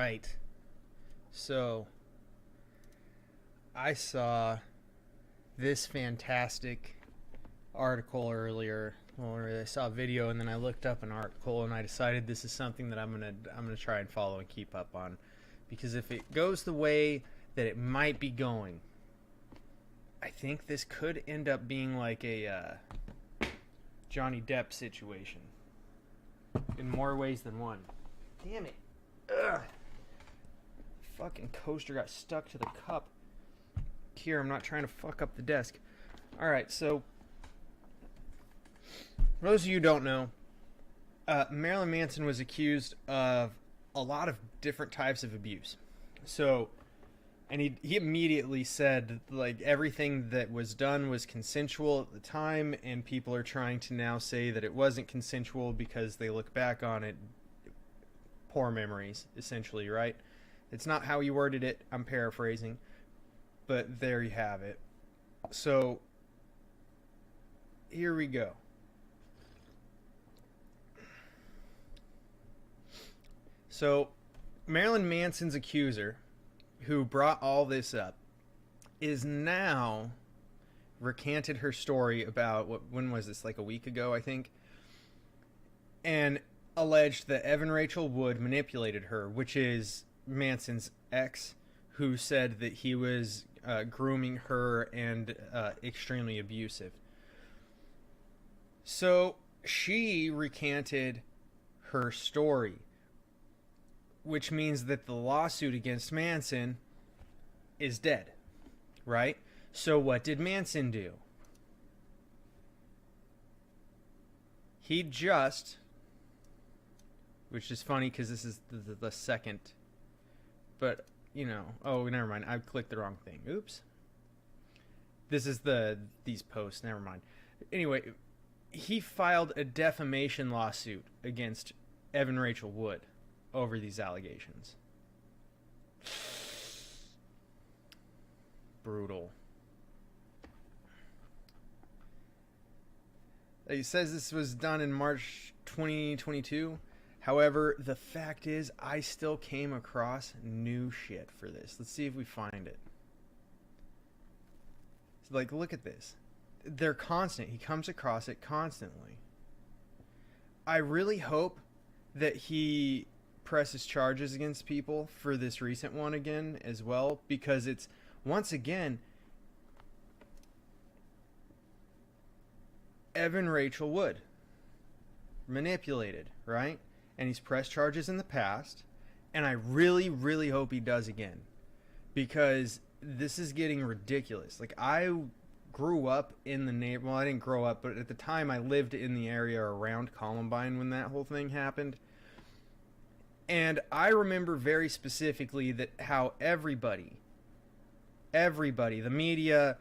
right. So, I saw this fantastic article earlier. Or I saw a video and then I looked up an article and I decided this is something that I'm gonna try and follow and keep up on, because if it goes the way that it might be going, I think this could end up being like a Johnny Depp situation in more ways than one. Damn it! Ugh. Fucking coaster got stuck to the cup. Here, I'm not trying to fuck up the desk. Alright, so for those of you who don't know, Marilyn Manson was accused of a lot of different types of abuse. So, and he immediately said, like, everything that was done was consensual at the time, and people are trying to now say that it wasn't consensual because they look back on it, poor memories, essentially, right? It's not how he worded it, I'm paraphrasing, but there you have it. So, here we go. So, Marilyn Manson's accuser, who brought all this up, is now recanted her story about, when was this, like a week ago, I think, and alleged that Evan Rachel Wood manipulated her, which is Manson's ex, who said that he was grooming her and extremely abusive. So, she recanted her story, which means that the lawsuit against Manson is dead, right? So what did Manson do? He just, which is funny because this is the second, but, you know, oh, never mind, I clicked the wrong thing. Oops. This is these posts, never mind. Anyway, he filed a defamation lawsuit against Evan Rachel Wood over these allegations. Brutal. He says this was done in March 2022. However, the fact is, I still came across new shit for this. Let's see if we find it. So, like, look at this. They're constant. He comes across it constantly. I really hope that he presses charges against people for this recent one again as well, because it's, once again, Evan Rachel Wood manipulated, right? And he's pressed charges in the past, and I really, really hope he does again, because this is getting ridiculous. Like, I grew up in the neighborhood, well, I didn't grow up, but at the time I lived in the area around Columbine when that whole thing happened. And I remember very specifically that how everybody, the media,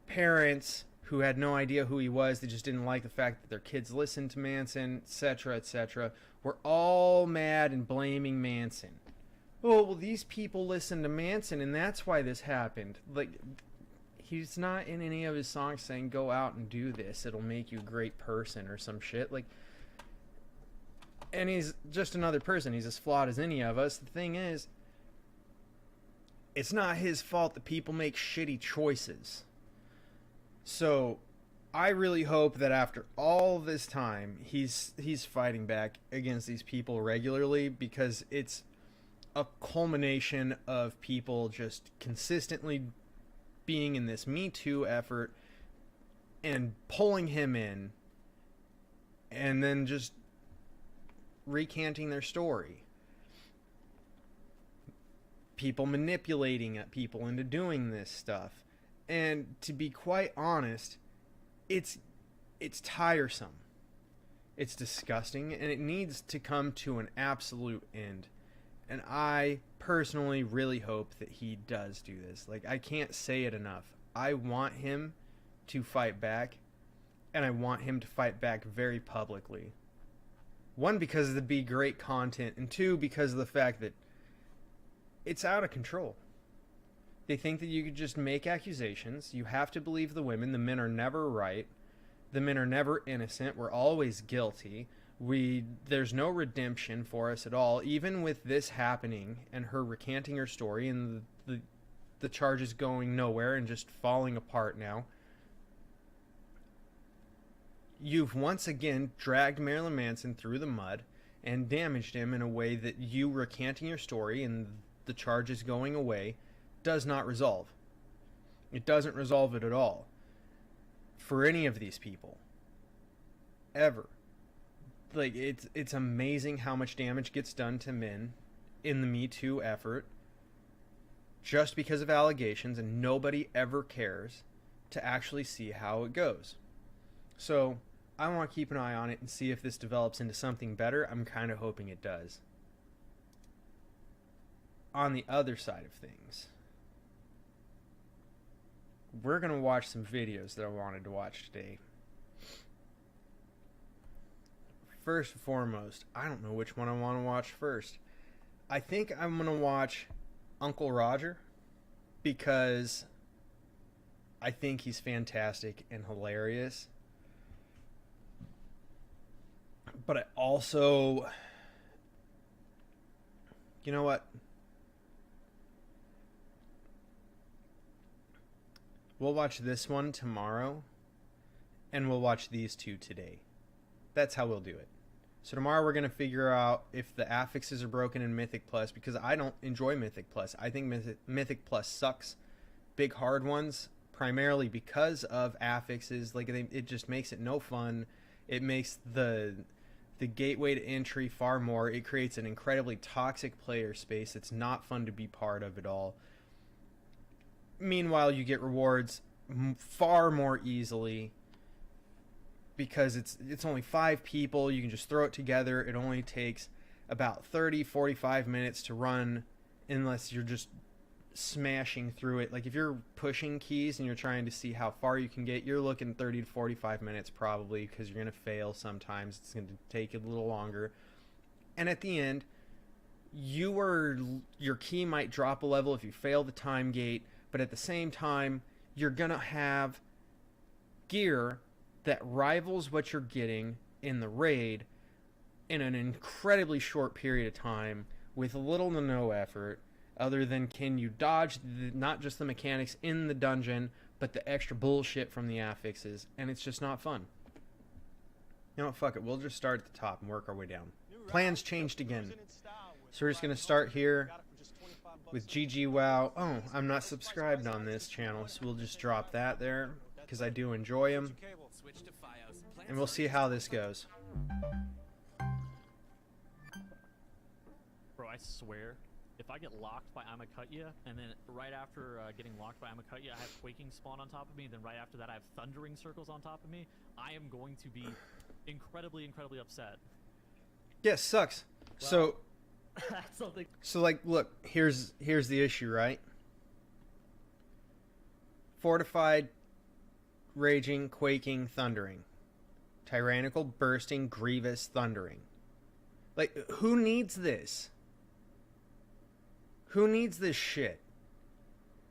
parents who had no idea who he was, they just didn't like the fact that their kids listened to Manson, etc., were all mad and blaming Manson. Oh, well, these people listened to Manson and that's why this happened. Like, he's not in any of his songs saying, go out and do this, it'll make you a great person or some shit. Like, and he's just another person. He's as flawed as any of us. The thing is, it's not his fault that people make shitty choices. So, I really hope that after all this time, he's fighting back against these people regularly, because it's a culmination of people just consistently being in this Me Too effort and pulling him in, and then just recanting their story. People manipulating people into doing this stuff. And to be quite honest, it's tiresome. It's disgusting, and it needs to come to an absolute end. And I personally really hope that he does do this. Like, I can't say it enough. I want him to fight back, and I want him to fight back very publicly. One, because it'd be great content, and two, because of the fact that it's out of control. They think that you could just make accusations. You have to believe the women. The men are never right. The men are never innocent. We're always guilty. There's no redemption for us at all, even with this happening and her recanting her story and the charges going nowhere and just falling apart now. You've once again dragged Marilyn Manson through the mud and damaged him in a way that you recanting your story and the charges going away does not resolve. It doesn't resolve it at all for any of these people. Ever. Like, it's amazing how much damage gets done to men in the Me Too effort just because of allegations, and nobody ever cares to actually see how it goes. So I want to keep an eye on it and see if this develops into something better. I'm kind of hoping it does. On the other side of things, we're going to watch some videos that I wanted to watch today. First and foremost, I don't know which one I want to watch first. I think I'm going to watch Uncle Roger because I think he's fantastic and hilarious. But I also, you know what? We'll watch this one tomorrow, and we'll watch these two today. That's how we'll do it. So tomorrow we're going to figure out if the affixes are broken in Mythic Plus, because I don't enjoy Mythic Plus. I think Mythic Plus sucks. Big hard ones, primarily because of affixes. Like, it just makes it no fun. It makes the gateway to entry far more. It creates an incredibly toxic player space that's not fun to be part of at all. Meanwhile, you get rewards far more easily because it's only 5 people. You can just throw it together. It only takes about 30-45 minutes to run, unless you're just smashing through it. Like, if you're pushing keys and you're trying to see how far you can get, you're looking 30 to 45 minutes probably, because you're going to fail sometimes. It's going to take a little longer. And at the end, your key might drop a level if you fail the time gate, but at the same time, you're going to have gear that rivals what you're getting in the raid in an incredibly short period of time with little to no effort, other than can you dodge not just the mechanics in the dungeon, but the extra bullshit from the affixes, and it's just not fun. You know what, fuck it, we'll just start at the top and work our way down. Plans changed again. So we're just going to start here with GG WoW. Oh, I'm not subscribed on this channel, so we'll just drop that there, because I do enjoy him. And we'll see how this goes. Bro, I swear, if I get locked by Amakutya, and then right after getting locked by Amakutya, I have Quaking spawn on top of me, and then right after that I have Thundering Circles on top of me, I am going to be incredibly, incredibly upset. Yeah, sucks. Well, so... That's something. So, like, look, here's the issue, right? Fortified, Raging, Quaking, Thundering. Tyrannical, Bursting, Grievous, Thundering. Like, who needs this? Who needs this shit?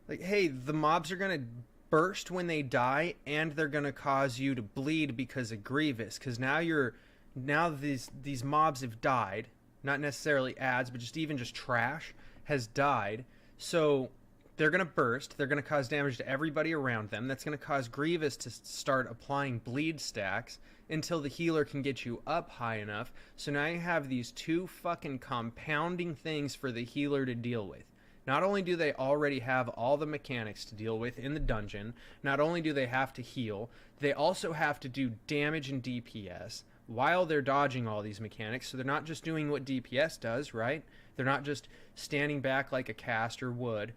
Like, hey, the mobs are gonna burst when they die, and they're gonna cause you to bleed because of Grievous. Because now these mobs have died. Not necessarily ads, but just trash has died. So they're going to burst. They're going to cause damage to everybody around them. That's going to cause Grievous to start applying bleed stacks until the healer can get you up high enough. So now you have these two fucking compounding things for the healer to deal with. Not only do they already have all the mechanics to deal with in the dungeon, not only do they have to heal, they also have to do damage and DPS while they're dodging all these mechanics. So they're not just doing what DPS does, right? They're not just standing back like a caster would,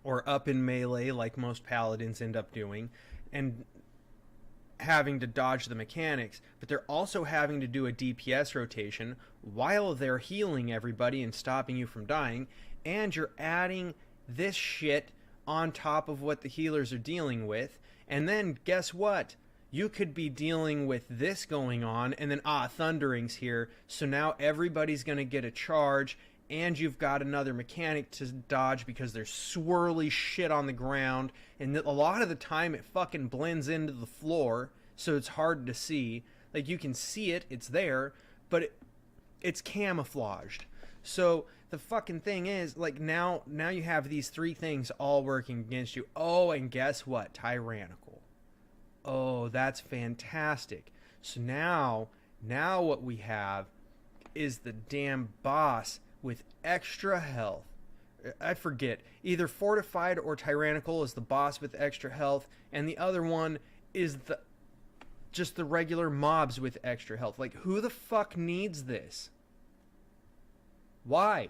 or up in melee like most paladins end up doing, and having to dodge the mechanics, but they're also having to do a DPS rotation while they're healing everybody and stopping you from dying, and you're adding this shit on top of what the healers are dealing with. And then guess what? You could be dealing with this going on, and then, Thundering's here, so now everybody's going to get a charge, and you've got another mechanic to dodge because there's swirly shit on the ground, and a lot of the time it fucking blends into the floor, so it's hard to see. Like, you can see it, it's there, but it's camouflaged. So the fucking thing is, like, now you have these three things all working against you. Oh, and guess what? Tyrannical. Oh, that's fantastic. So now what we have is the damn boss with extra health. I forget. Either fortified or tyrannical is the boss with extra health, and the other one is just the regular mobs with extra health. Like, who the fuck needs this? Why?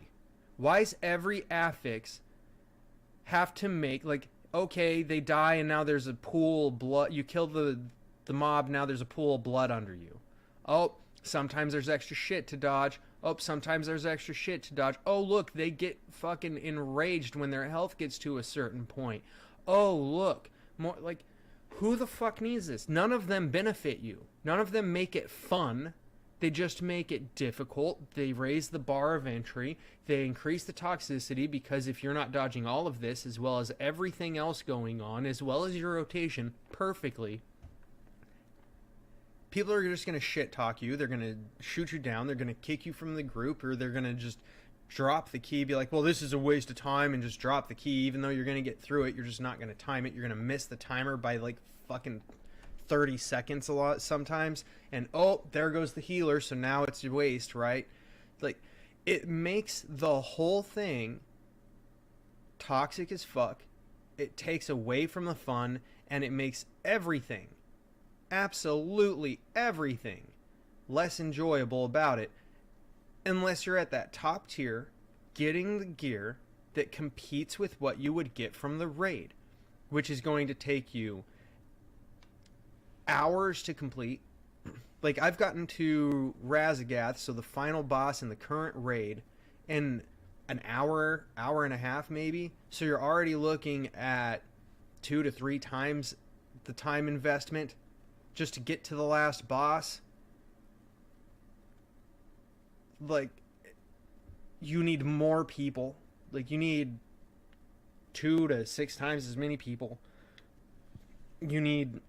Why does every affix have to make, like, okay, they die and now there's a pool of blood. You kill the mob, now there's a pool of blood under you. Oh, sometimes there's extra shit to dodge. Oh, sometimes there's extra shit to dodge. Oh, look, they get fucking enraged when their health gets to a certain point. Oh, look. More, like, who the fuck needs this? None of them benefit you. None of them make it fun. They just make it difficult. They raise the bar of entry. They increase the toxicity, because if you're not dodging all of this, as well as everything else going on, as well as your rotation perfectly, people are just going to shit talk you. They're going to shoot you down. They're going to kick you from the group, or they're going to just drop the key, be like, well, this is a waste of time, and just drop the key. Even though you're going to get through it, you're just not going to time it. You're going to miss the timer by like fucking 30 seconds a lot sometimes, and oh, there goes the healer, so now it's a waste, right? Like, it makes the whole thing toxic as fuck. It takes away from the fun, and it makes everything, absolutely everything, less enjoyable about it, unless you're at that top tier getting the gear that competes with what you would get from the raid, which is going to take you hours to complete. Like, I've gotten to Razagath, so the final boss in the current raid, in an hour and a half maybe. So you're already looking at 2 to 3 times the time investment just to get to the last boss. Like, you need more people. Like, you need 2 to 6 times as many people. You need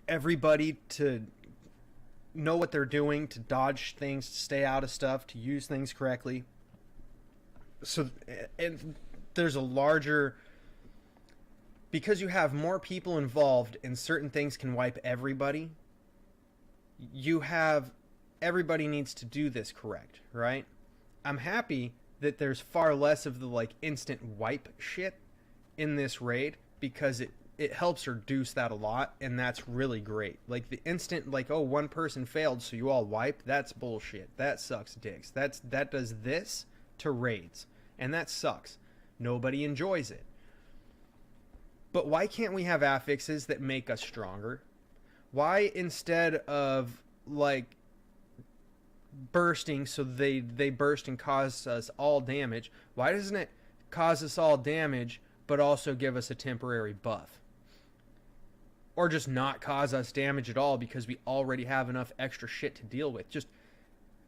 everybody to know what they're doing, to dodge things, to stay out of stuff, to use things correctly. So, and there's a larger, because you have more people involved and certain things can wipe everybody, you have, everybody needs to do this correct, right? I'm happy that there's far less of the, like, instant wipe shit in this raid, because it helps reduce that a lot, and that's really great. Like, the instant, like, oh, one person failed, so you all wipe, that's bullshit. That sucks dicks. That does this to raids, and that sucks. Nobody enjoys it. But why can't we have affixes that make us stronger? Why, instead of, like, bursting so they burst and cause us all damage, why doesn't it cause us all damage but also give us a temporary buff? Or just not cause us damage at all because we already have enough extra shit to deal with. Just,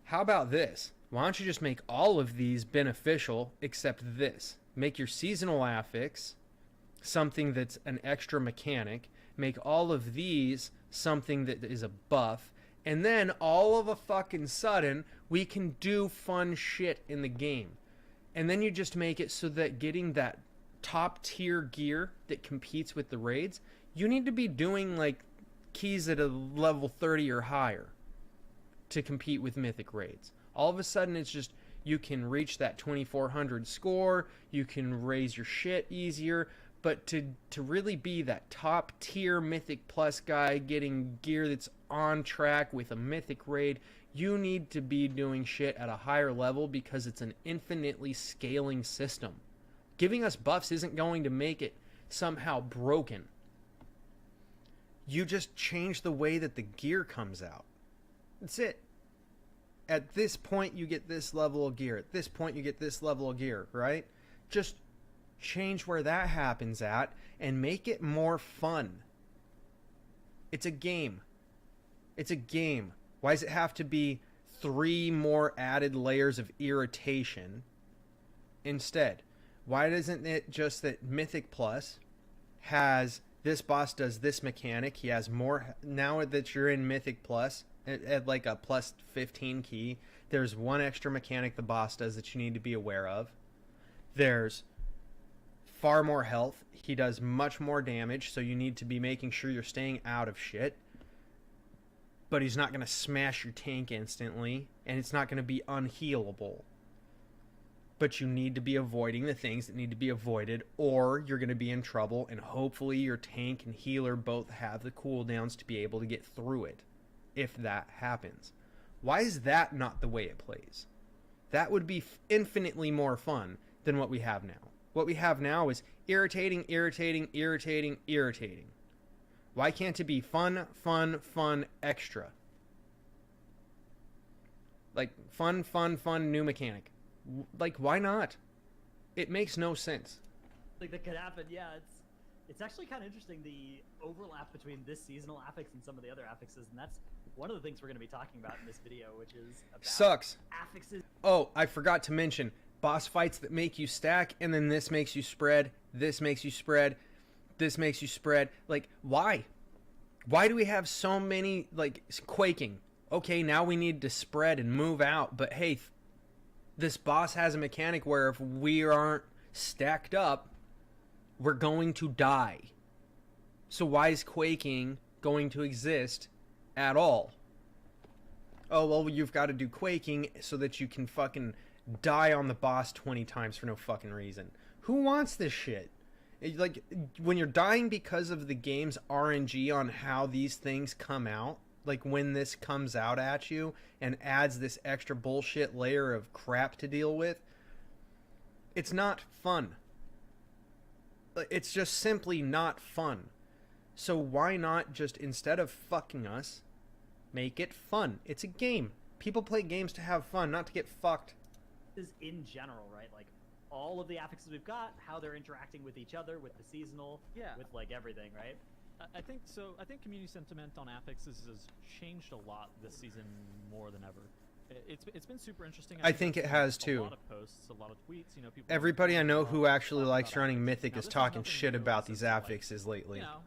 how about this? Why don't you just make all of these beneficial except this? Make your seasonal affix something that's an extra mechanic. Make all of these something that is a buff. And then all of a fucking sudden, we can do fun shit in the game. And then you just make it so that getting that top tier gear that competes with the raids, you need to be doing, like, keys at a level 30 or higher to compete with mythic raids. All of a sudden, it's just, you can reach that 2400 score, you can raise your shit easier, but to really be that top tier mythic plus guy getting gear that's on track with a mythic raid, you need to be doing shit at a higher level, because it's an infinitely scaling system. Giving us buffs isn't going to make it somehow broken. You just change the way that the gear comes out. That's it. At this point, you get this level of gear. At this point, you get this level of gear, right? Just change where that happens at and make it more fun. It's a game. It's a game. Why does it have to be 3 more added layers of irritation instead? Why doesn't it just that Mythic Plus has, this boss does this mechanic, he has more, now that you're in Mythic Plus, at like a plus 15 key, there's one extra mechanic the boss does that you need to be aware of. There's far more health. He does much more damage, so you need to be making sure you're staying out of shit. But he's not going to smash your tank instantly, and it's not going to be unhealable. But you need to be avoiding the things that need to be avoided, or you're going to be in trouble, and hopefully your tank and healer both have the cooldowns to be able to get through it, if that happens. Why is that not the way it plays? That would be infinitely more fun than what we have now. What we have now is irritating, irritating, irritating, irritating. Why can't it be fun, fun, fun, extra? Like, fun, fun, fun, new mechanic. Like, why not? It makes no sense. Like, that could happen, yeah. It's actually kind of interesting, the overlap between this seasonal affix and some of the other affixes, and that's one of the things we're going to be talking about in this video, which is about Sucks. affixes. Oh, I forgot to mention, boss fights that make you stack, and then this makes you spread, this makes you spread, this makes you spread. Like, why? Why do we have so many, like, quaking? Okay, now we need to spread and move out, but hey, this boss has a mechanic where if we aren't stacked up, we're going to die. So why is quaking going to exist at all? Oh, well, you've got to do quaking so that you can fucking die on the boss 20 times for no fucking reason. Who wants this shit? Like, when you're dying because of the game's RNG on how these things come out, like when this comes out at you and adds this extra bullshit layer of crap to deal with, it's not fun. It's just simply not fun. So why not just, instead of fucking us, make it fun? It's a game. People play games to have fun, not to get fucked. Is in general, right? Like, all of the affixes we've got, how they're interacting with each other, with the seasonal, Yeah. with, like, everything, right? I think so. I think community sentiment on affixes has changed a lot this season more than ever. It's been super interesting. I think it has too. A lot of posts, a lot of tweets. You know, people. Everybody I know who actually likes running affixes. Mythic Now, is this talking nothing shit new in about the these sense that, affixes lately. You know,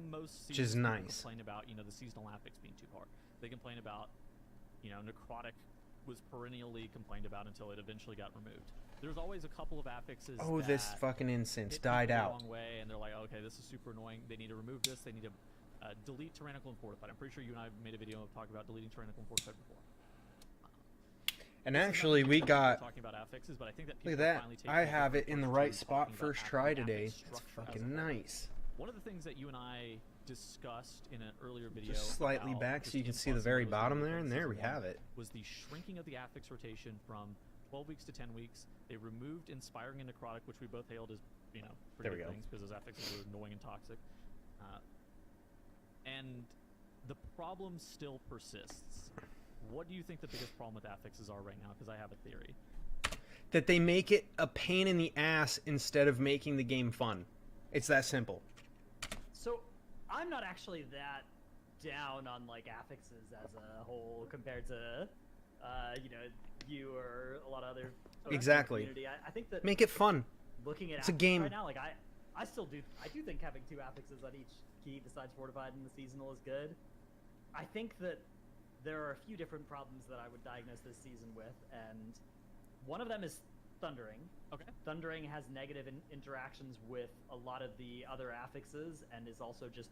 most Which is seasons people nice. complain about, you know, the seasonal affix being too hard. They complain about, you know, necrotic was perennially complained about until it eventually got removed. There's always a couple of affixes. Oh, this that fucking incense hit died people the out. wrong way, and they're like, okay, this is super annoying. They need to remove this. They need to delete tyrannical and fortified. I'm pretty sure you and I made a video talking about deleting tyrannical and fortified before. And This is actually, not we talking got... about affixes, but I think that Look people at that. finally take I the have it in the first right turn spot talking first about try affix today. It's structure as a fucking whole. nice. One of the things that you and I discussed in an earlier video, Just slightly about back so you can Christine see the Plus very and bottom Rosie there, and Season there we 1, have it. was the shrinking of the affix rotation from 12 weeks to 10 weeks. They removed inspiring and necrotic, which we both hailed as, you know, There pretty we good go. things because those affixes were annoying and toxic. And the problem still persists. What do you think the biggest problem with affixes are right now? Because I have a theory. That they make it a pain in the ass instead of making the game fun. It's that simple. So, I'm not actually that down on, like, affixes as a whole compared to, you know, you or a lot of other folks in the Exactly. community. I think that Make it fun. looking at It's a affixes game. right now, like, I still do, I do think having two affixes on each key besides fortified and the seasonal is good. I think that there are a few different problems that I would diagnose this season with, and one of them is thundering. Okay. Thundering has negative interactions with a lot of the other affixes, and is also just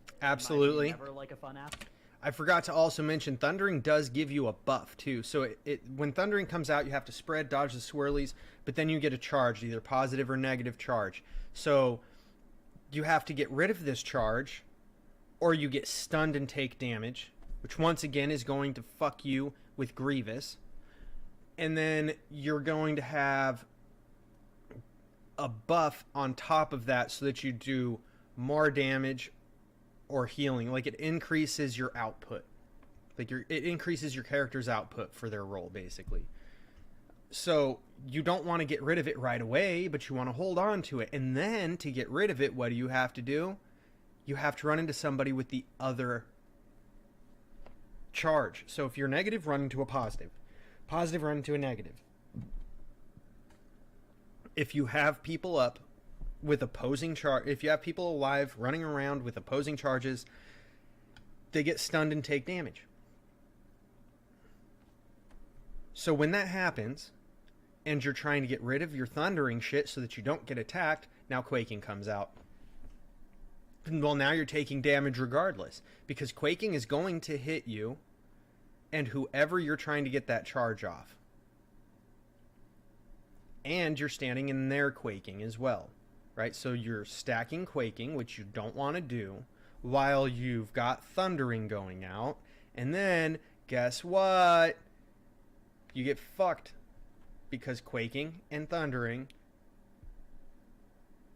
in my Absolutely. opinion, never like a fun affix. I forgot to also mention, Thundering does give you a buff, too. So when Thundering comes out, you have to spread, dodge the swirlies, but then you get a charge, either positive or negative charge. So you have to get rid of this charge, or you get stunned and take damage, which once again is going to fuck you with Grievous. And then you're going to have a buff on top of that so that you do more damage or healing. Like, it increases your output. Like, it increases your character's output for their role, basically. So you don't want to get rid of it right away, but you want to hold on to it. And then to get rid of it, what do you have to do? You have to run into somebody with the other charge. So if you're negative, run into a positive. Positive, run into a negative. If you have people up with opposing charge, if you have people alive running around with opposing charges, they get stunned and take damage. So when that happens, and you're trying to get rid of your thundering shit so that you don't get attacked, now quaking comes out. Well, now you're taking damage regardless, because quaking is going to hit you and whoever you're trying to get that charge off. And you're standing in there quaking as well, right? So you're stacking quaking, which you don't want to do, while you've got thundering going out. And then, guess what? You get fucked, because quaking and thundering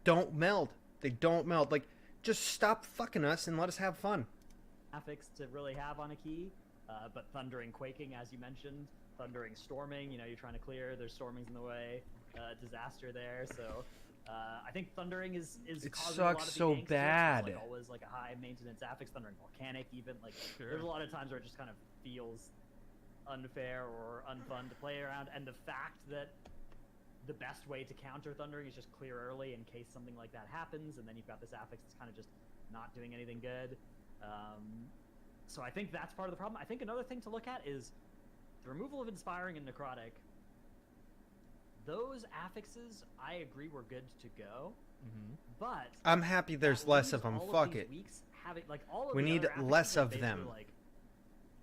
don't meld. They don't meld. Like, just stop fucking us and let us have fun. Affix to really have on a key, but thundering, quaking, as you mentioned, thundering, storming. You know, you're trying to clear. There's stormings in the way. Disaster there. So I think thundering is It causing a lot sucks of so the angst. bad. It's like always like a high maintenance affix, thundering, volcanic, even like Sure. there's a lot of times where it just kind of feels unfair or unfun to play around, and the fact that the best way to counter thundering is just clear early in case something like that happens, and then you've got this affix that's kind of just not doing anything good. So I think that's part of the problem. I think another thing to look at is the removal of inspiring and necrotic. Those affixes, I agree, were good to go, but I'm happy there's that less of leaves them. all Fuck these it. weeks having, like, all of We the need other affixes less are of basically, them. Like,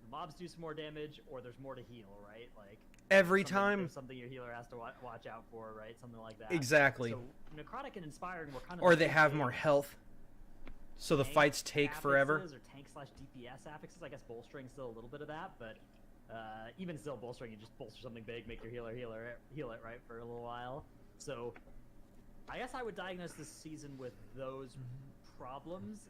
the mobs do some more damage, or there's more to heal, right? Like Every something- time. there's something your healer has to watch out for, right? Something like that. Exactly. So necrotic and inspiring were kind of Or the they two have big more health, so the tank fights take forever. affixes, or tank / DPS affixes. I guess bolstering still a little bit of that, but even still bolstering, you just bolster something big, make your heal it right for a little while. So I guess I would diagnose this season with those problems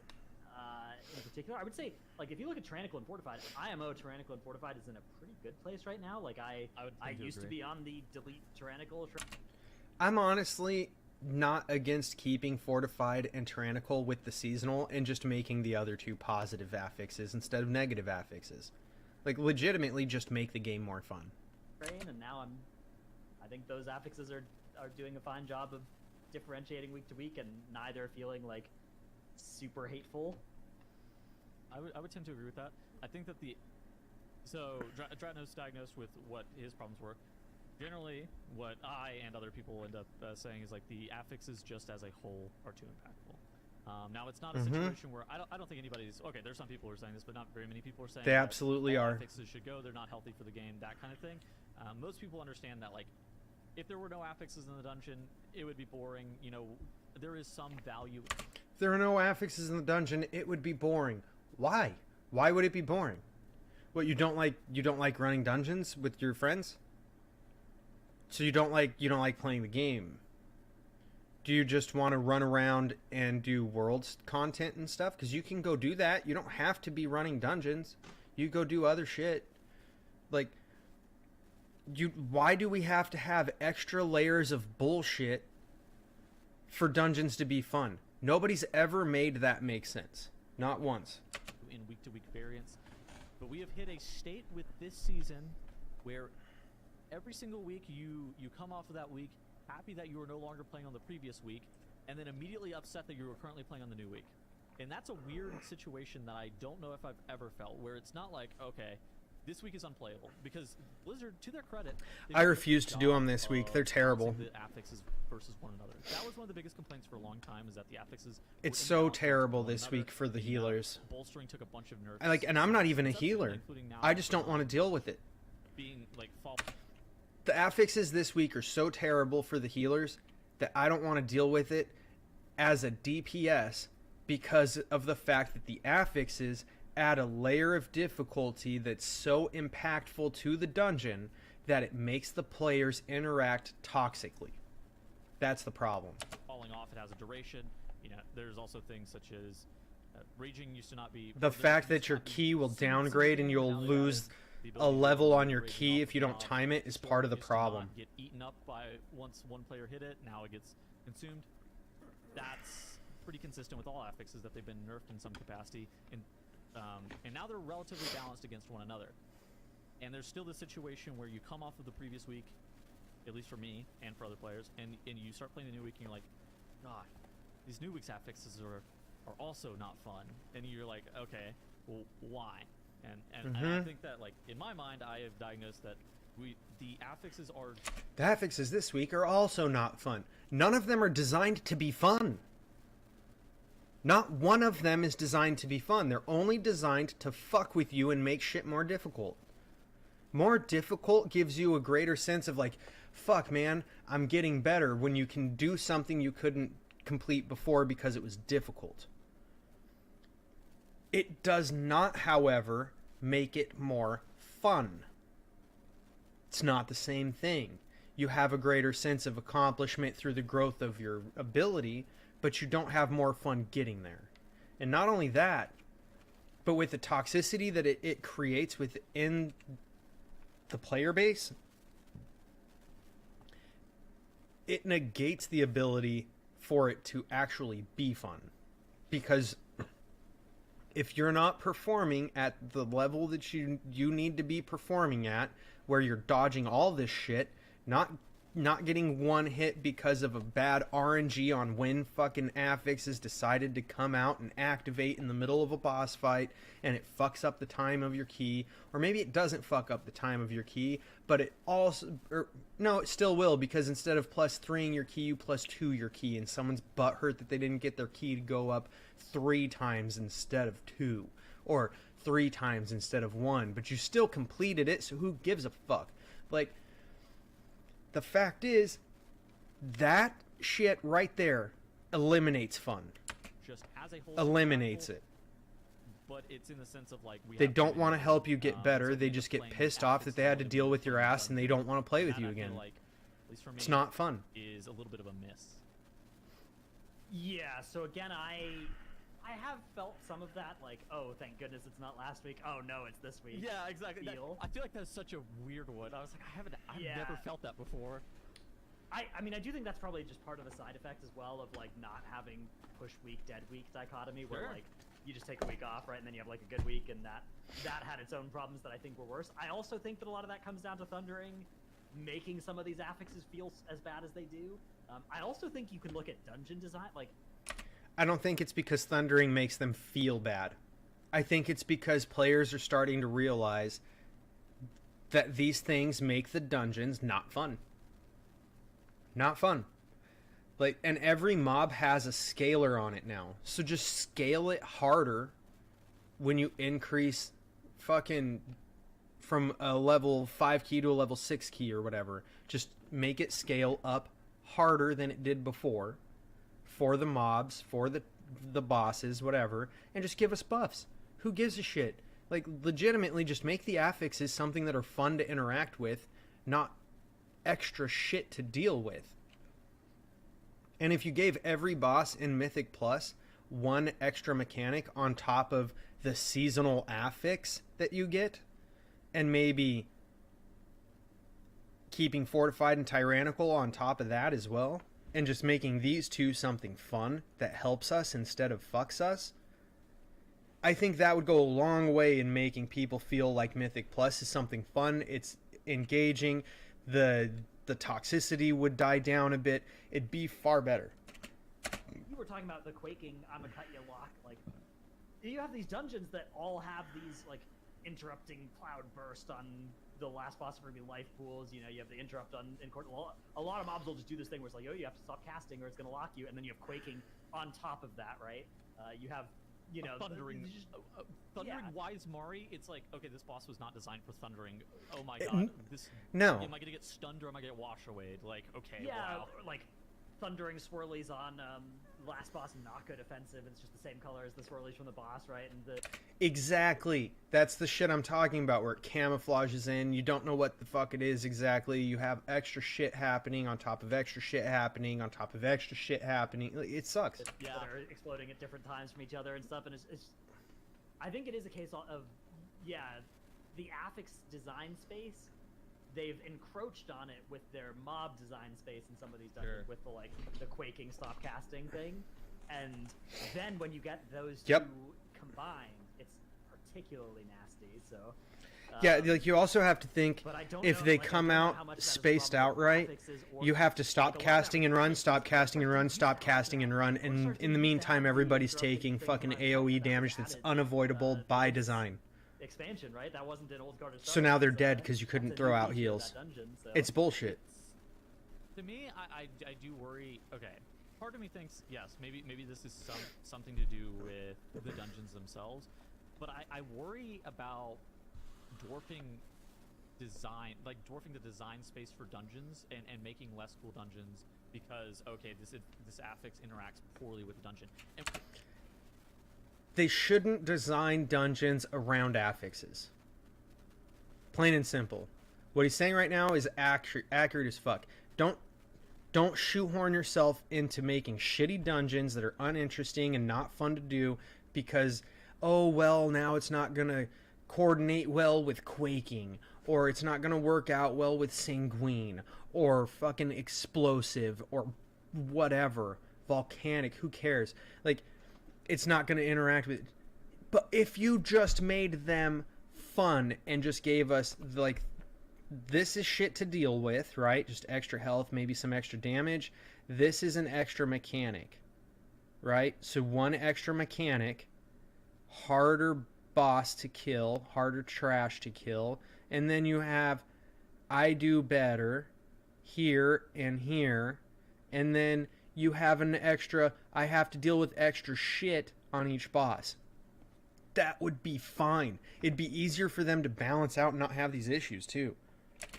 in particular. I would say, like, if you look at Tyrannical and Fortified, IMO Tyrannical and Fortified is in a pretty good place right now. Like, I tend to used to agree. be on the delete Tyrannical. I'm honestly not against keeping Fortified and Tyrannical with the seasonal and just making the other two positive affixes instead of negative affixes. Like, legitimately just make the game more fun. And now I think those affixes are doing a fine job of differentiating week to week, and neither feeling like super hateful. I would tend to agree with that. I think that Dratnos diagnosed with what his problems were. Generally, what I and other people end up saying is, like, the affixes just as a whole are too impactful. Now, it's not a situation where I don't think anybody's okay. There's some people who are saying this, but not very many people are saying They that absolutely all are. affixes should go. They're not healthy for the game. That kind of thing. Most people understand that, like, if there were no affixes in the dungeon, it would be boring. You know, there is some value. If there are no affixes in the dungeon, it would be boring. Why? Why would it be boring? What, you don't like running dungeons with your friends? So you don't like playing the game. Do you just want to run around and do worlds content and stuff? Because you can go do that. You don't have to be running dungeons. You go do other shit. Like, why do we have to have extra layers of bullshit for dungeons to be fun? Nobody's ever made that make sense. Not once. In week-to-week variance, but we have hit a state with this season where every single week you come off of that week happy that you were no longer playing on the previous week, and then immediately upset that you were currently playing on the new week. And that's a weird situation that I don't know if I've ever felt, where it's not like, okay, this week is unplayable, because Blizzard, to their credit, they I did a refuse good to do job them this week. of They're terrible. balancing the affixes versus one another. That was one of the biggest complaints for a long time, is that the affixes were It's so imbalanced versus terrible one this another. week for the You know, healers. bolstering took a bunch of nerfs. And I'm not even a Subsequently, healer. including now I just don't want to deal with it. being like fall. The affixes this week are so terrible for the healers that I don't want to deal with it as a DPS because of the fact that the affixes add a layer of difficulty that's so impactful to the dungeon that it makes the players interact toxically. That's the problem. Falling off, it has a duration. You know, there's also things such as raging used to not be. The fact that your key will downgrade and you'll lose a level on your key if you don't time it is part of the problem. Get eaten up by once one player hit it. Now it gets consumed. That's pretty consistent with all affixes, that they've been nerfed in some capacity, and now they're relatively balanced against one another. And there's still the situation where you come off of the previous week, at least for me and for other players, and you start playing the new week and you're like, God, these new week's affixes are also not fun. And you're like, okay, well, why? And I think that, like, in my mind, I have diagnosed that the affixes are The affixes this week are also not fun. None of them are designed to be fun. Not one of them is designed to be fun. They're only designed to fuck with you and make shit more difficult. More difficult gives you a greater sense of like, fuck man, I'm getting better, when you can do something you couldn't complete before because it was difficult. It does not, however, make it more fun. It's not the same thing. You have a greater sense of accomplishment through the growth of your ability, but you don't have more fun getting there. And not only that, but with the toxicity that it creates within the player base, it negates the ability for it to actually be fun. Because if you're not performing at the level that you need to be performing at, where you're dodging all this shit, not getting one hit because of a bad RNG on when fucking affixes decided to come out and activate in the middle of a boss fight, and it fucks up the time of your key, or maybe it doesn't fuck up the time of your key, but it also, no, it still will, because instead of +3ing your key, you +2 your key, and someone's butthurt that they didn't get their key to go up 3 times instead of 2, or 3 times instead of 1, but you still completed it, so who gives a fuck? Like, the fact is, that shit right there eliminates fun. just as a whole Eliminates it. But it's in the sense of like They don't want to help you get better. They just get pissed off that they had to deal with your ass, and they don't want to play with you again. Like, at least for me, It's not fun. is a little bit of a miss. Yeah, so again, I have felt some of that, like, oh, thank goodness it's not last week. Oh no, it's this week. Yeah, exactly. Feel. I feel like that's such a weird one. I was like, I've Yeah. never felt that before. I mean, I do think that's probably just part of a side effect as well of like not having push week, dead week dichotomy, where Sure. like you just take a week off, right, and then you have like a good week, and that had its own problems that I think were worse. I also think that a lot of that comes down to Thundering making some of these affixes feel as bad as they do. I also think you can look at dungeon design, like. I don't think it's because Thundering makes them feel bad. I think it's because players are starting to realize that these things make the dungeons not fun. Not fun. Like, and every mob has a scaler on it now. So just scale it harder when you increase fucking from a level 5 key to a level 6 key or whatever. Just make it scale up harder than it did before. For the mobs, for the bosses, whatever, and just give us buffs. Who gives a shit? Like, legitimately, just make the affixes something that are fun to interact with, not extra shit to deal with. And if you gave every boss in Mythic Plus one extra mechanic on top of the seasonal affix that you get, and maybe keeping Fortified and Tyrannical on top of that as well, and just making these two something fun that helps us instead of fucks us, I think that would go a long way in making people feel like Mythic Plus is something fun. It's engaging. The toxicity would die down a bit. It'd be far better. You were talking about the quaking I'ma cut you lock, like you have these dungeons that all have these like interrupting cloud burst on the last boss for me life pools. You know, you have the interrupt on in court. A lot of mobs will just do this thing where it's like, oh, you have to stop casting or it's gonna lock you, and then you have quaking on top of that, right? You have, you know, Thundering. Thundering yeah. Wise Mari, it's like, okay, this boss was not designed for Thundering. Oh my god. No. Am I gonna get stunned or am I gonna get wash away? Like, okay, yeah, wow. or, like Thundering swirlies on last boss not good offensive. It's just the same color as the swirlies from the boss, right? And the Exactly. That's the shit I'm talking about, where it camouflages in. You don't know what the fuck it is exactly. You have extra shit happening on top of extra shit happening on top of extra shit happening. It sucks. Yeah. that are exploding at different times from each other and stuff. And it's I think it is a case of, yeah, the affix design space, they've encroached on it with their mob design space in some of these dungeons, Sure. with the like the quaking stop casting thing. And then when you get those Yep. two combined, it's particularly nasty. So Yeah, like you also have to think, but I don't if know, they like, I come don't know out how much that is a spaced problem out with right, affixes or- you have to like, stop a lot of casting and run, affixes stop are casting and run, starting stop to casting and run, or and starting in the to meantime have everybody's interrupting taking things fucking on top AoE of that damage that's added, unavoidable by it's- design. expansion, right? That wasn't in Old Garden. So now they're dead because you couldn't throw out heals. Dungeon, so. It's bullshit. To me, I do worry. Okay, part of me thinks yes, maybe this is something to do with the dungeons themselves, but I worry about dwarfing the design space for dungeons and making less cool dungeons because okay, this affix interacts poorly with the dungeon. And they shouldn't design dungeons around affixes. Plain and simple. What he's saying right now is accurate as fuck. Don't shoehorn yourself into making shitty dungeons that are uninteresting and not fun to do because, oh, well, now it's not going to coordinate well with quaking, or it's not going to work out well with sanguine, or fucking explosive, or whatever. Volcanic, who cares? Like, it's not going to interact with... But if you just made them fun and just gave us, like... This is shit to deal with, right? Just extra health, maybe some extra damage. This is an extra mechanic, right? So one extra mechanic, harder boss to kill, harder trash to kill. And then you have, I do better here and here. And then you have an extra, I have to deal with extra shit on each boss. That would be fine. It'd be easier for them to balance out and not have these issues, too.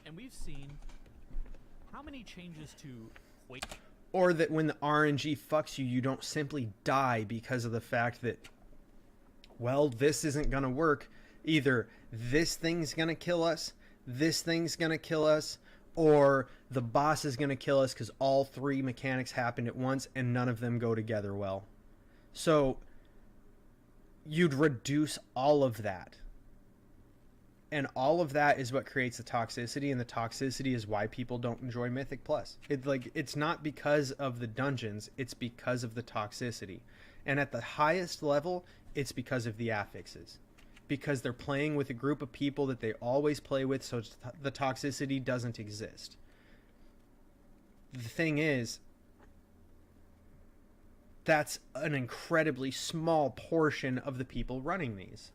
And we've seen how many changes to Quake. Or that when the RNG fucks you, you don't simply die because of the fact that, well, this isn't going to work. Either this thing's going to kill us, this thing's going to kill us, or the boss is going to kill us because all three mechanics happened at once and none of them go together well. So you'd reduce all of that. And all of that is what creates the toxicity, and the toxicity is why people don't enjoy Mythic Plus. It's not because of the dungeons, it's because of the toxicity. And at the highest level, it's because of the affixes. Because they're playing with a group of people that they always play with, so the toxicity doesn't exist. The thing is, that's an incredibly small portion of the people running these.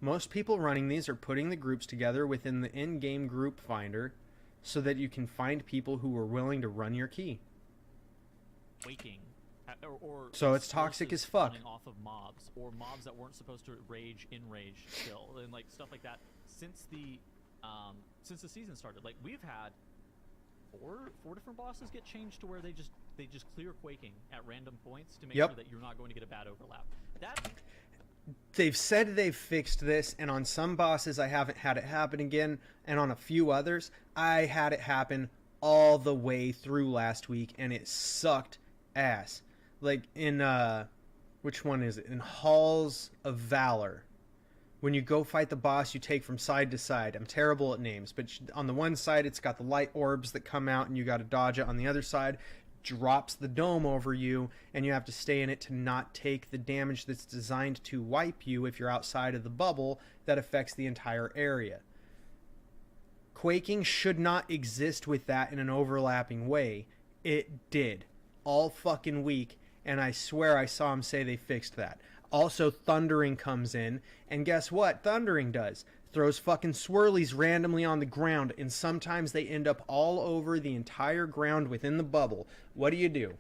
Most people running these are putting the groups together within the in-game group finder so that you can find people who are willing to run your key. Waking. Or so it's toxic as fuck. Off of mobs, or mobs that weren't supposed to rage still, and like stuff like that. Since the season started, like we've had four different bosses get changed to where they just clear quaking at random points to make sure that you're not going to get a bad overlap. They've said they've fixed this, and on some bosses I haven't had it happen again, and on a few others I had it happen all the way through last week, and it sucked ass. Like in, which one is it? In Halls of Valor. When you go fight the boss, you take from side to side. I'm terrible at names, but on the one side it's got the light orbs that come out and you got to dodge it. On the other side, drops the dome over you and you have to stay in it to not take the damage that's designed to wipe you if you're outside of the bubble that affects the entire area. Quaking should not exist with that in an overlapping way. It did. All fucking week, and I swear I saw him say they fixed that. Also, thundering comes in, and guess what thundering does? Throws fucking swirlies randomly on the ground, and sometimes they end up all over the entire ground within the bubble. What do?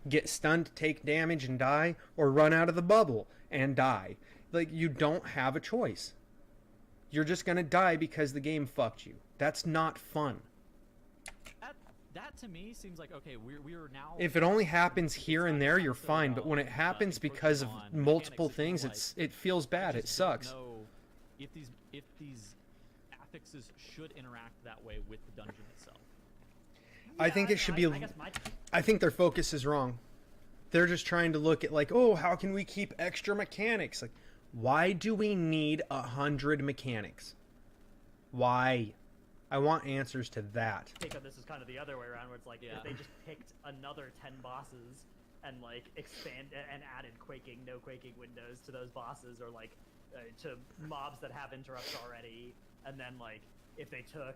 Get stunned, take damage, and die? Or run out of the bubble and die? Like, you don't have a choice. You're just gonna die because the game fucked you. That's not fun. That to me seems like, okay, we're now... If it only happens here and there, you're fine, but when it happens because of multiple things, it feels bad. It sucks. Know if these affixes should interact that way with the dungeon itself. I think it should be... I think their focus is wrong. They're just trying to look at like, oh, how can we keep extra mechanics? Like, why do we need 100 mechanics? Why? I want answers to that. Take on this is kind of the other way around, where it's like if they just picked another 10 bosses and like expand and added quaking, no quaking windows to those bosses, or like to mobs that have interrupts already, and then like if they took,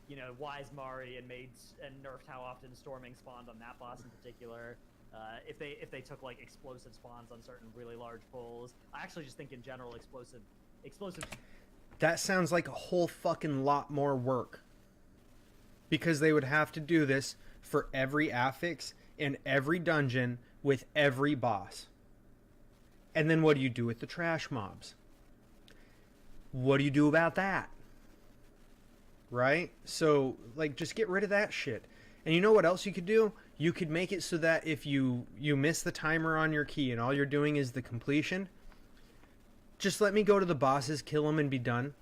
you know, Wise Mari and nerfed how often storming spawned on that boss in particular. If they took like explosive spawns on certain really large pulls. I actually just think in general explosive That sounds like a whole fucking lot more work. Because they would have to do this for every affix in every dungeon with every boss. And then what do you do with the trash mobs? What do you do about that? Right? So, like, just get rid of that shit. And you know what else you could do? You could make it so that if you miss the timer on your key and all you're doing is the completion, just let me go to the bosses, kill them, and be done.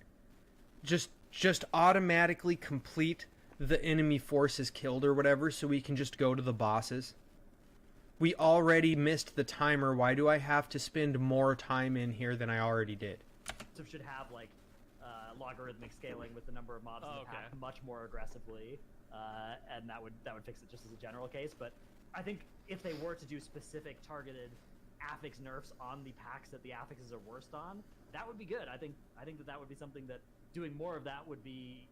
Just automatically complete the enemy forces killed or whatever, so we can just go to the bosses. We already missed the timer. Why do I have to spend more time in here than I already did? So should have like logarithmic scaling with the number of mobs in the pack much more aggressively, and that would fix it just as a general case. But I think if they were to do specific targeted affix nerfs on the packs that the affixes are worst on, that would be good. I think that would be something that doing more of that would be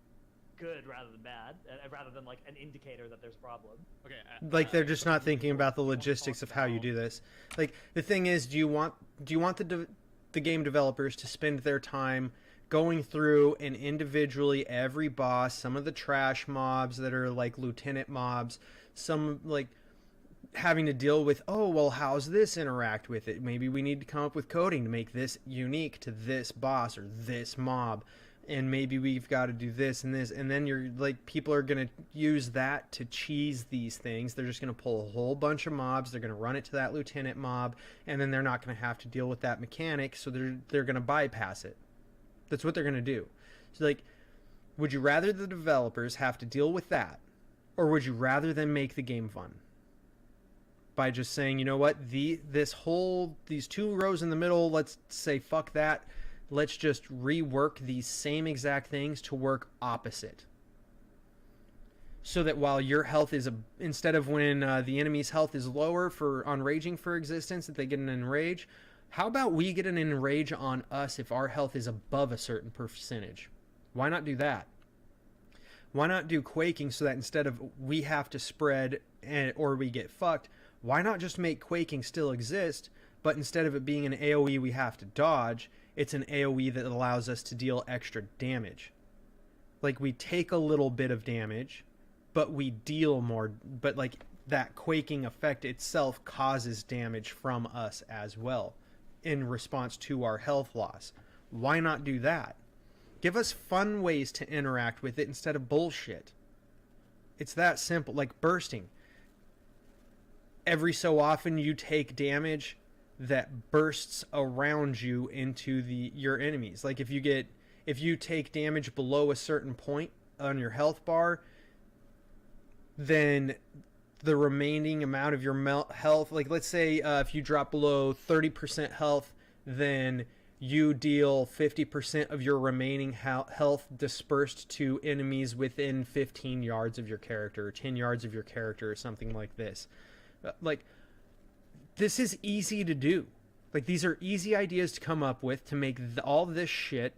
good rather than bad, rather than like an indicator that there's a problem. Okay. Like they're just not thinking about the logistics of how you do this. Like the thing is, do you want the game developers to spend their time going through and individually every boss, some of the trash mobs that are like lieutenant mobs, some like having to deal with, oh well, how's this interact with it? Maybe we need to come up with coding to make this unique to this boss or this mob. And maybe we've got to do this and this, and then you're like, people are going to use that to cheese these things. They're just going to pull a whole bunch of mobs. They're going to run it to that lieutenant mob, and then they're not going to have to deal with that mechanic, so they're going to bypass it. That's what they're going to do. So like, would you rather the developers have to deal with that, or would you rather them make the game fun by just saying, you know what, these 2 rows in the middle, let's say fuck that. Let's just rework these same exact things to work opposite. So that while your health is, instead of when the enemy's health is lower on raging for existence, that they get an enrage, how about we get an enrage on us if our health is above a certain percentage? Why not do that? Why not do quaking so that instead of we have to spread or we get fucked, why not just make quaking still exist, but instead of it being an AoE we have to dodge, it's an AoE that allows us to deal extra damage. Like, we take a little bit of damage, but we deal more. But, like, that quaking effect itself causes damage from us as well in response to our health loss. Why not do that? Give us fun ways to interact with it instead of bullshit. It's that simple. Like bursting. Every so often you take damage that bursts around you into your enemies. Like if you take damage below a certain point on your health bar, then the remaining amount of your health, like let's say if you drop below 30% health, then you deal 50% of your remaining health dispersed to enemies within 15 yards of your character, or 10 yards of your character, or something like this. Like, this is easy to do. Like, these are easy ideas to come up with to make all this shit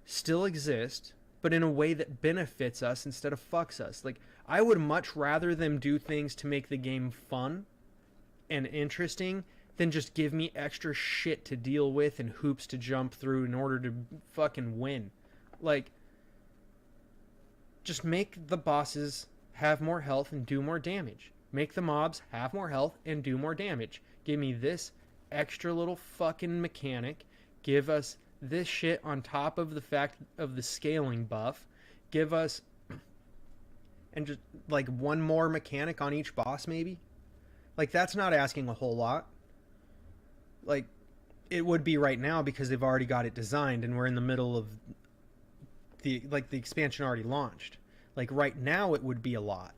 still exist, but in a way that benefits us instead of fucks us. Like, I would much rather them do things to make the game fun and interesting than just give me extra shit to deal with and hoops to jump through in order to fucking win. Like, just make the bosses have more health and do more damage. Make the mobs have more health and do more damage. Give me this extra little fucking mechanic. Give us this shit on top of the fact of the scaling buff. Give us, and just like one more mechanic on each boss maybe. Like, that's not asking a whole lot. Like, it would be right now because they've already got it designed and we're in the middle of the expansion already launched. Like, right now it would be a lot.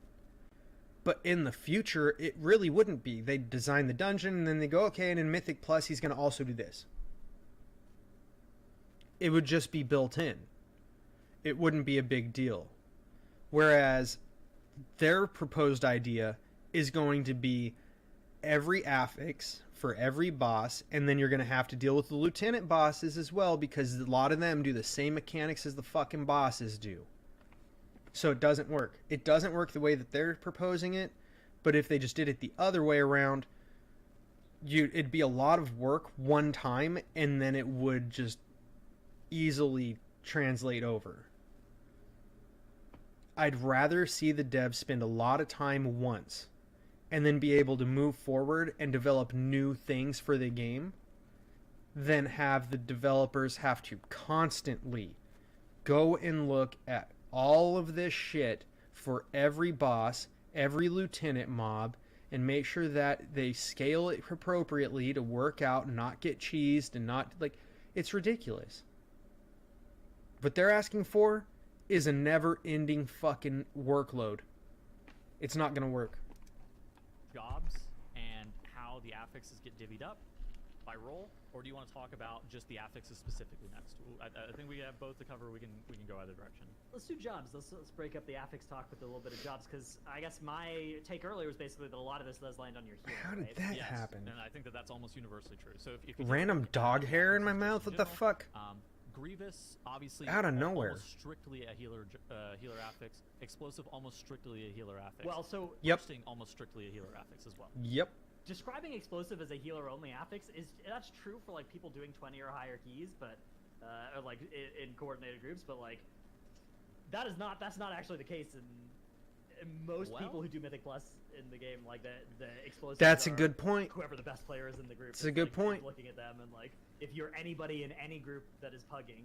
But in the future, it really wouldn't be. They design the dungeon, and then they go, okay, and in Mythic Plus, he's going to also do this. It would just be built in. It wouldn't be a big deal. Whereas their proposed idea is going to be every affix for every boss, and then you're going to have to deal with the lieutenant bosses as well, because a lot of them do the same mechanics as the fucking bosses do. So it doesn't work. It doesn't work the way that they're proposing it, but if they just did it the other way around, it'd be a lot of work one time, and then it would just easily translate over. I'd rather see the devs spend a lot of time once and then be able to move forward and develop new things for the game than have the developers have to constantly go and look at all of this shit for every boss, every lieutenant mob, and make sure that they scale it appropriately to work out and not get cheesed and not, like, it's ridiculous. What they're asking for is a never-ending fucking workload. It's not gonna work. Jobs and how the affixes get divvied up by role, or do you want to talk about just the affixes specifically next? I think we have both to cover. We can go either direction. Let's do jobs. Let's break up the affix talk with a little bit of jobs, because I guess my take earlier was basically that a lot of this does land on your hero. How did right? that Yes, happen? and I think that that's almost universally true. So if you Random take dog the hair in my affixes mouth? just in What the general, fuck? Grievous, obviously, Out of nowhere. almost strictly a healer affix. Explosive, almost strictly a healer affix. Well, so Yep. Bursting, almost strictly a healer affix as well. Yep. describing explosive as a healer-only affix that's true for like people doing 20 or higher keys, but or like in coordinated groups, but like that's not actually the case in most people who do Mythic Plus in the game. Like the explosives. That's a are good point. Whoever the best player is in the group. It's a good like, point. Looking at them and like if you're anybody in any group that is pugging,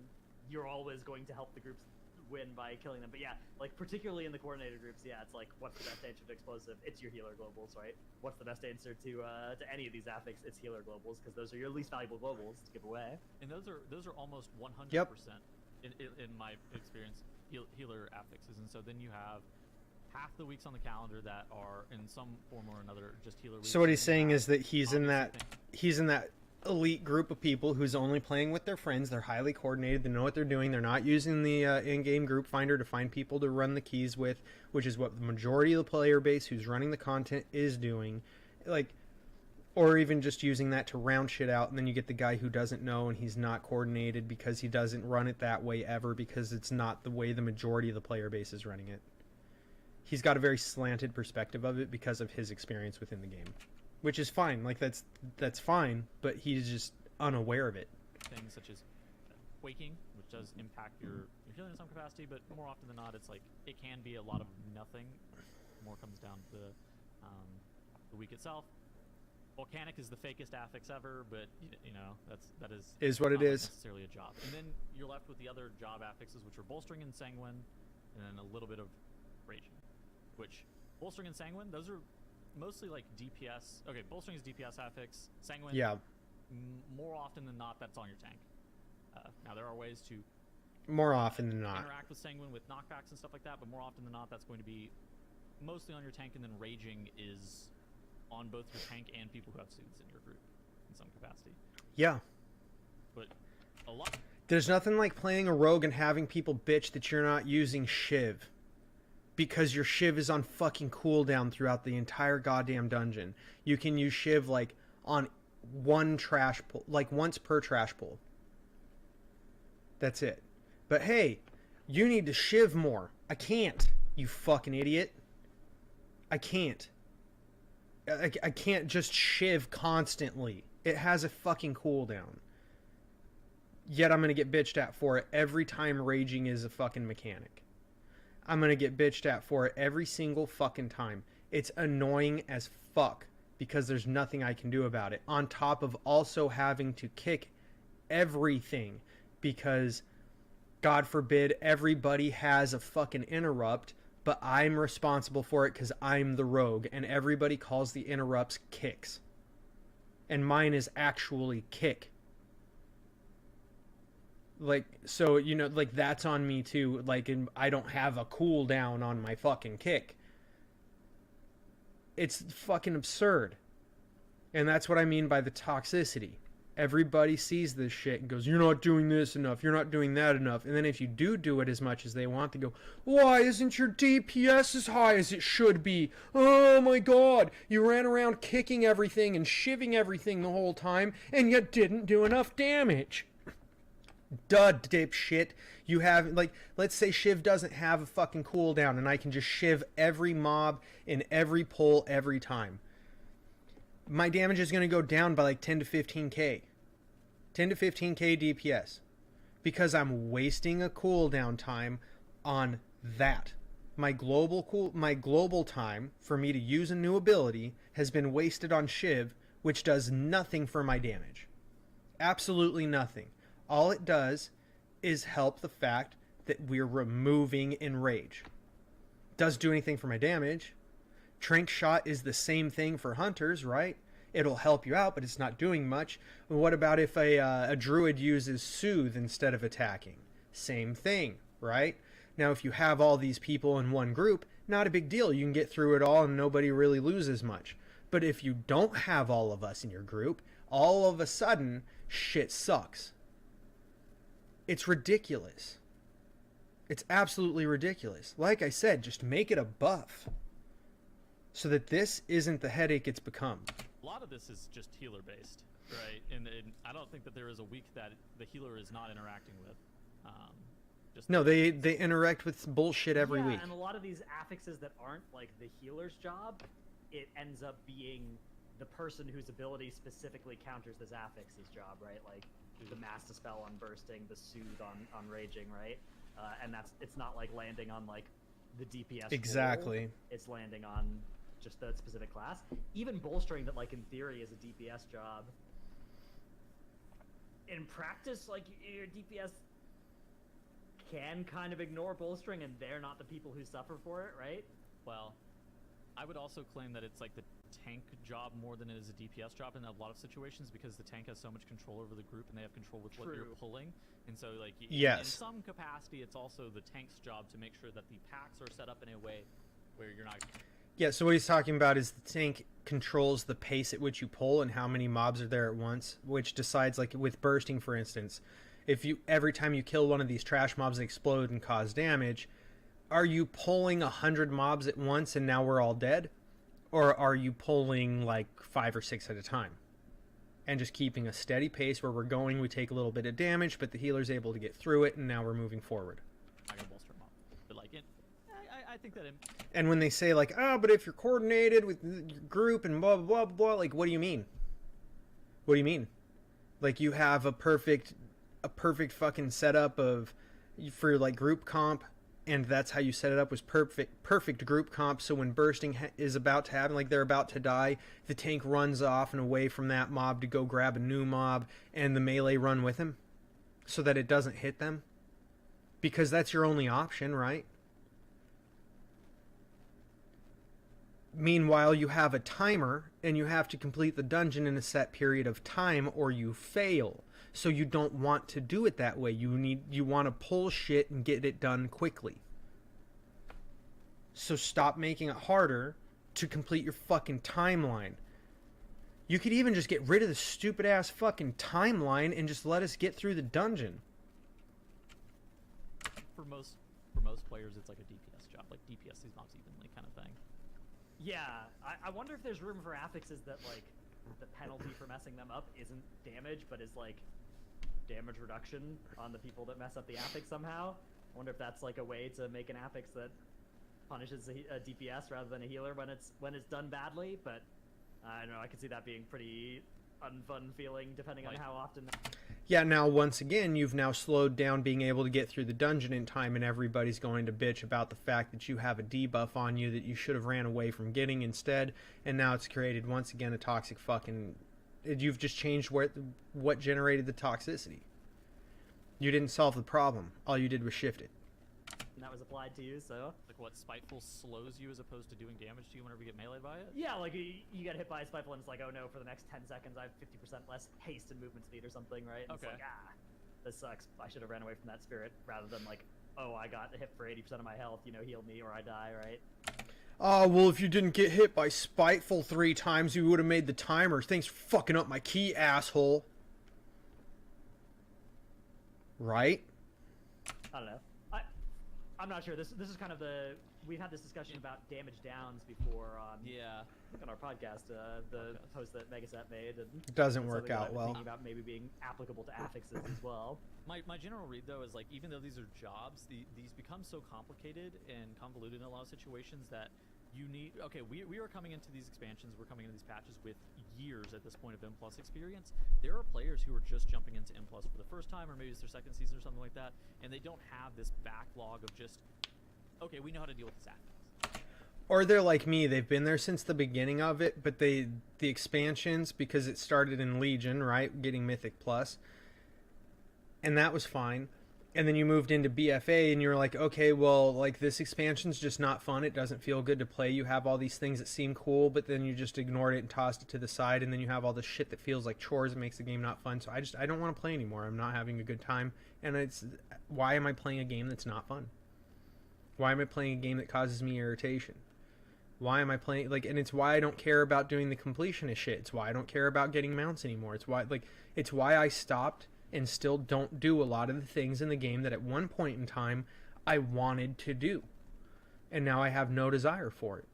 you're always going to help the groups win by killing them. But yeah, like particularly in the coordinated groups, yeah, it's like what's the best answer to explosive? It's your healer globals, right? What's the best answer to any of these affix? It's healer globals, because those are your least valuable globals to give away. And those are almost 100% Yep. in my experience healer affixes. And so then you have half the weeks on the calendar that are in some form or another just healer weeks. So what he's And you saying have is that he's in obviously that elite group of people who's only playing with their friends. They're highly coordinated. They know what they're doing. They're not using the in-game group finder to find people to run the keys with, which is what the majority of the player base who's running the content is doing. Like, or even just using that to round shit out, and then you get the guy who doesn't know and he's not coordinated because he doesn't run it that way ever, because it's not the way the majority of the player base is running it. He's got a very slanted perspective of it because of his experience within the game. Which is fine, like that's fine, but he's just unaware of it. things such as quaking, which does impact your healing in some capacity, but more often than not, it's like it can be a lot of nothing. More comes down to the week itself. Volcanic is the fakest affix ever, but you know that is What it not is. necessarily a job. And then you're left with the other job affixes, which are bolstering and sanguine, and then a little bit of raging. Which bolstering and sanguine, those are mostly like DPS. Okay, bolstering is DPS affix. Sanguine, Yeah, more often than not, that's on your tank. Now there are ways to more often than not. interact with sanguine with knockbacks and stuff like that, but more often than not, that's going to be mostly on your tank, and then raging is on both your tank and people who have suits in your group in some capacity. Yeah. But a lot. There's nothing like playing a rogue and having people bitch that you're not using Shiv. Because your Shiv is on fucking cooldown throughout the entire goddamn dungeon. You can use Shiv like on one trash pull, like once per trash pull. That's it. But hey, you need to Shiv more. I can't, you fucking idiot. I can't. I can't just Shiv constantly. It has a fucking cooldown. Yet I'm going to get bitched at for it every time raging is a fucking mechanic. I'm going to get bitched at for it every single fucking time. It's annoying as fuck because there's nothing I can do about it. On top of also having to kick everything because, God forbid, everybody has a fucking interrupt, but I'm responsible for it because I'm the rogue, and everybody calls the interrupts kicks. And mine is actually kick. Like, so, you know, like, that's on me too. Like, I don't have a cooldown on my fucking kick. It's fucking absurd. And that's what I mean by the toxicity. Everybody sees this shit and goes, you're not doing this enough, you're not doing that enough. And then if you do it as much as they want, they go, why isn't your DPS as high as it should be? Oh my god, you ran around kicking everything and shivving everything the whole time, and you didn't do enough damage. Duh, dipshit. You have, like, let's say Shiv doesn't have a fucking cooldown and I can just Shiv every mob in every pull every time. My damage is going to go down by like 10 to 15k. 10 to 15k DPS. because I'm wasting a cooldown time on that. My global time for me to use a new ability has been wasted on Shiv, which does nothing for my damage. Absolutely nothing. All it does is help the fact that we're removing enrage. Does do anything for my damage. Trank shot is the same thing for hunters, right? It'll help you out, but it's not doing much. What about if a druid uses soothe instead of attacking? Same thing, right? Now, if you have all these people in one group, not a big deal. You can get through it all and nobody really loses much. But if you don't have all of us in your group, all of a sudden, shit sucks. It's ridiculous. It's absolutely ridiculous. Like I said, just make it a buff so that this isn't the headache it's become. A lot of this is just healer based, right? And I don't think that there is a week that the healer is not interacting with. No, they interact with bullshit every week. And a lot of these affixes that aren't like the healer's job, it ends up being the person whose ability specifically counters this affix's job, right? Like the Master Spell on bursting, the soothe on raging, right? And it's not like landing on like the DPS. Exactly. Role. It's landing on just the specific class. Even bolstering that, like in theory, is a DPS job. In practice, like your DPS can kind of ignore bolstering, and they're not the people who suffer for it, right? Well, I would also claim that it's like the tank job more than it is a DPS job in a lot of situations, because the tank has so much control over the group and they have control with what you're pulling. And so, like, in some capacity, it's also the tank's job to make sure that the packs are set up in a way where you're not... Yeah, so what he's talking about is the tank controls the pace at which you pull and how many mobs are there at once, which decides, like with bursting, for instance, if you every time you kill one of these trash mobs that explode and cause damage, are you pulling 100 mobs at once and now we're all dead? Or are you pulling like 5 or 6 at a time? And just keeping a steady pace where we're going, we take a little bit of damage, but the healer's able to get through it, and now we're moving forward. I got bolster mob. But like, I think that... And when they say like, oh, but if you're coordinated with your group and blah, blah, blah, blah, like, what do you mean? What do you mean? Like, you have a perfect fucking setup for like group comp, and that's how you set it up, was perfect group comp. So when bursting is about to happen, like they're about to die, the tank runs off and away from that mob to go grab a new mob, and the melee run with him so that it doesn't hit them, because that's your only option, right? Meanwhile, you have a timer and you have to complete the dungeon in a set period of time or you fail. So you don't want to do it that way. You want to pull shit and get it done quickly. So stop making it harder to complete your fucking timeline. You could even just get rid of the stupid ass fucking timeline and just let us get through the dungeon. For most players, it's like a DPS job, like DPS these mobs evenly kind of thing. Yeah, I wonder if there's room for affixes that, like, the penalty for messing them up isn't damage, but is, like, damage reduction on the people that mess up the affix somehow. I wonder if that's, like, a way to make an affix that punishes a DPS rather than a healer when it's done badly, but I don't know, I could see that being pretty unfun feeling depending on how often... Yeah, now, once again, you've now slowed down being able to get through the dungeon in time, and everybody's going to bitch about the fact that you have a debuff on you that you should have ran away from getting instead, and now it's created, once again, a toxic fucking... You've just changed what generated the toxicity. You didn't solve the problem. All you did was shift it. And that was applied to you, so... Like what, Spiteful slows you as opposed to doing damage to you whenever you get meleeed by it? Yeah, like you get hit by a Spiteful and it's like, oh no, for the next 10 seconds I have 50% less haste and movement speed or something, right? And Okay. It's like, this sucks. I should have ran away from that spirit, rather than like, oh, I got hit for 80% of my health, heal me or I die, right? Oh, well, if you didn't get hit by Spiteful 3 times, you would have made the timer. Thanks for fucking up my key, asshole. Right? I don't know. I'm not sure. This is kind of we've had this discussion about damage downs before on on our podcast, the post that Megaset made. And it doesn't that's work something that out I've been well. thinking about maybe being applicable to affixes as well. My general read, though, is like, even though these are jobs, these become so complicated and convoluted in a lot of situations that you need we are coming into these expansions, we're coming into these patches with years at this point of M plus experience. There are players who are just jumping into M plus for the first time, or maybe it's their second season or something like that, and they don't have this backlog of just, okay, we know how to deal with this affix. Or they're like me, they've been there since the beginning of it, but the expansions, because it started in Legion, right, getting Mythic Plus, and that was fine. And then you moved into BFA and you're like, okay, well, like, this expansion's just not fun. It doesn't feel good to play. You have all these things that seem cool, but then you just ignored it and tossed it to the side. And then you have all this shit that feels like chores and makes the game not fun. So I don't want to play anymore. I'm not having a good time. And why am I playing a game that's not fun? Why am I playing a game that causes me irritation? Why am I playing, like, and it's why I don't care about doing the completionist shit. It's why I don't care about getting mounts anymore. It's why I stopped and still don't do a lot of the things in the game that at one point in time I wanted to do. And now I have no desire for it.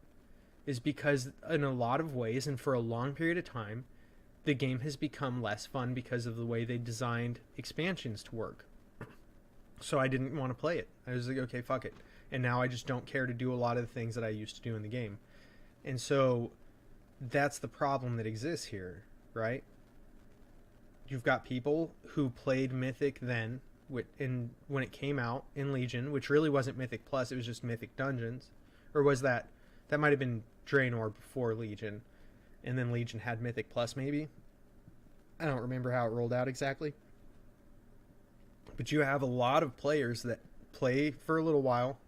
Is because in a lot of ways and for a long period of time, the game has become less fun because of the way they designed expansions to work. So I didn't want to play it. I was like, okay, fuck it. And now I just don't care to do a lot of the things that I used to do in the game. And so that's the problem that exists here, right? You've got people who played Mythic then, when it came out in Legion, which really wasn't Mythic Plus, it was just Mythic Dungeons. Or was that might have been Draenor before Legion, and then Legion had Mythic Plus maybe? I don't remember how it rolled out exactly. But you have a lot of players that play for a little while,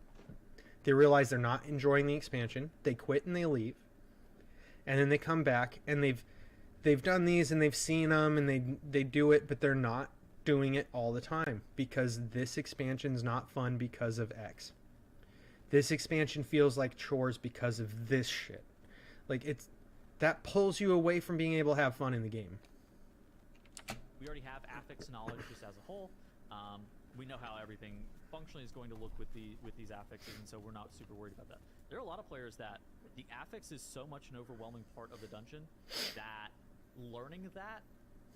they realize they're not enjoying the expansion, they quit and they leave, and then they come back and they've done these and they've seen them and they do it, but they're not doing it all the time because this expansion's not fun because of X. This expansion feels like chores because of this shit. Like, that pulls you away from being able to have fun in the game. We already have affix knowledge just as a whole. We know how everything functionally is going to look with these affixes, and so we're not super worried about that. There are a lot of players that the affix is so much an overwhelming part of the dungeon that learning that,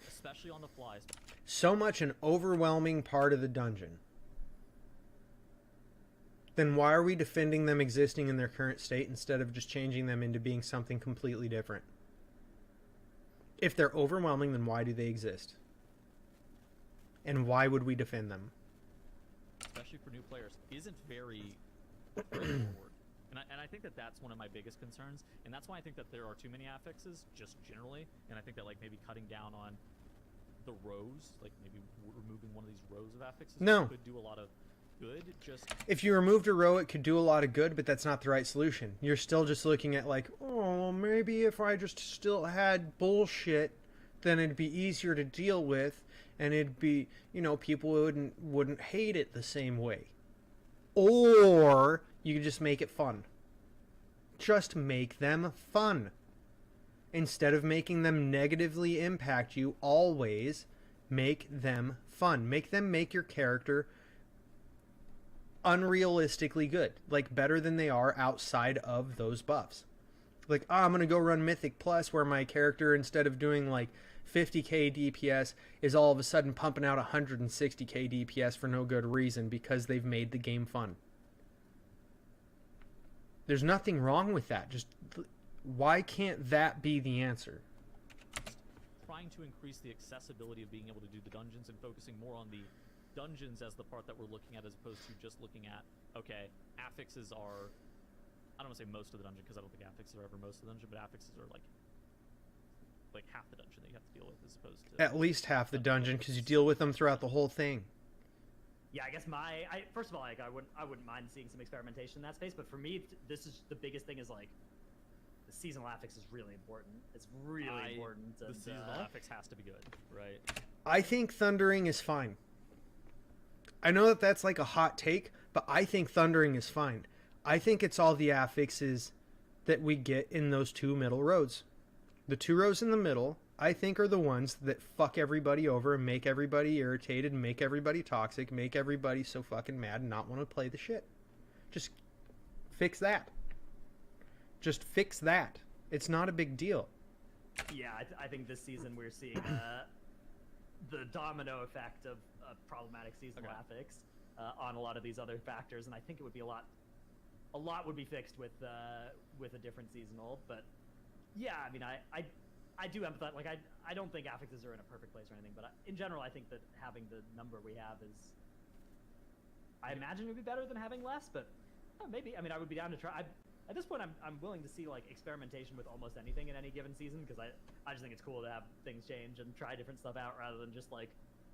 especially on the fly, so much an overwhelming part of the dungeon, then why are we defending them existing in their current state instead of just changing them into being something completely different? If they're overwhelming, then why do they exist? And why would we defend them? Especially for new players, isn't very straightforward. And I think that that's one of my biggest concerns, and that's why I think that there are too many affixes, just generally, and I think that, like, maybe cutting down on the rows, like maybe removing one of these rows of affixes could do a lot of good. Just if you removed a row, it could do a lot of good, but that's not the right solution. You're still just looking at, like, oh, maybe if I just still had bullshit, then it'd be easier to deal with, and it'd be, people wouldn't hate it the same way. Or you could just make it fun. Just make them fun. Instead of making them negatively impact you, always make them fun. Make your character unrealistically good. Like, better than they are outside of those buffs. Like, I'm going to go run Mythic Plus where my character, instead of doing like 50k DPS, is all of a sudden pumping out 160k DPS for no good reason because they've made the game fun. There's nothing wrong with that. Just why can't that be the answer? Trying to increase the accessibility of being able to do the dungeons and focusing more on the dungeons as the part that we're looking at, as opposed to just looking at, okay, affixes are, I don't want to say most of the dungeon because I don't think affixes are ever most of the dungeon, but affixes are like half the dungeon that you have to deal with, as opposed to at least half the dungeon, because you deal with them throughout the whole thing. Yeah, I guess first of all, like, I wouldn't mind seeing some experimentation in that space, but for me, this is the biggest thing, is like the seasonal affix is really important. It's really important. The seasonal affix has to be good, right? I think Thundering is fine. I know that that's like a hot take, but I think Thundering is fine. I think it's all the affixes that we get in those two middle rows. The two rows in the middle, I think, are the ones that fuck everybody over and make everybody irritated and make everybody toxic, make everybody so fucking mad and not want to play the shit. Just fix that. Just fix that. It's not a big deal. Yeah, I think this season we're seeing the domino effect of problematic seasonal affix on a lot of these other factors, and I think it would be a lot a lot would be fixed with a different seasonal. But yeah, I mean, I do empathize. Like, I don't think affixes are in a perfect place or anything, but in general, I think that having the number we have is, I imagine it would be better than having less, but maybe. I mean, I would be down to try. At this point, I'm willing to see like experimentation with almost anything in any given season, because I just think it's cool to have things change and try different stuff out rather than just like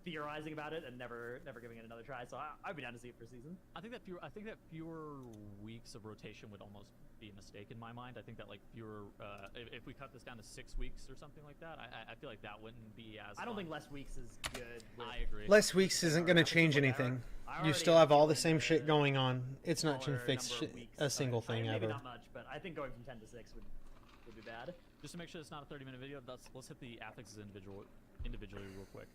theorizing about it and never giving it another try. So I'd be down to see it for a season. I think that fewer weeks of rotation would almost be a mistake in my mind. I think that like fewer, if we cut this down to 6 weeks or something like that, I feel like that wouldn't be as. I don't think less weeks is good. I agree. Less weeks isn't going to change anything. You still have all the same shit going on. It's not going to fix a single thing maybe ever. Not much, but I think going from 10 to 6 would be bad. Just to make sure it's not a 30-minute video, let's hit the affixes individually real quick.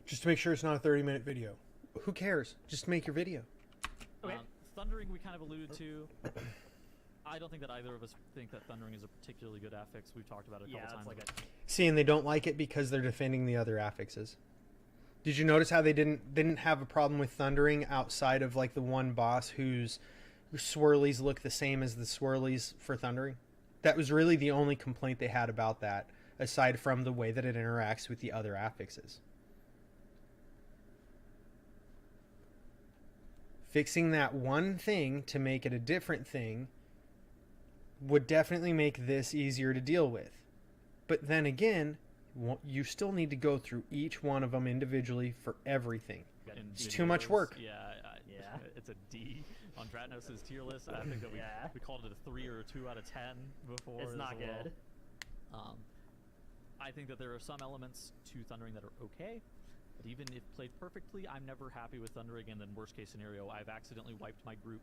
Just to make sure it's not a 30-minute video. Who cares? Just make your video. Okay. Thundering we kind of alluded to. I don't think that either of us think that Thundering is a particularly good affix. We've talked about it a couple times. Like See, and they don't like it because they're defending the other affixes. Did you notice how they didn't have a problem with Thundering outside of like the one boss whose swirlies look the same as the swirlies for Thundering? That was really the only complaint they had about that, aside from the way that it interacts with the other affixes. Fixing that one thing to make it a different thing would definitely make this easier to deal with. But then again, you still need to go through each one of them individually for everything. It's too much work. Yeah. It's a D on Dratnos' tier list. I think that we called it a 3 or a 2 out of 10 before. It's not good. I think that there are some elements to Thundering that are okay, but even if played perfectly, I'm never happy with Thundering. And then worst case scenario, I've accidentally wiped my group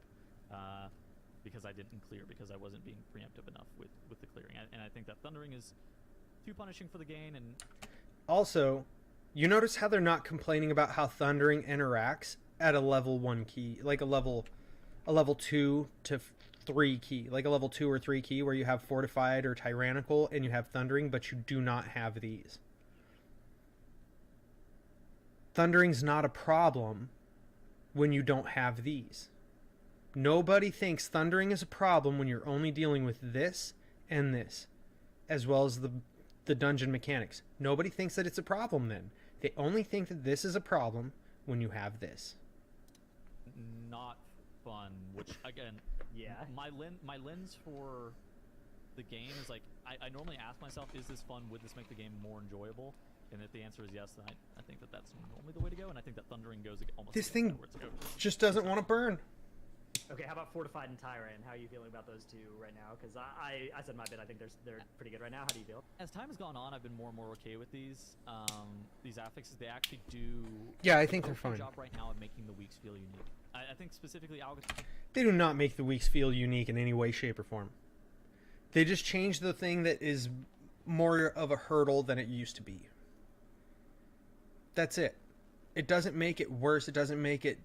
because I didn't clear, because I wasn't being preemptive enough with the clearing. And I think that Thundering is too punishing for the game. And also, you notice how they're not complaining about how Thundering interacts at a level 1 key, like a level 2 to 3 key, like a level 2 or 3 key where you have Fortified or Tyrannical and you have Thundering, but you do not have these. Thundering's not a problem when you don't have these. Nobody thinks Thundering is a problem when you're only dealing with this and this, as well as the dungeon mechanics. Nobody thinks that it's a problem then. They only think that this is a problem when you have this. Not fun, which again, my lens for the game is like, I normally ask myself, is this fun? Would this make the game more enjoyable? And if the answer is yes, then I think that that's normally the way to go, and I think that Thundering goes almost this thing backwards. just doesn't want to burn. Okay, how about Fortified and Tyrant? How are you feeling about those two right now? Because I said my bit. I think they're pretty good right now. How do you feel? As time has gone on, I've been more and more okay with these affixes. They actually do. Yeah, I think they're a fine. job right now of making the weeks feel unique. I think specifically They do not make the weeks feel unique in any way, shape, or form. They just change the thing that is more of a hurdle than it used to be. That's it. It doesn't make it worse. It doesn't make it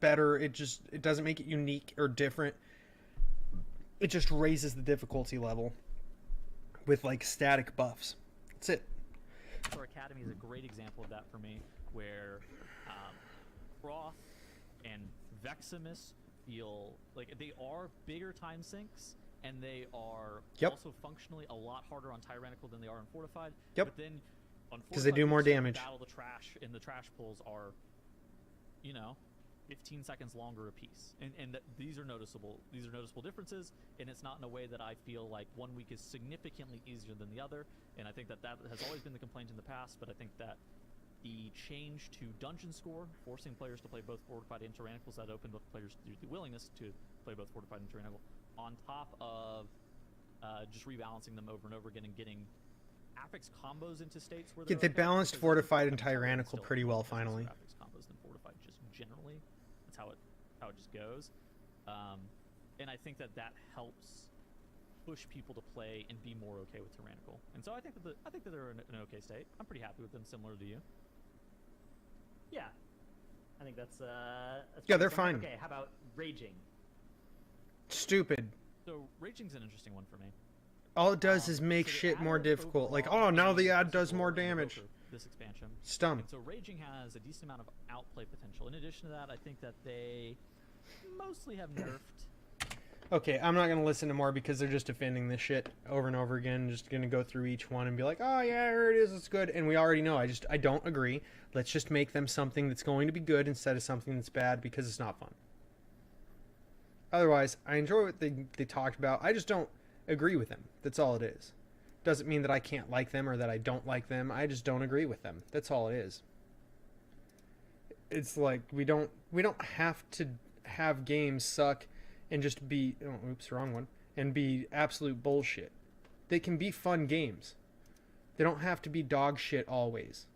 better. It doesn't make it unique or different. It just raises the difficulty level with like static buffs. That's it. Our Academy is a great example of that for me, where Froth and Veximus feel like they are bigger time sinks, and they are also functionally a lot harder on Tyrannical than they are on Fortified. Yep. But then on because they do more damage. Battle the trash, and the trash pulls are, 15 seconds longer a piece, and these are noticeable. These are noticeable differences, and it's not in a way that I feel like 1 week is significantly easier than the other. And I think that has always been the complaint in the past. But I think that the change to dungeon score, forcing players to play both Fortified and Tyrannical, so that opened up players the willingness to play both Fortified and Tyrannical, on top of just rebalancing them over and over again and getting affix combos into states where they balanced Fortified and Tyrannical pretty well finally. Affix combos than Fortified just generally. That's how it just goes. And I think that helps push people to play and be more okay with Tyrannical. And so I think that they're in an okay state. I'm pretty happy with them, similar to you. Yeah, I think that's yeah, they're fine. Okay, how about Raging? Stupid. So Raging's an interesting one for me. All it does is make shit more difficult. Like, oh, now the ad does more damage. This expansion. Stump. And so Raging has a decent amount of outplay potential. In addition to that, I think that they mostly have nerfed Okay, I'm not gonna listen to more because they're just defending this shit over and over again. Just gonna go through each one and be like, oh yeah, here it is, it's good. And we already know. I don't agree. Let's just make them something that's going to be good instead of something that's bad because it's not fun. Otherwise, I enjoy what they talked about. I just don't agree with them. That's all it is. Doesn't mean that I can't like them or that I don't like them. I just don't agree with them. That's all it is. It's like we don't have to have games suck and just be wrong one, and be absolute bullshit. They can be fun games. They don't have to be dog shit always.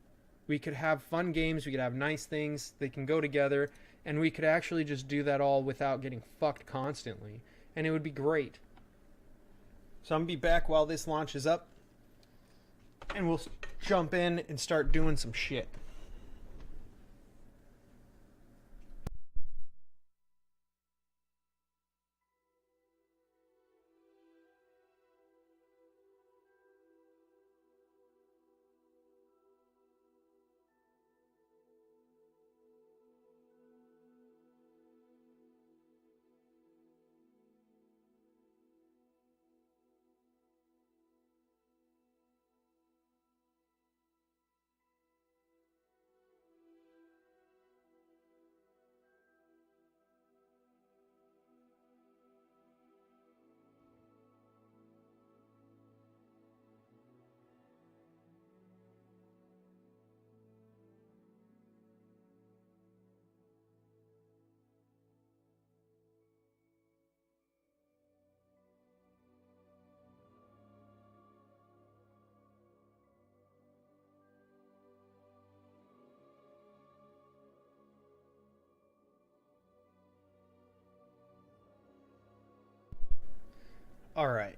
We could have fun games, we could have nice things, they can go together, and we could actually just do that all without getting fucked constantly, and it would be great. So I'm gonna be back while this launches up, and we'll jump in and start doing some shit. Alright.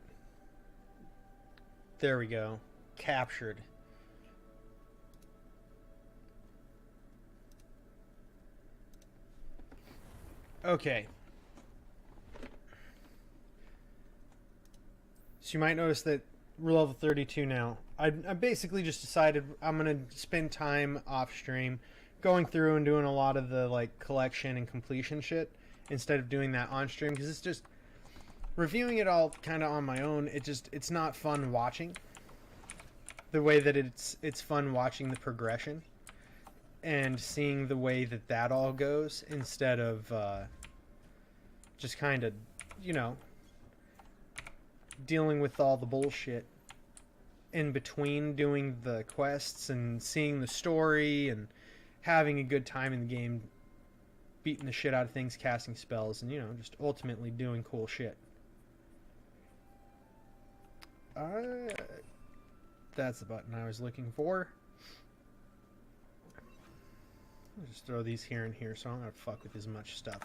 There we go. Captured. Okay. So you might notice that we're level 32 now. I basically just decided I'm going to spend time off stream going through and doing a lot of the like collection and completion shit instead of doing that on stream, because it's just reviewing it all kind of on my own. It's not fun watching the way that it's fun watching the progression and seeing the way that all goes instead of just kind of, you know, dealing with all the bullshit in between doing the quests and seeing the story and having a good time in the game, beating the shit out of things, casting spells, and, you know, just ultimately doing cool shit. That's the button I was looking for. I'll just throw these here and here so I don't have to fuck with as much stuff.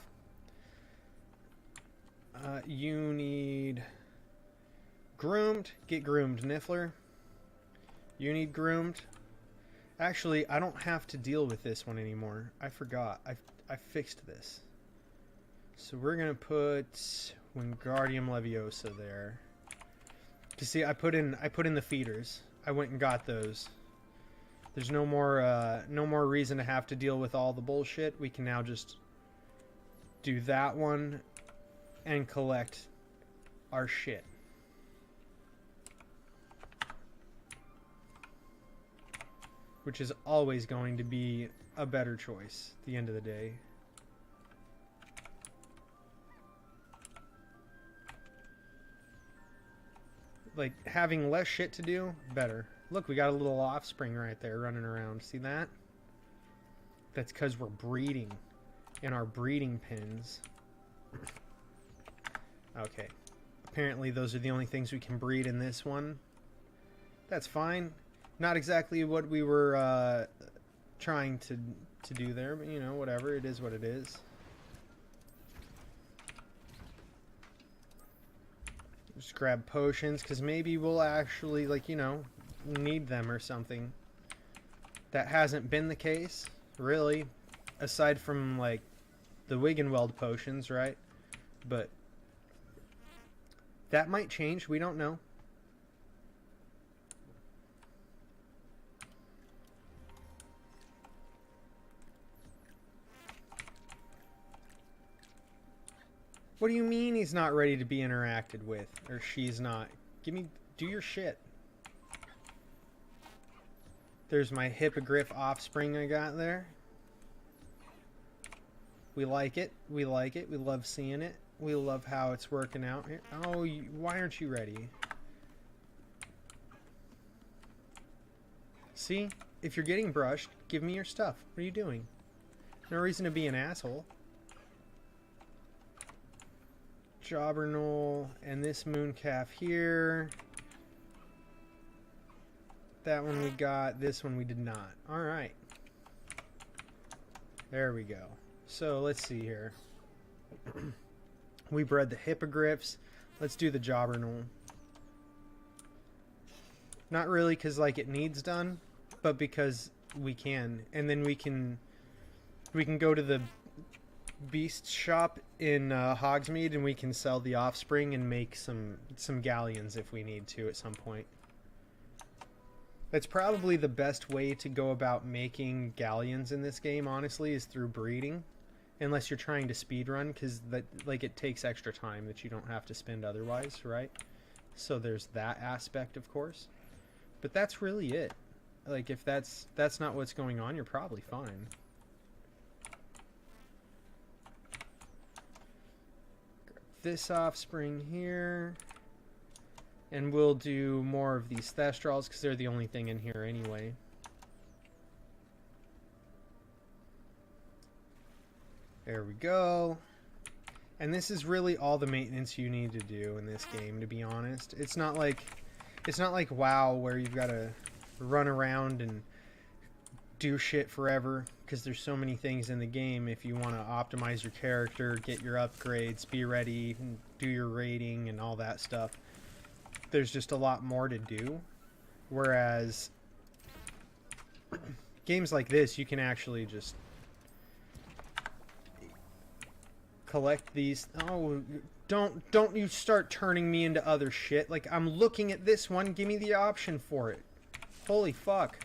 You need groomed. Get groomed, Niffler. You need groomed. Actually, I don't have to deal with this one anymore. I forgot. I fixed this. So we're gonna put Wingardium Leviosa there. To see, I put in the feeders. I went and got those. There's no more reason to have to deal with all the bullshit. We can now just do that one and collect our shit. Which is always going to be a better choice at the end of the day. Like, having less shit to do, better. Look, we got a little offspring right there running around. See that? That's because we're breeding in our breeding pens. Okay. Apparently those are the only things we can breed in this one. That's fine. Not exactly what we were trying to do there, but, you know, whatever. It is what it is. Just grab potions, because maybe we'll actually, like, you know, need them or something. That hasn't been the case, really. Aside from, like, the Wiggenweld potions, right? But that might change. We don't know. What do you mean he's not ready to be interacted with? Or she's not? Do your shit. There's my hippogriff offspring I got there. We like it. We like it. We love seeing it. We love how it's working out here. Oh, why aren't you ready? See? If you're getting brushed, give me your stuff. What are you doing? No reason to be an asshole. Jobberknoll and this mooncalf here. That one we got. This one we did not. Alright. There we go. So let's see here. We bred the hippogriffs. Let's do the jobberknoll. Not really because like it needs done, but because we can. And then we can go to the beast shop in Hogsmeade and we can sell the offspring and make some galleons if we need to at some point. That's probably the best way to go about making galleons in this game, honestly, is through breeding. Unless you're trying to speedrun, because it takes extra time that you don't have to spend otherwise, right? So there's that aspect, of course. But that's really it. Like, if that's not what's going on, you're probably fine. Grab this offspring here. And we'll do more of these Thestrals, because they're the only thing in here anyway. There we go. And this is really all the maintenance you need to do in this game, to be honest. It's not like WoW where you've got to run around and do shit forever, because there's so many things in the game. If you want to optimize your character, get your upgrades, be ready, do your raiding and all that stuff, there's just a lot more to do. Whereas games like this, you can actually just collect these. Oh, don't you start turning me into other shit. Like, I'm looking at this one. Give me the option for it. Holy fuck.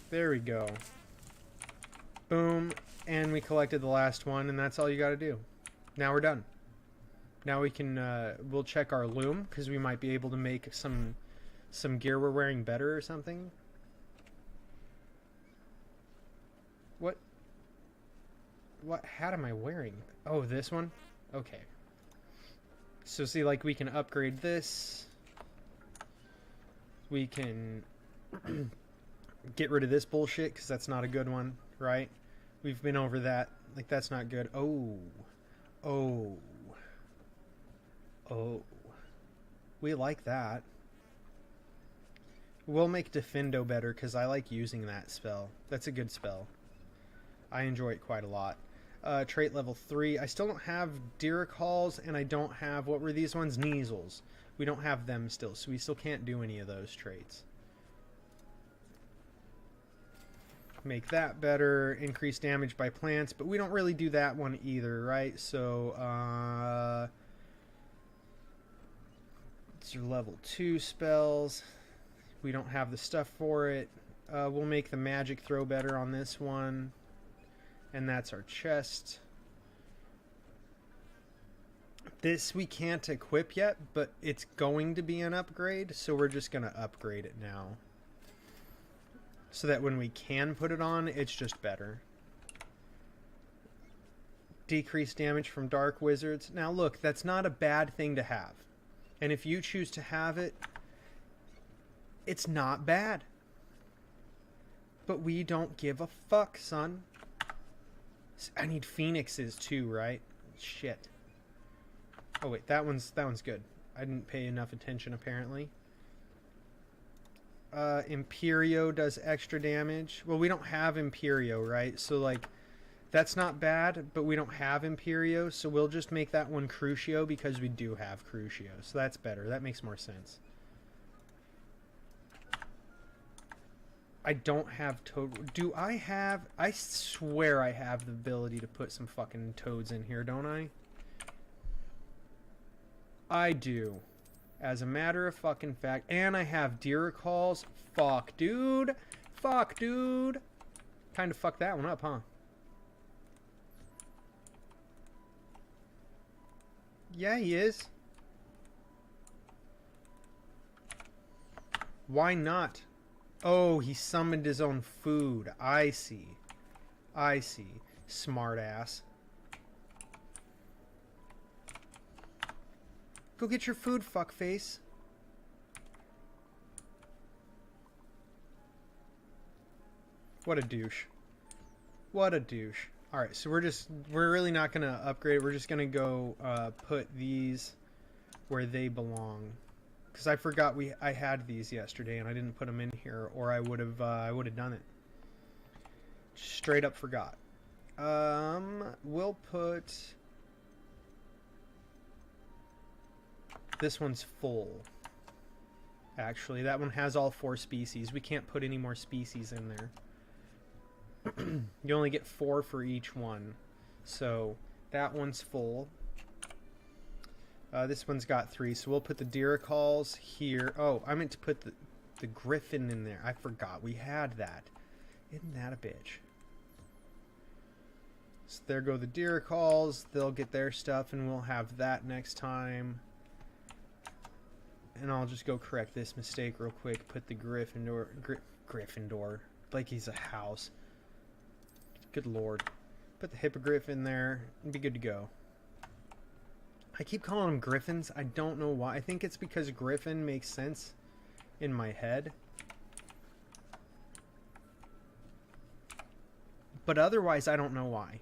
There we go. Boom. And we collected the last one, and that's all you gotta do. Now we're done. Now we can, we'll check our loom, because we might be able to make some gear we're wearing better or something. What hat am I wearing? Oh, this one? Okay. So see, like, we can upgrade this. We can get rid of this bullshit, because that's not a good one, right? We've been over that. Like, that's not good. Oh. Oh. Oh. We like that. We'll make Defendo better, because I like using that spell. That's a good spell. I enjoy it quite a lot. Trait level 3. I still don't have Dirichalls, and I don't have, what were these ones? Neasels. We don't have them still, so we still can't do any of those traits. Make that better. Increase damage by plants, but we don't really do that one either, right? So, these are level 2 spells. We don't have the stuff for it. We'll make the magic throw better on this one. And that's our chest. This we can't equip yet, but it's going to be an upgrade, so we're just going to upgrade it now. So that when we can put it on, it's just better. Decrease damage from dark wizards. Now look, that's not a bad thing to have. And if you choose to have it, it's not bad. But we don't give a fuck, son. I need phoenixes too, right? Shit. Oh wait, that one's good. I didn't pay enough attention apparently. Imperio does extra damage. Well, we don't have Imperio, right? So like, that's not bad, but we don't have Imperio, so we'll just make that one Crucio because we do have Crucio. So that's better. That makes more sense. I don't have toad. Do I have? I swear I have the ability to put some fucking toads in here, don't I? I do. As a matter of fucking fact. And I have Dirichalls. Fuck, dude. Fuck, dude. Kind of fucked that one up, huh? Yeah, he is. Why not? Oh, he summoned his own food. I see. I see. Smart ass. Go get your food, fuckface. What a douche. What a douche. Alright, so we're really not going to upgrade. We're just going to go put these where they belong. Because I forgot I had these yesterday and I didn't put them in here, or I would have done it. Straight up forgot. We'll put... This one's full. Actually, that one has all 4 species. We can't put any more species in there. You only get 4 for each one. So, that one's full. This one's got 3, so we'll put the Diricals here. Oh, I meant to put the Griffin in there. I forgot. We had that. Isn't that a bitch? So there go the Diricals. They'll get their stuff, and we'll have that next time. And I'll just go correct this mistake real quick. Put the Gryffindor... Gryffindor. Like he's a house. Good lord. Put the Hippogriff in there and be good to go. I keep calling them Griffins. I don't know why. I think it's because Griffin makes sense in my head. But otherwise, I don't know why.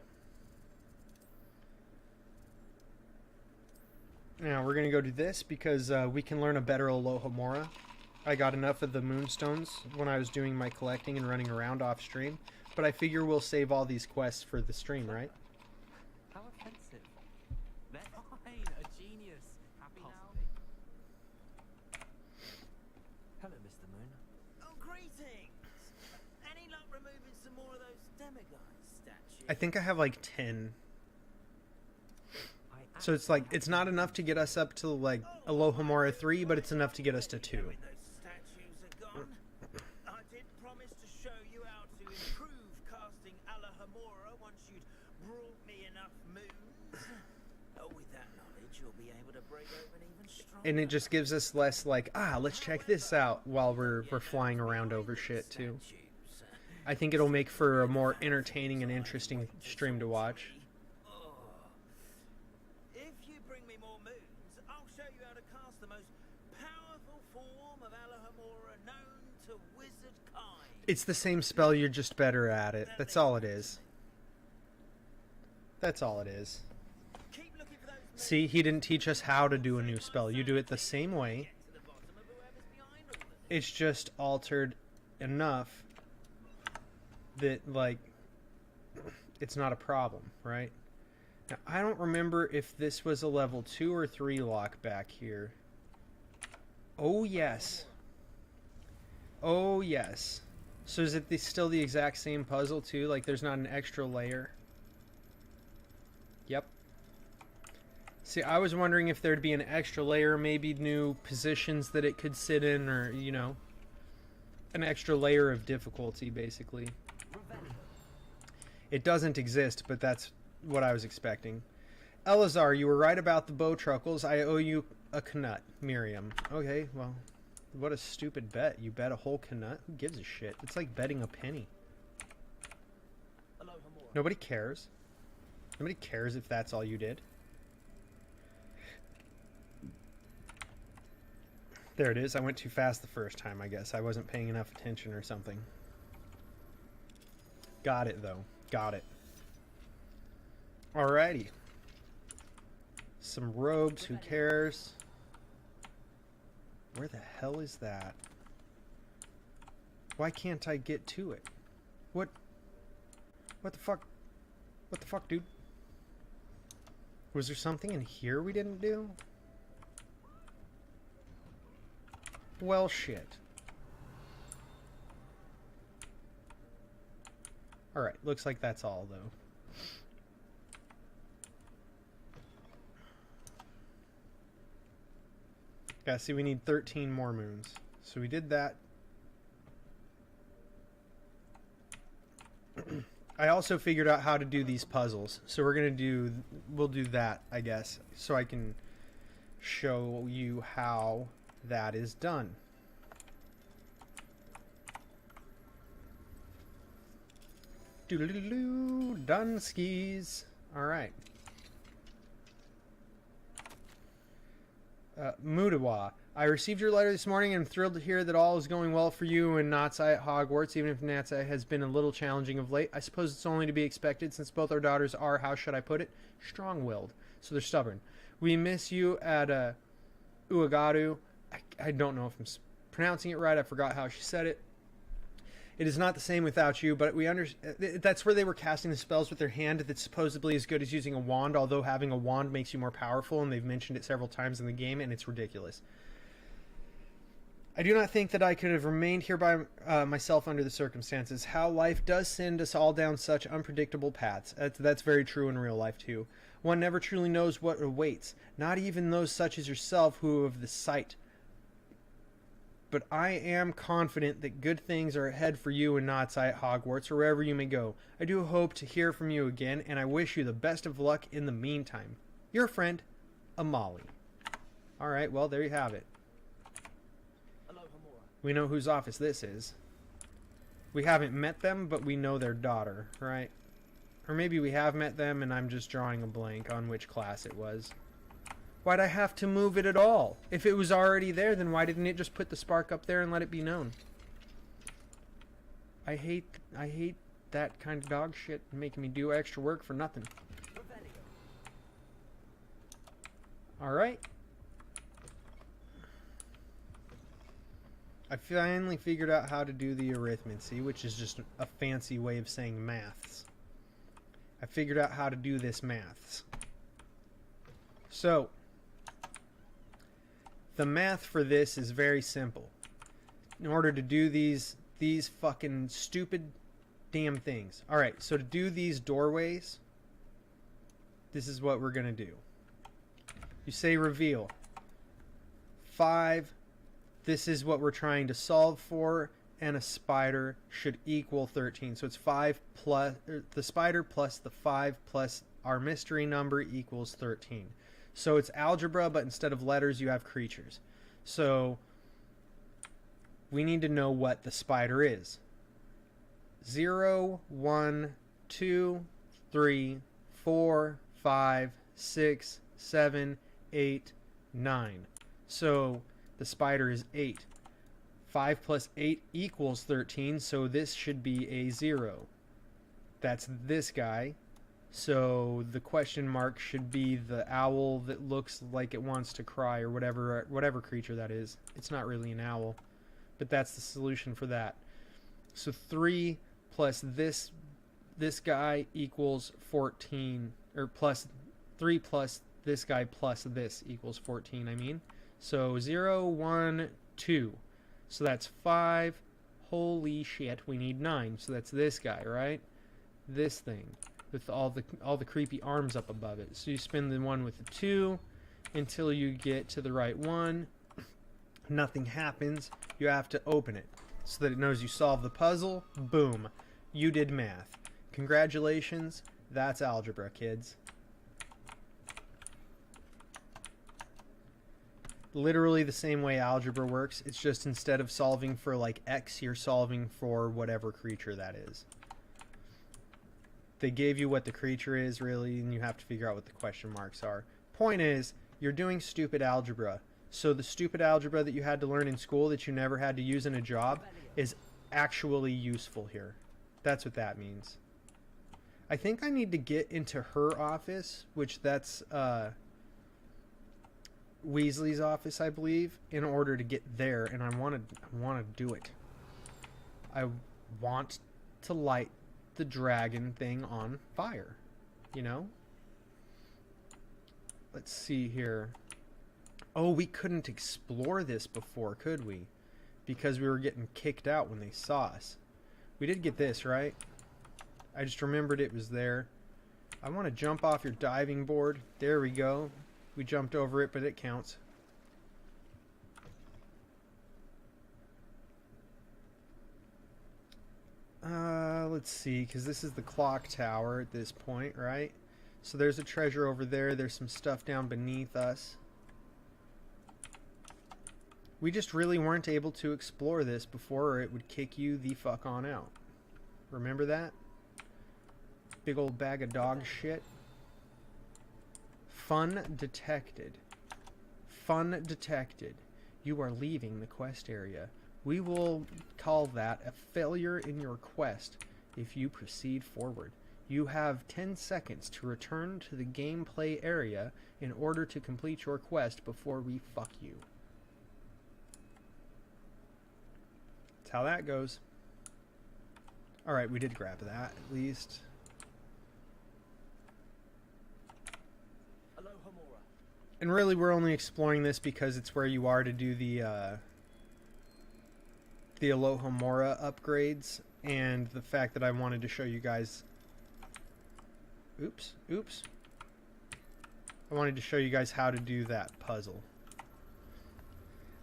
Now, we're going to go do this because we can learn a better Alohomora. I got enough of the Moonstones when I was doing my collecting and running around off stream. But I figure we'll save all these quests for the stream, right? How offensive. They're fine. A genius. Happy now? Hello, Mr. Moon. Oh, greetings! Any luck removing some more of those demiguise statues? I think I have like 10. So it's like, it's not enough to get us up to like Alohomora 3, but it's enough to get us to 2. Knowing those statues are gone, I did promise to show you how to improve casting Alohomora once you'd brought me enough moons. Oh, with that knowledge, you'll be able to break open even stronger. And it just gives us less like, let's check this out while we're flying around over shit too. I think it'll make for a more entertaining and interesting stream to watch. If you bring me more moons, I'll show you how to cast the most powerful form of Alohomora known to wizard kind. It's the same spell, you're just better at it. That's all it is. That's all it is. Keep looking for those moons. See, he didn't teach us how to do a new spell. You do it the same way. To the bottom of whoever's behind all of this. It's just altered enough that, like, it's not a problem, right? Now, I don't remember if this was a level 2 or 3 lock back here. Oh, yes. Oh, yes. So is it still the exact same puzzle, too? Like, there's not an extra layer? Yep. See, I was wondering if there'd be an extra layer, maybe new positions that it could sit in, or, you know, an extra layer of difficulty, basically. It doesn't exist, but that's what I was expecting. Elazar, you were right about the bow truckles. I owe you a Knut. Miriam. Okay, well, what a stupid bet. You bet a whole Knut? Who gives a shit? It's like betting a penny. Nobody cares. Nobody cares if that's all you did. There it is. I went too fast the first time, I guess. I wasn't paying enough attention or something. Got it, though. Got it. Alrighty. Some robes, who cares? Where the hell is that? Why can't I get to it? What the fuck? What the fuck, dude? Was there something in here we didn't do? Well, shit. Alright, looks like that's all, though. Yeah, see, we need 13 more moons. So we did that. I also figured out how to do these puzzles. So we'll do that, I guess, so I can show you how that is done. Doodle-doo-doo, done skis. All right. Mudawa, I received your letter this morning and I'm thrilled to hear that all is going well for you and Natsai at Hogwarts, even if Natsai has been a little challenging of late. I suppose it's only to be expected since both our daughters are, how should I put it, strong-willed, so they're stubborn. We miss you at Uagaru. I don't know if I'm pronouncing it right. I forgot how she said it. It is not the same without you, but that's where they were casting the spells with their hand that's supposedly as good as using a wand, although having a wand makes you more powerful, and they've mentioned it several times in the game, and it's ridiculous. I do not think that I could have remained here by myself under the circumstances. How life does send us all down such unpredictable paths. That's very true in real life, too. One never truly knows what awaits, not even those such as yourself who have the sight. But I am confident that good things are ahead for you and Natsai at Hogwarts, or wherever you may go. I do hope to hear from you again, and I wish you the best of luck in the meantime. Your friend, Amali. Alright, well, there you have it. Hello, Hamura. We know whose office this is. We haven't met them, but we know their daughter, right? Or maybe we have met them, and I'm just drawing a blank on which class it was. Why'd I have to move it at all? If it was already there, then why didn't it just put the spark up there and let it be known? I hate that kind of dog shit making me do extra work for nothing. Alright. I finally figured out how to do the arithmancy, which is just a fancy way of saying maths. I figured out how to do this maths. So, the math for this is very simple. In order to do these fucking stupid damn things. Alright, so to do these doorways, this is what we're going to do. You say reveal. 5, this is what we're trying to solve for, and a spider should equal 13. So it's 5 plus, the spider plus the 5 plus our mystery number equals 13. So it's algebra, but instead of letters, you have creatures. So we need to know what the spider is. 0, 1, 2, 3, 4, 5, 6, 7, 8, 9. So the spider is 8. 5 plus 8 equals 13, so this should be a 0. That's this guy. So the question mark should be the owl that looks like it wants to cry, or whatever creature that is. It's not really an owl, but that's the solution for that. So 3 plus this guy equals 14, or plus 3 plus this guy plus this equals 14, I mean. So 0, 1, 2. So that's 5. Holy shit, we need 9. So that's this guy, right? This thing with all the creepy arms up above it. So you spin the one with the 2 until you get to the right one. Nothing happens. You have to open it so that it knows you solved the puzzle. Boom. You did math. Congratulations. That's algebra, kids. Literally the same way algebra works. It's just instead of solving for like X, you're solving for whatever creature that is. They gave you what the creature is, really, and you have to figure out what the question marks are. Point is, you're doing stupid algebra. So the stupid algebra that you had to learn in school that you never had to use in a job is actually useful here. That's what that means. I think I need to get into her office, which that's Weasley's office, I believe, in order to get there, and I want to do it. I want to light the dragon thing on fire, you know? Let's see here. Oh, we couldn't explore this before, could we? Because we were getting kicked out when they saw us. We did get this, right? I just remembered it was there. I want to jump off your diving board. There we go. We jumped over it, but it counts. Let's see, because this is the clock tower at this point, right? So there's a treasure over there. There's some stuff down beneath us. We just really weren't able to explore this before, or it would kick you the fuck on out. Remember that? Big old bag of dog shit. Fun detected. Fun detected. You are leaving the quest area. We will call that a failure in your quest if you proceed forward. You have 10 seconds to return to the gameplay area in order to complete your quest before we fuck you. That's how that goes. Alright, we did grab that, at least. And really, we're only exploring this because it's where you are to do the Alohomora upgrades, and the fact that I wanted to show you guys... Oops. I wanted to show you guys how to do that puzzle.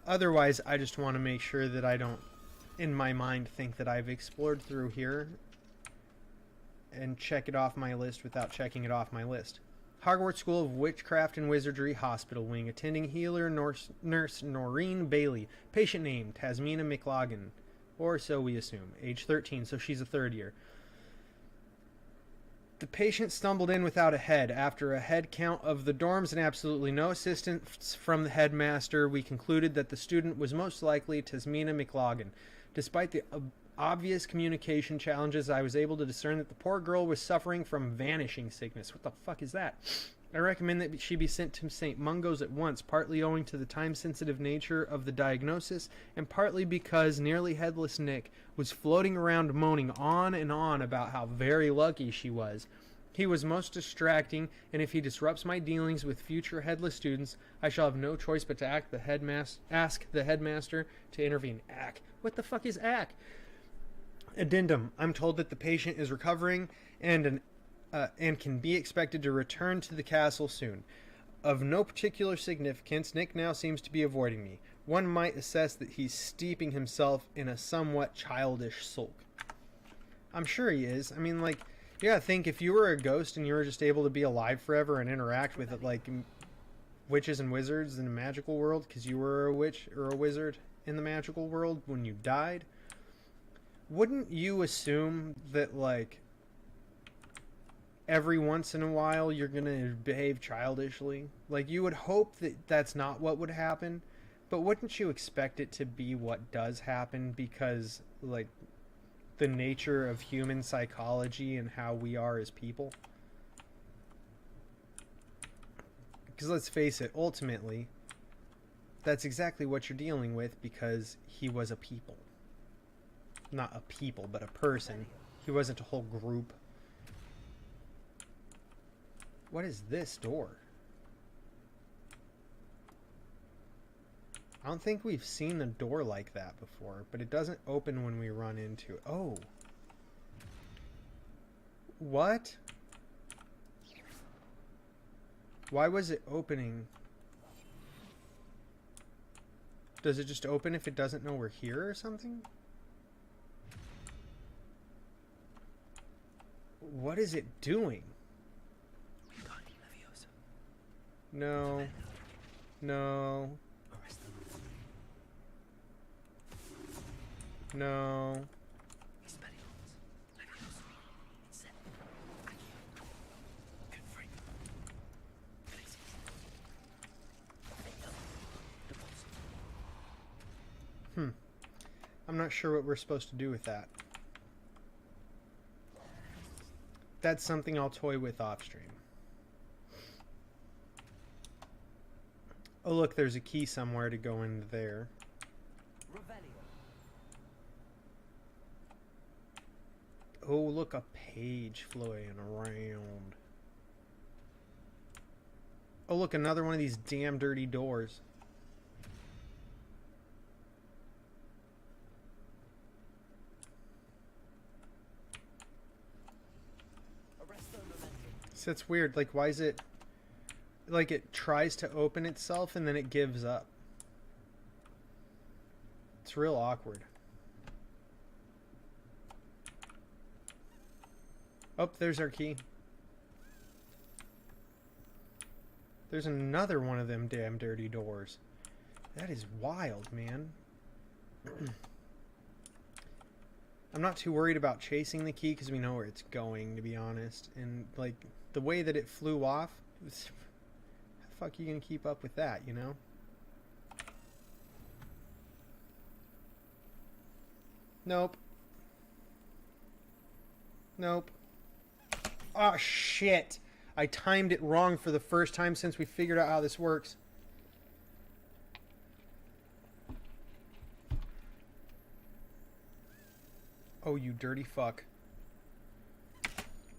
Otherwise, I just want to make sure that I don't, in my mind, think that I've explored through here and check it off my list without checking it off my list. Hogwarts School of Witchcraft and Wizardry Hospital Wing. Attending healer nurse Noreen Bailey. Patient name Tasmina McLaughlin. Or so we assume. Age 13, so she's a third year. The patient stumbled in without a head. After a head count of the dorms and absolutely no assistance from the headmaster, we concluded that the student was most likely Tasmina McLaughlin. Despite the obvious communication challenges, I was able to discern that the poor girl was suffering from vanishing sickness. What the fuck is that? I recommend that she be sent to St. Mungo's at once, partly owing to the time-sensitive nature of the diagnosis, and partly because nearly headless Nick was floating around moaning on and on about how very lucky she was. He was most distracting, and if he disrupts my dealings with future headless students, I shall have no choice but to ask the headmaster to intervene. Ack. What the fuck is ack? Addendum. I'm told that the patient is recovering and can be expected to return to the castle soon. Of no particular significance, Nick now seems to be avoiding me. One might assess that he's steeping himself in a somewhat childish sulk. I'm sure he is. I mean, like, you gotta think, if you were a ghost and you were just able to be alive forever and interact with, like, witches and wizards in the magical world, because you were a witch or a wizard in the magical world when you died, wouldn't you assume that, like, every once in a while you're gonna behave childishly? Like, you would hope that that's not what would happen, but wouldn't you expect it to be what does happen, because, like, the nature of human psychology and how we are as people? Because let's face it, ultimately, that's exactly what you're dealing with, because he was a people. Not a people, but a person. He wasn't a whole group. What is this door? I don't think we've seen a door like that before, but it doesn't open when we run into it. Oh. What? Why was it opening? Does it just open if it doesn't know we're here or something? What is it doing? No. No. No. I'm not sure what we're supposed to do with that. That's something I'll toy with off stream. Oh look, there's a key somewhere to go in there. Oh look, a page floating around. Oh look, another one of these damn dirty doors. So that's weird. Like, why is it... Like, it tries to open itself and then it gives up. It's real awkward. Oh, there's our key. There's another one of them damn dirty doors. That is wild, man. I'm not too worried about chasing the key because we know where it's going, to be honest. And, like, the way that it flew off, how the fuck are you going to keep up with that, you know? Nope. Nope. Oh, shit. I timed it wrong for the first time since we figured out how this works. Oh, you dirty fuck.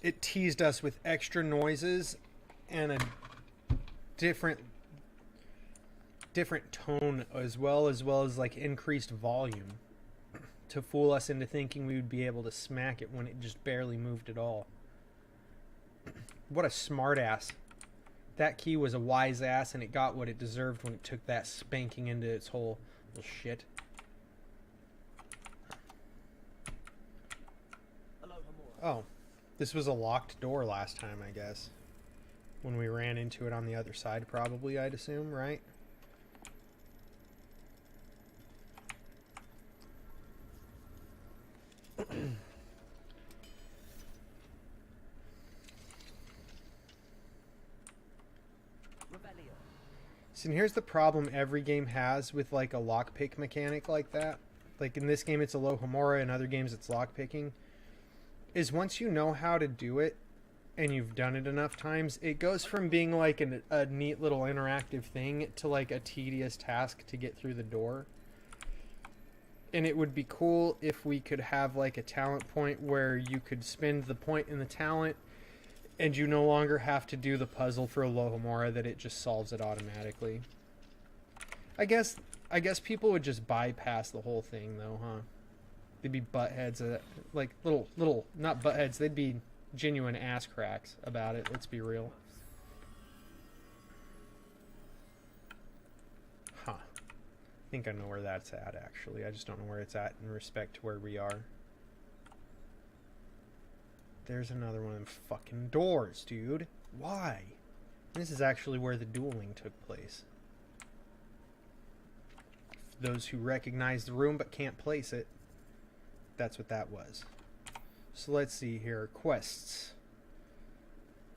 It teased us with extra noises and a different tone as well as like increased volume to fool us into thinking we would be able to smack it when it just barely moved at all. What a smart ass. That key was a wise ass and it got what it deserved when it took that spanking into its whole little shit. Oh, this was a locked door last time, I guess. When we ran into it on the other side, probably, I'd assume, right? See, and here's the problem every game has with, like, a lockpick mechanic like that. Like, in this game, it's a Alohomora. In other games, it's lockpicking. Is once you know how to do it, and you've done it enough times, it goes from being, like, a neat little interactive thing to, like, a tedious task to get through the door. And it would be cool if we could have, like, a talent point where you could spend the point in the talent and you no longer have to do the puzzle for Alohomora, that it just solves it automatically. I guess people would just bypass the whole thing, though, huh? They'd be buttheads, like little, not buttheads. They'd be genuine ass cracks about it. Let's be real. Huh. I think I know where that's at, actually. I just don't know where it's at in respect to where we are. There's another one of them fucking doors, dude. Why? This is actually where the dueling took place. For those who recognize the room but can't place it, that's what that was. So let's see here. Quests.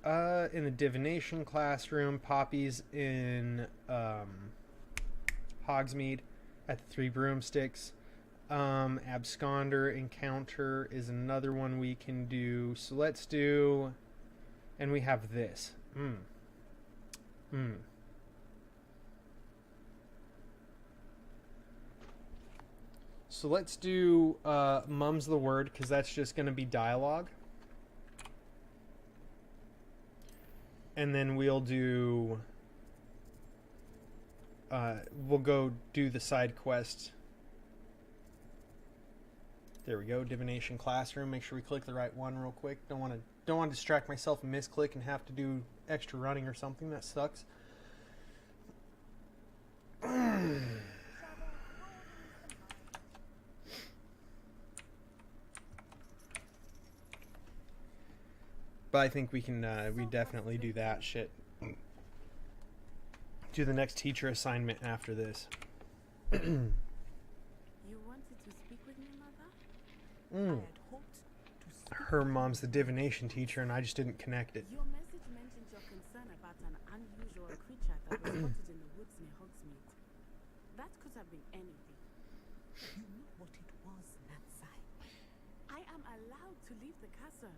In the divination classroom, Poppy's in Hogsmeade at the Three Broomsticks. Absconder encounter is another one we can do. So let's do, and we have this. So let's do Mum's the Word, because that's just going to be dialogue. And then we'll do, we'll go do the side quest. There we go, divination classroom. Make sure we click the right one real quick. Don't want to distract myself and misclick and have to do extra running or something. That sucks. But I think we can, we definitely do that shit. Do the next teacher assignment after this. You wanted to speak with me, Mother? I had hoped to speak Her mom's the divination teacher, and I just didn't connect it. Your message mentioned your concern about an unusual creature that was spotted in the woods near Hogsmeade. That could have been anything. You knew what it was, Natsai. I am allowed to leave the castle.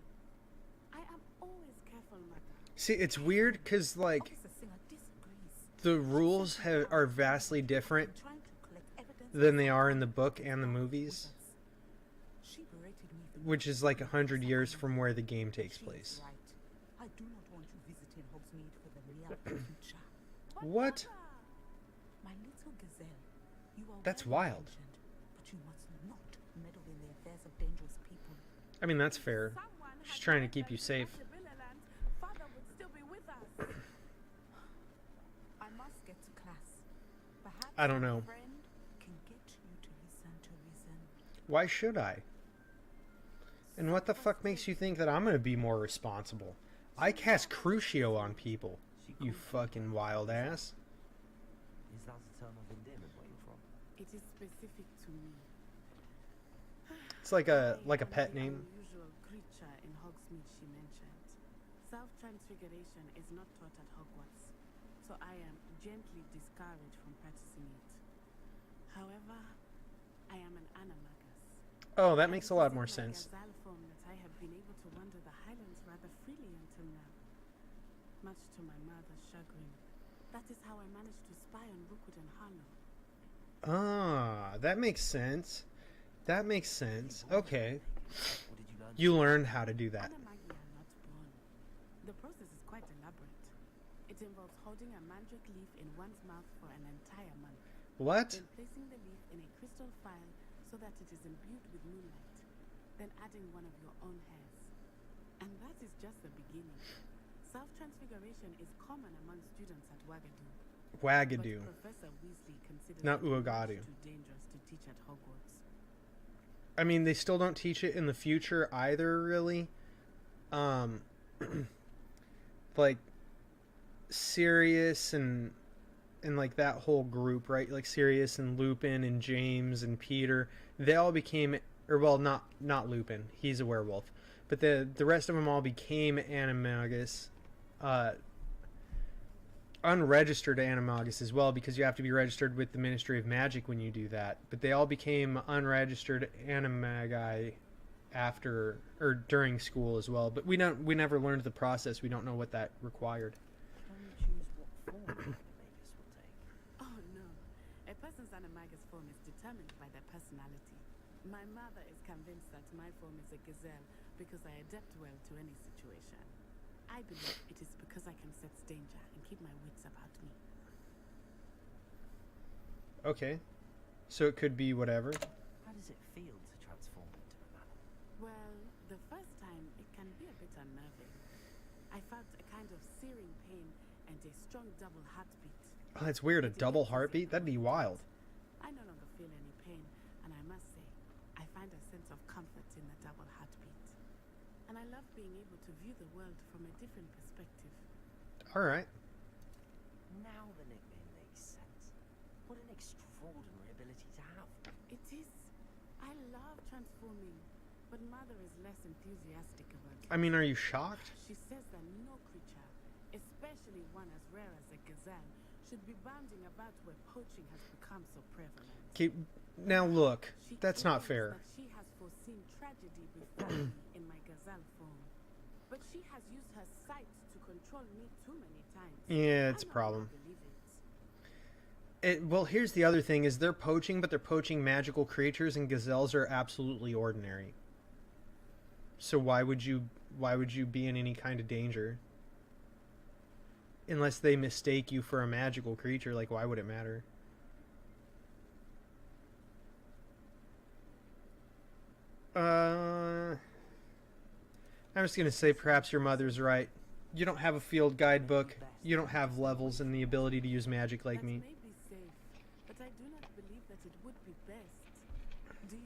I am always careful, Mother. See, it's weird because, like, Officer Singer disagrees. the rules are vastly different Trying to collect evidence than they are in the book and the movies, She berated me for which is like 100 years from where the game takes She is place. right. I do not want you visiting Hogsmeade for the near future. What? My little gazelle, you are That's well wild. intentioned, but you must not meddle in the affairs of dangerous people. I mean, that's fair. She's trying to keep you safe. Father would still be with us. I must get to class. Perhaps I don't know. a friend can get you to listen to reason. Why should I? And what the fuck makes you think that I'm gonna be more responsible? I cast Crucio on people. You fucking wild ass. Is that a term of endearment where you're from? It is specific to me. It's like a I am pet the name. unusual creature in Hogsmeade she mentioned. Self-transfiguration is not taught at Hogwarts, so I am gently discouraged from practicing it. However, I am an animagus. Oh, that makes a lot And more it is in my sense. gazelle form that I have been able to wander the Highlands rather freely until now. Much to my mother's chagrin. That is how I managed to spy on Rookwood and Harlow. Ah, that makes sense. That makes sense. Okay. What did you learn? You learned how to do that. Animagi are not born. The process is quite elaborate. It involves holding a mandrake leaf in one's mouth for an entire month, What? then placing the leaf in a crystal phial so that it is imbued with moonlight, then adding one of your own hairs. And that is just the beginning. Self-transfiguration is common among students at Wagadu. Wagadoo. But Professor Weasley considers Not it much Uagadu. too dangerous to teach at Hogwarts. I mean, they still don't teach it in the future either, really. Like Sirius and like that whole group, right? Like Sirius and Lupin and James and Peter, they all became, or well, not Lupin. He's a werewolf, but the rest of them all became animagus, unregistered animagus as well, because you have to be registered with the Ministry of Magic when you do that. But they all became unregistered animagi after or during school as well. But we never learned the process. We don't know what that required. Can you choose what form the animagus will take? Oh no. A person's animagus form is determined by their personality. My mother is convinced that my form is a gazelle because I adapt well to any situation. I believe it is because I can sense danger and keep my wits about me. Okay, so it could be whatever. How does it feel to transform into a man? Well, the first time it can be a bit unnerving. I felt a kind of searing pain and a strong double heartbeat. Oh, that's weird. A double heartbeat? That'd be wild. I no longer feel any pain, and I must say, I find a sense of comfort in the double heartbeat. And I love being able to view the world from a different perspective. All right. Now the nickname makes sense. What an extraordinary ability to have. It is. I love transforming, but Mother is less enthusiastic about it. I mean, are you shocked? She says that no creature, especially one as rare as a gazelle, should be bounding about where poaching has become so prevalent. Okay, now look, She that's not claims fair. That she has foreseen tragedy before me in my gazelle form, but she has used her sight to control me too many times. Yeah, it's a I no problem. longer believe it. Well, here's the other thing: is they're poaching, but they're poaching magical creatures, and gazelles are absolutely ordinary. So why would you be in any kind of danger? Unless they mistake you for a magical creature, like why would it matter? I'm just gonna say perhaps your mother's right. You don't have a field guidebook. You don't have levels and the ability to use magic like That me. may be safe, but I do not believe that it would be best. Do you?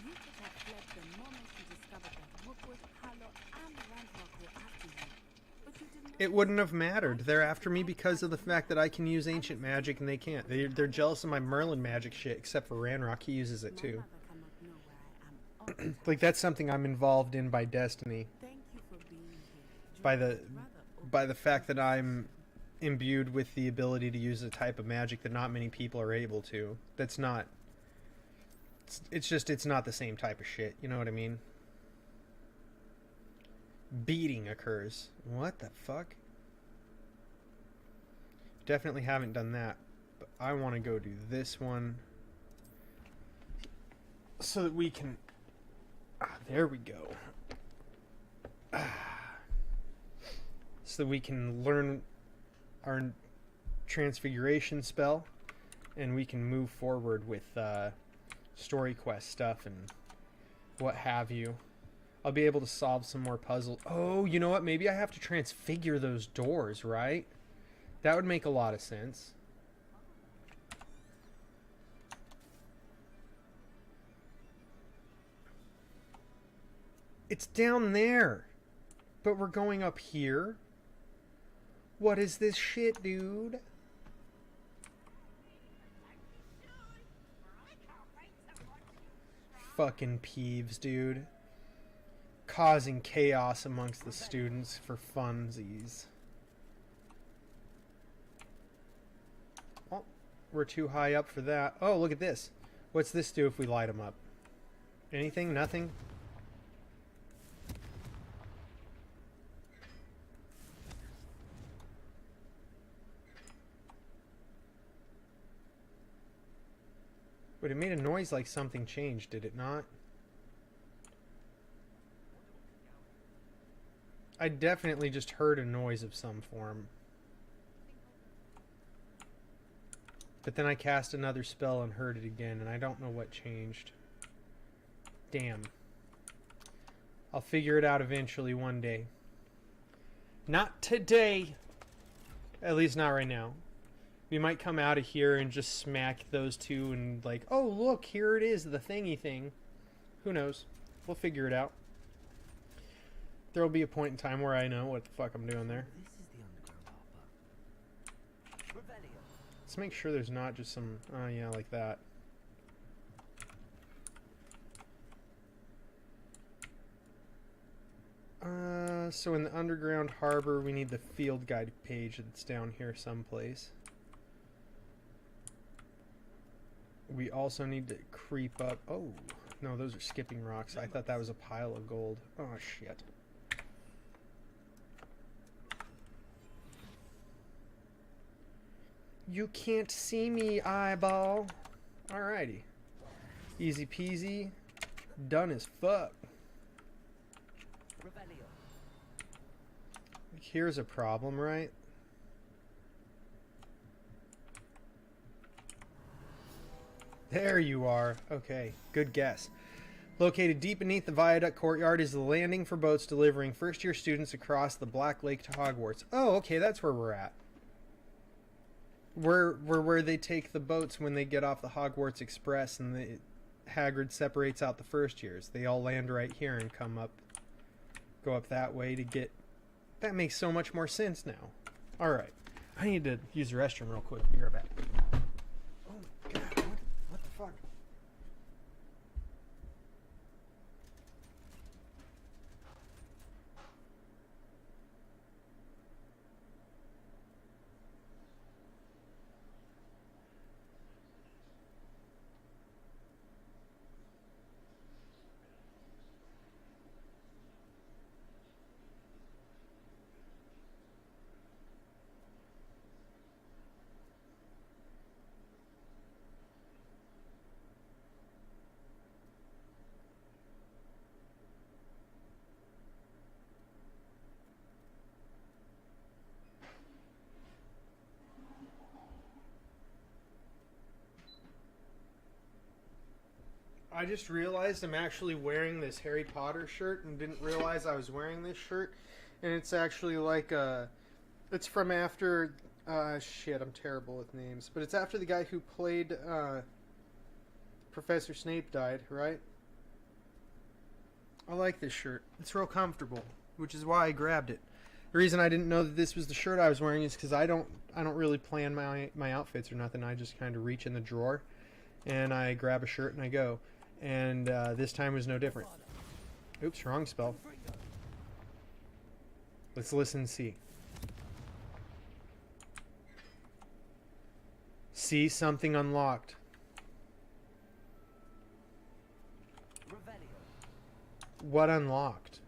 You could have fled the moment you discovered that Rookwood, Harlow, and Ranrock were after you. But you did not. It wouldn't have mattered. They're after me because of the fact that I can use ancient magic and they can't. They're jealous of my Merlin magic shit, except for Ranrock. He uses it My too. mother cannot know where I am all the time. Like that's something I'm involved in by destiny. Thank you for being here. By Julie the is rather by the fact that I'm imbued with the ability to use a type of magic that not many people are able to. That's not. It's not the same type of shit. You know what I mean? Beating occurs. What the fuck? Definitely haven't done that. But I want to go do this one. So that we can... there we go. So that we can learn our transfiguration spell. And we can move forward with story quest stuff and what have you. I'll be able to solve some more puzzles. Oh, you know what? Maybe I have to transfigure those doors, right? That would make a lot of sense. It's down there. But we're going up here? What is this shit, dude? Fucking peeves, dude. Causing chaos amongst the students for funsies. Oh, we're too high up for that. Oh, look at this. What's this do if we light them up? Anything? Nothing? But it made a noise like something changed, did it not? I definitely just heard a noise of some form. But then I cast another spell and heard it again, and I don't know what changed. Damn. I'll figure it out eventually one day. Not today! At least not right now. We might come out of here and just smack those two and like, oh look, here it is, the thingy thing. Who knows? We'll figure it out. There'll be a point in time where I know what the fuck I'm doing there. This is the underground harbor. Revelio. Let's make sure there's not just some, oh yeah, like that. So in the underground harbor, we need the field guide page that's down here someplace. We also need to creep up. Oh, no, those are skipping rocks. I thought that was a pile of gold. Oh, shit. You can't see me, eyeball. Alrighty. Easy peasy. Done as fuck. Revelio. Here's a problem, right? There you are. Okay, good guess. Located deep beneath the viaduct courtyard is the landing for boats delivering first-year students across the Black Lake to Hogwarts. Oh, okay, that's where we're at. We're where they take the boats when they get off the Hogwarts Express and the Hagrid separates out the first years. They all land right here and come up, go up that way to get... That makes so much more sense now. Alright, I need to use the restroom real quick. Be right back. Oh my god, what the fuck? I just realized I'm actually wearing this Harry Potter shirt and didn't realize I was wearing this shirt. And it's actually like it's from after, shit, I'm terrible with names. But it's after the guy who played Professor Snape died, right? I like this shirt. It's real comfortable, which is why I grabbed it. The reason I didn't know that this was the shirt I was wearing is because I don't really plan my outfits or nothing. I just kind of reach in the drawer and I grab a shirt and I go. And this time was no different. Oops, wrong spell. Let's listen and see. See something unlocked. Revelio. What unlocked?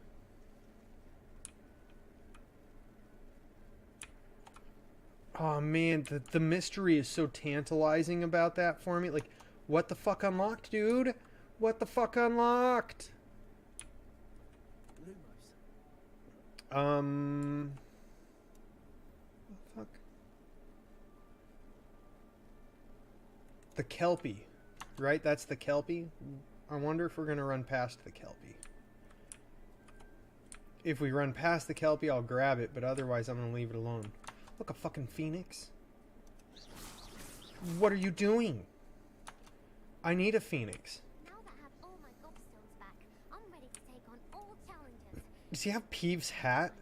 Oh man, the mystery is so tantalizing about that for me. Like, what the fuck unlocked, dude? What the fuck unlocked? Lumos. What the fuck? The Kelpie, right? That's the Kelpie. I wonder if we're gonna run past the Kelpie. If we run past the Kelpie, I'll grab it, but otherwise I'm gonna leave it alone. Look, a fucking phoenix. What are you doing? I need a phoenix. Now that I have all my gobstones back, I'm ready to take on all challenges. Does he have Peeves' hat?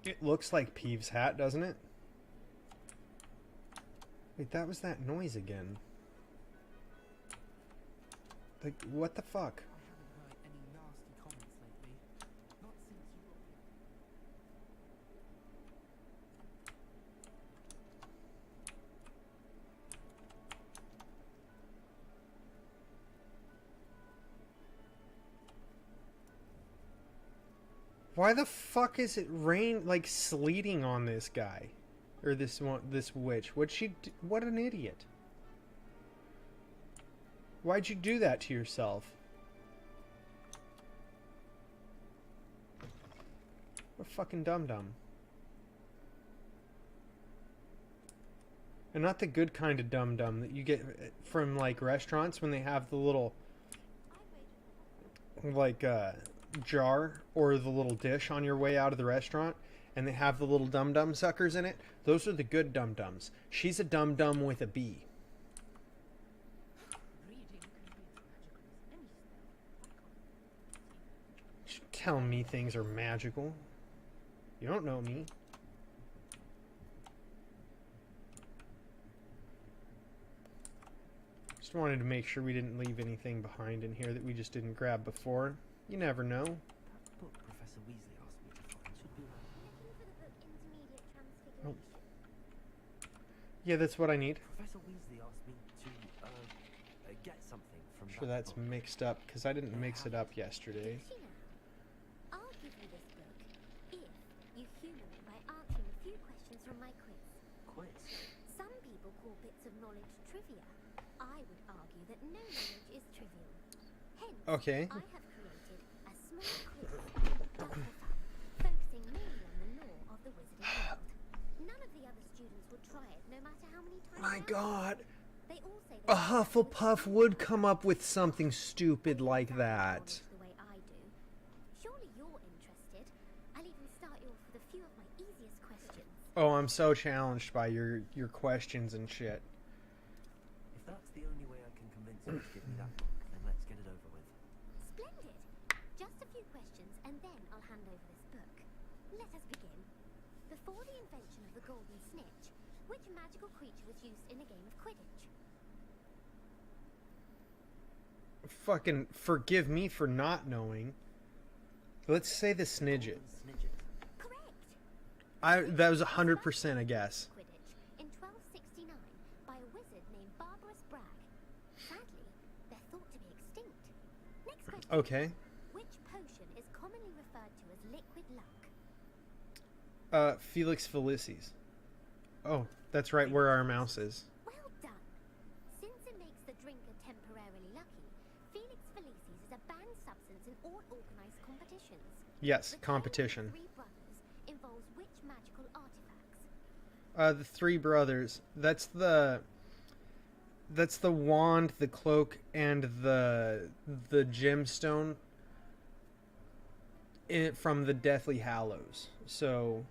It looks like Peeves' hat, doesn't it? Wait, that was that noise again. Like, what the fuck? I haven't heard any nasty comments lately. Not since you. Why the fuck is it like sleeting on this guy? Or this one, this witch? What'd she do? What an idiot. Why'd you do that to yourself? What a fucking dum-dum. And not the good kind of dum-dum that you get from, like, restaurants when they have the little, like, jar or the little dish on your way out of the restaurant, and they have the little dum-dum suckers in it. Those are the good dum-dums. She's a dum-dum with a B. Tell me things are magical. You don't know me. Just wanted to make sure we didn't leave anything behind in here that we just didn't grab before. You never know. That book Professor Weasley asked me to find should be Oh. Yeah, that's what I need. Professor Weasley asked me to get something from Sure, that that's book. mixed up because I didn't mix it up yesterday. I'll give you this book if you humour me by answering a few questions from my quiz. Quiz. Some people call bits of knowledge trivia. I would argue that no knowledge is trivial. Hence, Okay. I have created a small quiz just for fun, focusing mainly on the lore of the wizarding world. None of the other students would try it, no matter how many times. My they God. They all say A Hufflepuff would come up with something stupid like that. the way I do. Surely you're interested. I'll even start you off with a few of my easiest questions. Oh, I'm so challenged by your questions and shit. If that's the only way I can convince you to give me that book, then let's get it over with. Splendid. Just a few questions and then I'll hand over this book. Let us begin. Before the invention of the golden snitch, which magical creature was used in a game of Quidditch? Fucking forgive me for not knowing. Let's say the Snidget. Snidget. Correct. That was 100% a guess. Quidditch in 1269 by a wizard named Barbarous Bragg. Sadly, they're thought to be extinct. Next question. Okay. Which potion is commonly referred to as liquid luck? Felix Felicis. Oh, that's right where our mouse is. Well done. Since it makes the drinker temporarily lucky, Felix Felicis is a banned substance in all organized competitions. Yes, The competition. Tale of the Three Brothers involves which magical artifacts? The Three Brothers. That's the wand, the cloak, and the gemstone from the Deathly Hallows. So,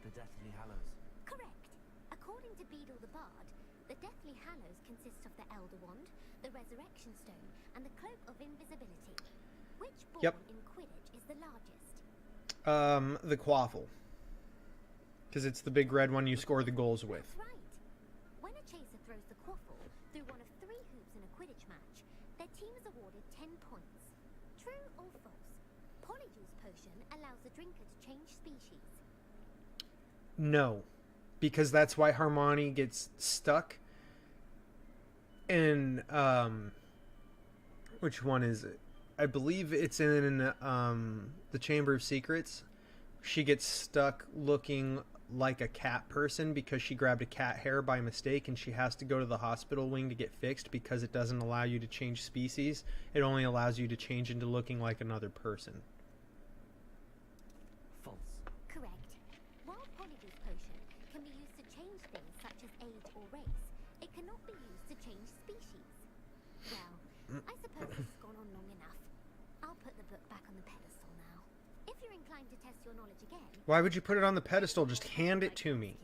The Deathly Hallows. Correct. According to Beedle the Bard, the Deathly Hallows consist of the Elder Wand, the Resurrection Stone, and the Cloak of Invisibility. Which ball Yep. in Quidditch is the largest? the Quaffle. Because it's the big red one you score the goals with. That's right. When a chaser throws the quaffle through one of 3 hoops in a Quidditch match, their team is awarded 10 points. True or false? Polyjuice potion allows the drinker to change species. No. Because that's why Hermione gets stuck in, which one is it? I believe it's in, the Chamber of Secrets. She gets stuck looking like a cat person because she grabbed a cat hair by mistake, and she has to go to the hospital wing to get fixed because it doesn't allow you to change species. It only allows you to change into looking like another person. False. Correct. While Polyjuice potion can be used to change things such as age or race, it cannot be used to change species. Well, I suppose this has gone on long enough. I'll put the book back on the pedestal now. If you're inclined to test your knowledge again... Why would you put it on the pedestal? Just hand it to me.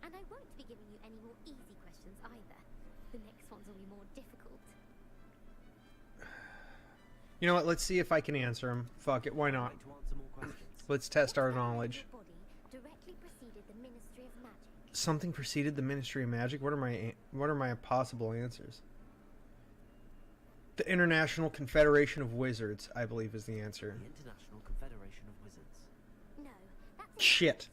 And I won't be giving you any more easy questions either. The next ones will be more difficult. You You know what? Let's see if I can answer them. Fuck it. Why I'd not? like to answer more questions. Let's test our Which element of knowledge. your body directly preceded the Ministry of Magic? Something preceded the Ministry of Magic. What are my possible answers? The International Confederation of Wizards, I believe, is the answer. The International Confederation of Wizards. No, that's Shit.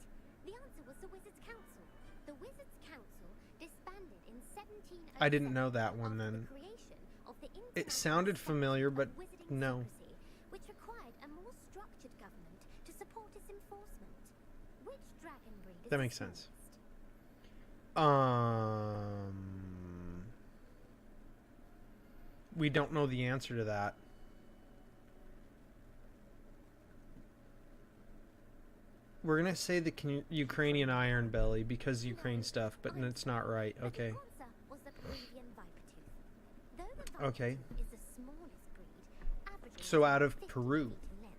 incorrect. The answer was the Wizards' Council. The Wizards' Council disbanded in 1707 I didn't know that one after then. the creation of the It International sounded Center familiar, of but Wizarding no. Secrecy, which required a more structured government to support its enforcement. Which dragon breed is That the makes sense. smallest? We don't know the answer to that. We're gonna say the Ukrainian iron belly because Ukraine stuff, but it's not right. But Okay. The answer was the Peruvian viper tooth. Though the viper Okay. tooth is the smallest breed, averaging So out of 50 Peru. feet in length,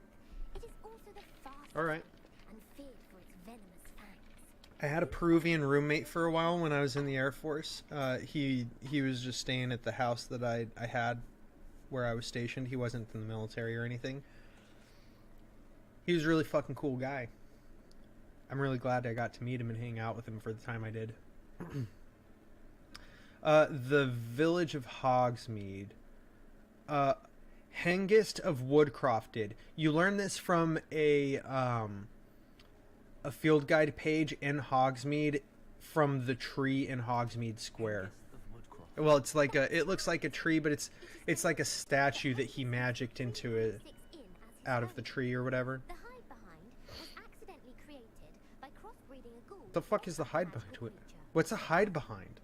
it is also the fastest All right. and feared for its venomous fangs. I had a Peruvian roommate for a while when I was in the Air Force. He was just staying at the house that I had where I was stationed. He wasn't in the military or anything. He was a really fucking cool guy. I'm really glad I got to meet him and hang out with him for the time I did. The village of Hogsmeade. Hengist of Woodcroft did. You learn this from a field guide page in Hogsmeade from the tree in Hogsmeade Square. Of Woodcroft. Well, it's like it looks like a tree, but it's like a statue that he magicked into it Sticks in as his out of the hiding. tree or whatever. The hide behind was accidentally created by crossbreeding a ghoul. The fuck with is the a hide magical behind? creature. What's a hide behind?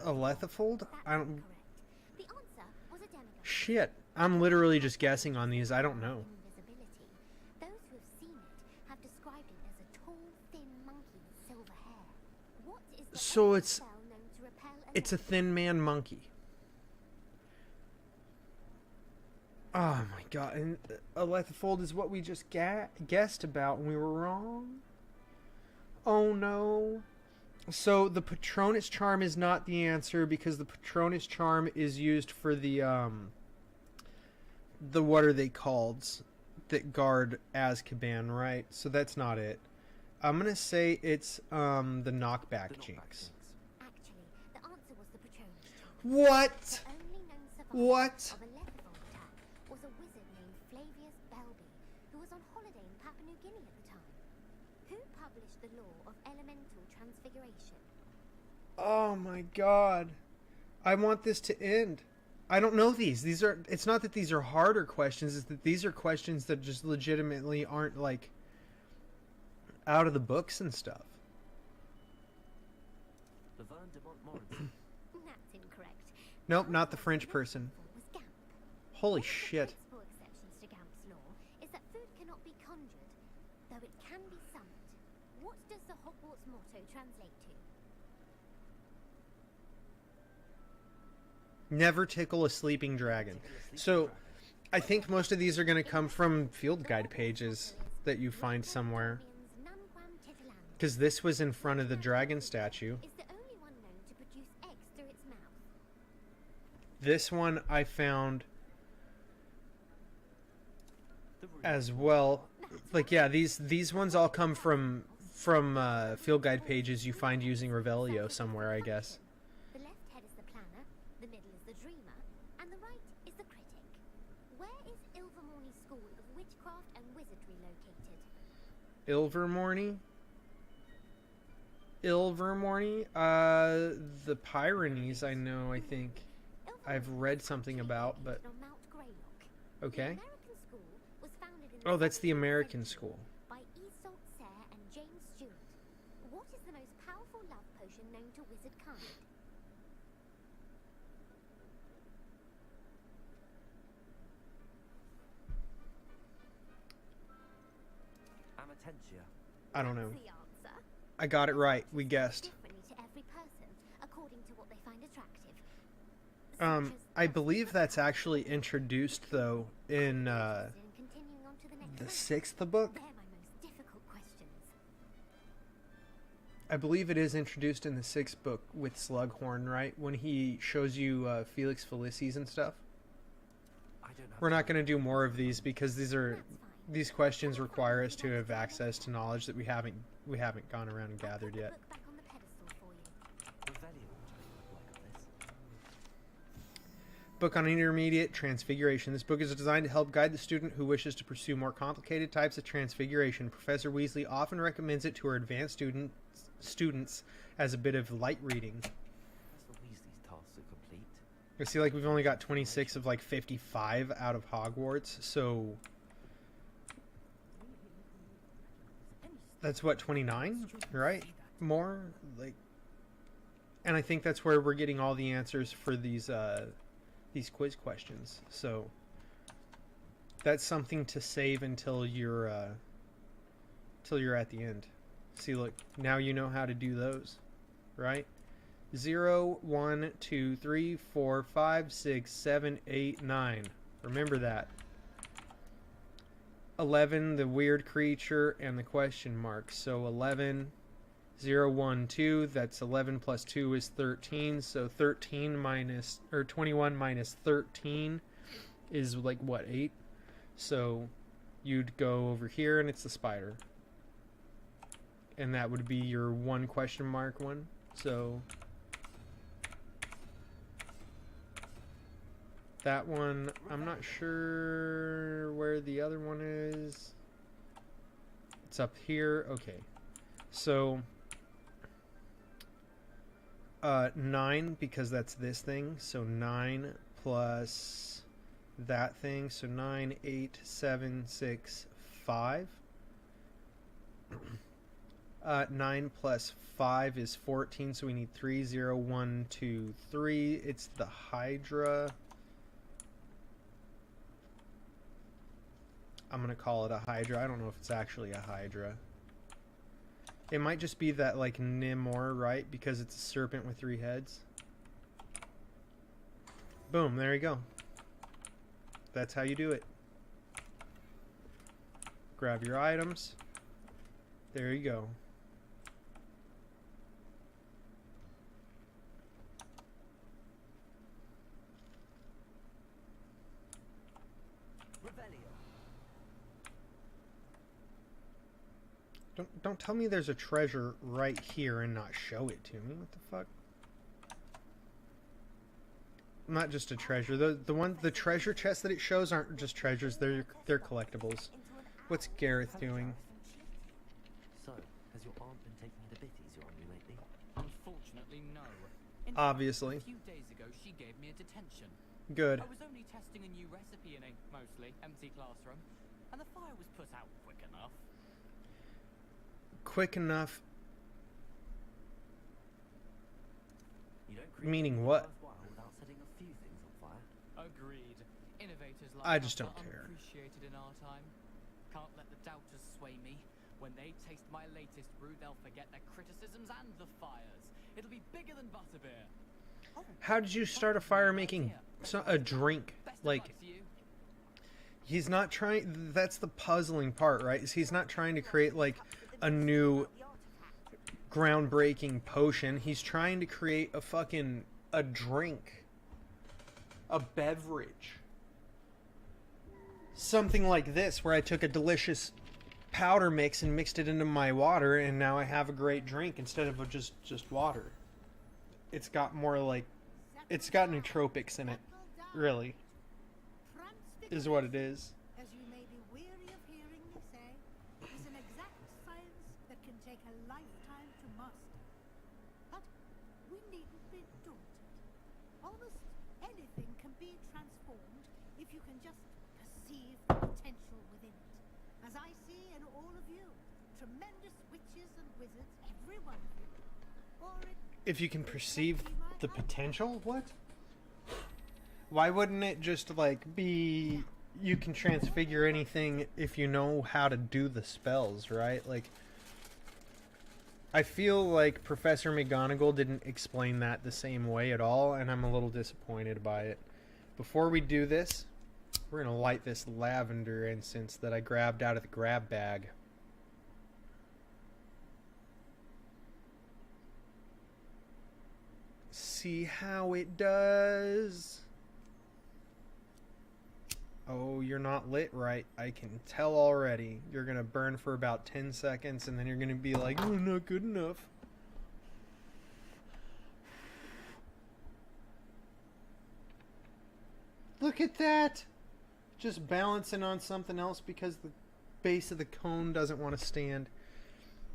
A lethifold? That's I don't. incorrect. The answer was a demigod. Shit. I'm literally just guessing on these. I don't know. Invisibility. Those who have seen it have described it as a tall, thin monkey with silver hair. What is the So only it's- spell known to repel It's a thin man monkey. Oh my god. And a lethifold is what we just guessed about and we were wrong? Oh no. So the Patronus charm is not the answer because the Patronus charm is used for the what are they called that guard Azkaban, right? So that's not it. I'm gonna say it's the knockback The knockback jinx. jinx. Actually, the answer was the Patronus charm. What? The only known survivor What? of a lethifold attack was a wizard named Flavius Belby, who was on holiday in Papua New Guinea at the time. Who published the law of elemental transfiguration? Oh my god. I want this to end. I don't know these. It's not that these are harder questions, it's that these are questions that just legitimately aren't like out of the books and stuff. Laverne de Montmorency. That's incorrect. Nope, not the French person. Was Gamp. Holy One of the shit. principal exceptions to Gamp's law is that food cannot be conjured, though it can be summoned. What does the Hogwarts motto translate to? Never tickle a sleeping dragon. So I think most of these are going to come from field guide pages that you find somewhere. Because this was in front of the dragon statue. Is the only one known to produce eggs through its mouth. This one I found The Room. as well. Like, yeah, these ones all come from field guide pages you find using Revelio somewhere, I guess. The left head is the planner, the middle is the dreamer, and the right is the critic. Where is Ilvermorny School of Witchcraft and Wizardry located? Ilvermorny? The Pyrenees, I know, I think. I've read something about, but... On Mount Greylock. Okay. The American school was founded in Oh, that's the 17th American century school. by Isolde Serre and James Stewart. What is the most powerful love potion known to wizard kind? Amatentia. I don't know. That's the answer. I got it right. We guessed. Differently to every person, according to what they find attractive. Such as I believe that's actually introduced, though, in interested in continuing on to the next the round. 6th book. They're my most difficult questions. I believe it is introduced in the 6th book with Slughorn, right? When he shows you Felix Felicis and stuff. I don't have We're not time. going to do more of these because That's fine. these questions require us to have access to knowledge that we haven't gone around and I'll gathered put the yet. book back on the pedestal for you. Revelio will tell you what to like on this. Book on Intermediate Transfiguration. This book is designed to help guide the student who wishes to pursue more complicated types of transfiguration. Professor Weasley often recommends it to her advanced students as a bit of light reading. Professor Weasley's tasks are complete. I see, like, we've only got 26 of, like, 55 out of Hogwarts, so... That's, what, 29? Right? More? Like... And I think that's where we're getting all the answers for these quiz questions. So... That's something to save until you're at the end. See, look, now you know how to do those, right? 0, 1, 2, 3, 4, 5, 6, 7, 8, 9. Remember that. 11, the weird creature, and the question mark. So 11, 0, 1, 2. That's 11 plus 2 is 13. So 21 minus 13 is like what, 8? So you'd go over here, and it's the spider. And that would be your one question mark one. So that one, I'm not sure where the other one is. It's up here. Okay. So 9, because that's this thing. So 9 plus that thing. So 9, 8, 7, 6, 5. 9 plus 5 is 14, so we need 3, 0, 1, 2, 3. It's the Hydra. I'm going to call it a Hydra. I don't know if it's actually a Hydra. It might just be that, like, Nimor, right? Because it's a serpent with 3 heads. Boom, there you go. That's how you do it. Grab your items. There you go. Revelio. Don't tell me there's a treasure right here and not show it to me. What the fuck? Not just a treasure. The treasure chests that it shows aren't just treasures. They're collectibles. What's Gareth doing? So, has your aunt been taking the bitties you're on you lately? Unfortunately, no. In fact, Obviously. a few days ago, she gave me a detention. Good. I was only testing a new recipe in a mostly empty classroom, and the fire was put out quick enough. Quick enough. You don't create Meaning anything what? worthwhile without setting a few things on fire. Agreed. Innovators like I us just don't are care. unappreciated in our time. Can't let the doubters sway me. When they taste my latest brew, they'll forget their criticisms and the fires. It'll be bigger than butterbeer. Oh, How did you start a fire making a drink? best of Like, luck to you. he's not trying. That's the puzzling part, right? Is he's not trying to create like a new groundbreaking potion. He's trying to create a drink, a beverage, something like this, where I took a delicious powder mix and mixed it into my water, and now I have a great drink instead of just water. It's got more like, it's got nootropics in it, really, is what it is. As you may be weary of hearing me say, is an exact science that can take a lifetime to master. But we needn't be daunted. Almost anything can be transformed if you can just perceive the potential within it. As I see in all of you, tremendous witches and wizards, every one of you. Or it If you can perceive the potential, what? Why wouldn't it just like be you can transfigure anything if you know how to do the spells, right? Like, I feel like Professor McGonagall didn't explain that the same way at all, and I'm a little disappointed by it. Before we do this, we're gonna light this lavender incense that I grabbed out of the grab bag. see how it does. Oh, you're not lit right. I can tell already. You're gonna burn for about 10 seconds and then you're gonna be like, oh, not good enough. Look at that! Just balancing on something else because the base of the cone doesn't want to stand.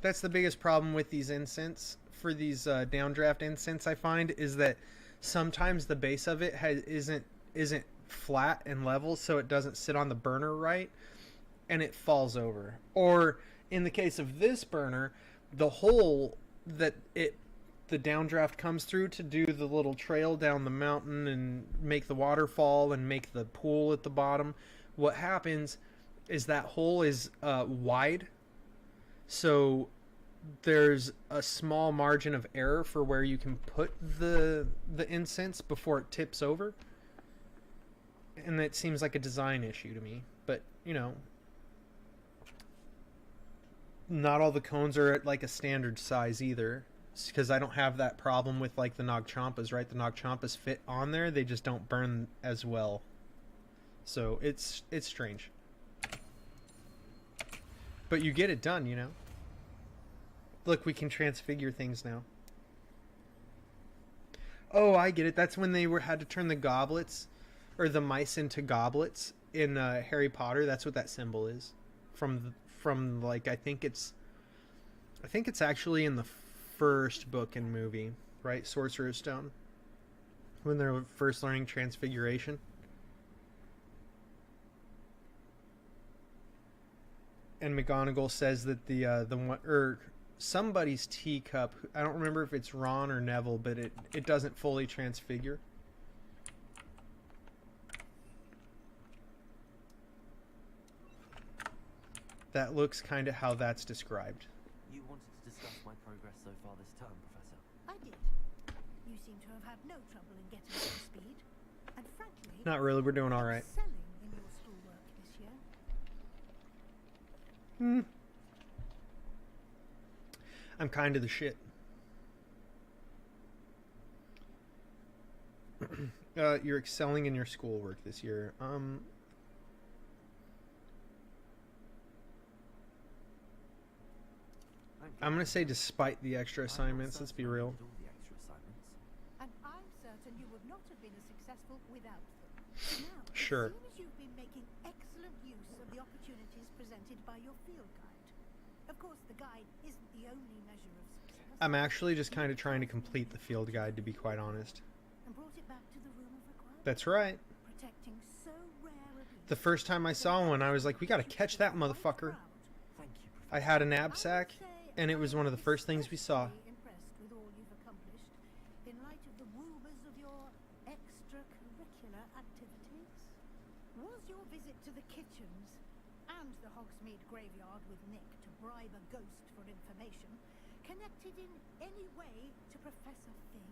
That's the biggest problem with these incense, for these downdraft incense, I find, is that sometimes the base of it isn't flat and level, so it doesn't sit on the burner right, and it falls over. Or in the case of this burner, the hole that the downdraft comes through to do the little trail down the mountain and make the waterfall and make the pool at the bottom, what happens is that hole is wide, so there's a small margin of error for where you can put the incense before it tips over, and that seems like a design issue to me. But you know, not all the cones are at like a standard size either, because I don't have that problem with like the Nag Champas, right? The Nag Champas fit on there, they just don't burn as well. So it's strange. But you get it done, you know? Look, we can transfigure things now. Oh, I get it. That's when they had to turn the goblets, or the mice into goblets in Harry Potter. That's what that symbol is. From like, I think it's actually in the first book and movie, right? Sorcerer's Stone. When they're first learning transfiguration. And McGonagall says that the one, or somebody's teacup, I don't remember if it's Ron or Neville, but it doesn't fully transfigure. That looks kind of how that's described. You wanted to discuss my progress so far this term, Professor? I did. You seem to have had no trouble in getting up to speed. And frankly, Not really, we're doing all right. excelling in your schoolwork this year. I'm kind of the shit. You're excelling in your schoolwork this year. I'm gonna say despite the extra assignments. Let's be real. All the extra assignments. And I'm certain you would not have been as successful without them. Now, Sure. it seems you've been making excellent use of the opportunities presented by your field guide. Of course, the guide isn't the only measure of success. I'm actually just kind of trying to complete the field guide, to be quite honest. And brought it back to the room of requirement. That's right. Protecting so rare a beast. The first time I saw one, I was like, we gotta catch that motherfucker. Thank you, Professor. I had a knapsack, and it was one of the first things we saw. Impressed with all you've accomplished in light of the rumors of your extracurricular activities. Was your visit to the kitchens and the Hogsmeade graveyard with Nick to bribe a ghost for information connected in any way to Professor Fig?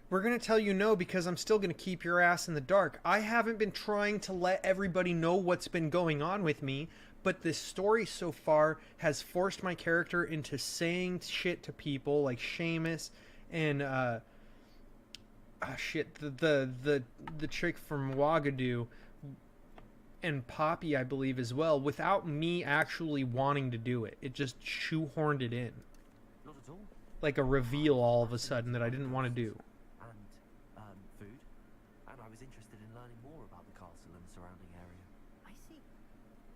We're gonna tell you no because I'm still gonna keep your ass in the dark. I haven't been trying to let everybody know what's been going on with me, but this story so far has forced my character into saying shit to people like Seamus and the chick from Ouagadougou and Poppy, I believe, as well, without me actually wanting to do it. It just shoehorned it in. Not at all. Like a reveal all of a sudden that I didn't want to do. And food. And I was interested in learning more about the castle and the surrounding area. I see.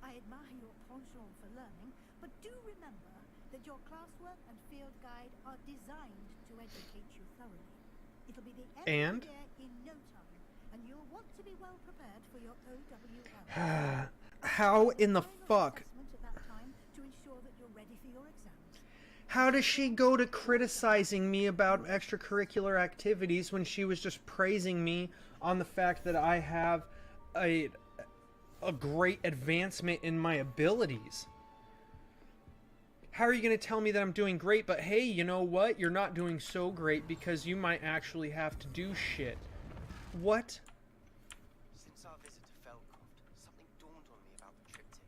I admire your penchant for learning, but do remember that your classwork and field guide are designed to educate you thoroughly. It'll be the end of the year in no time, and you'll want to be well prepared for your OWL. How in the Final fuck? assessment at that time to ensure that you're ready for your exams. How does she go to criticizing me about extracurricular activities when she was just praising me on the fact that I have a great advancement in my abilities? How are you going to tell me that I'm doing great, but hey, you know what? You're not doing so great because you might actually have to do shit. What? Since our visit to Felcroft, something dawned on me about the triptych.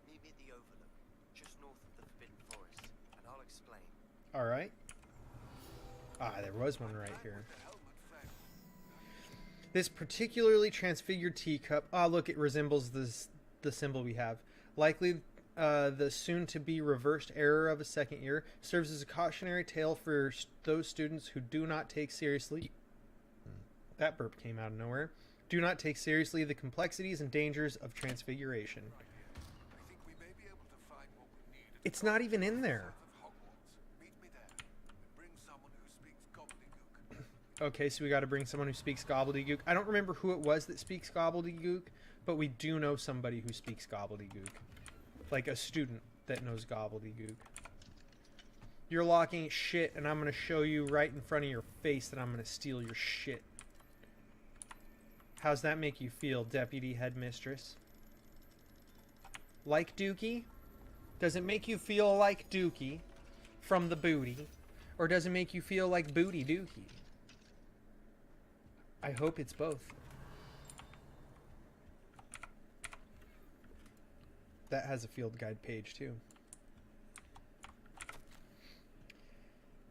Meet me at the Overlook, just north of the Forbidden Forest, and I'll explain. Alright. Ah, there was one right here. This particularly transfigured teacup. Ah, look, it resembles the symbol we have. Likely the soon-to-be reversed error of a second year, serves as a cautionary tale for those students who do not take seriously... That burp came out of nowhere. Do not take seriously the complexities and dangers of transfiguration. It's not even in there. Okay, so we got to bring someone who speaks gobbledygook. I don't remember who it was that speaks gobbledygook, but we do know somebody who speaks gobbledygook. Like a student that knows gobbledygook. You're locking shit, and I'm going to show you right in front of your face that I'm going to steal your shit. How's that make you feel, Deputy Headmistress? Like Dookie? Does it make you feel like Dookie from the booty? Or does it make you feel like Booty Dookie? I hope it's both. That has a field guide page too.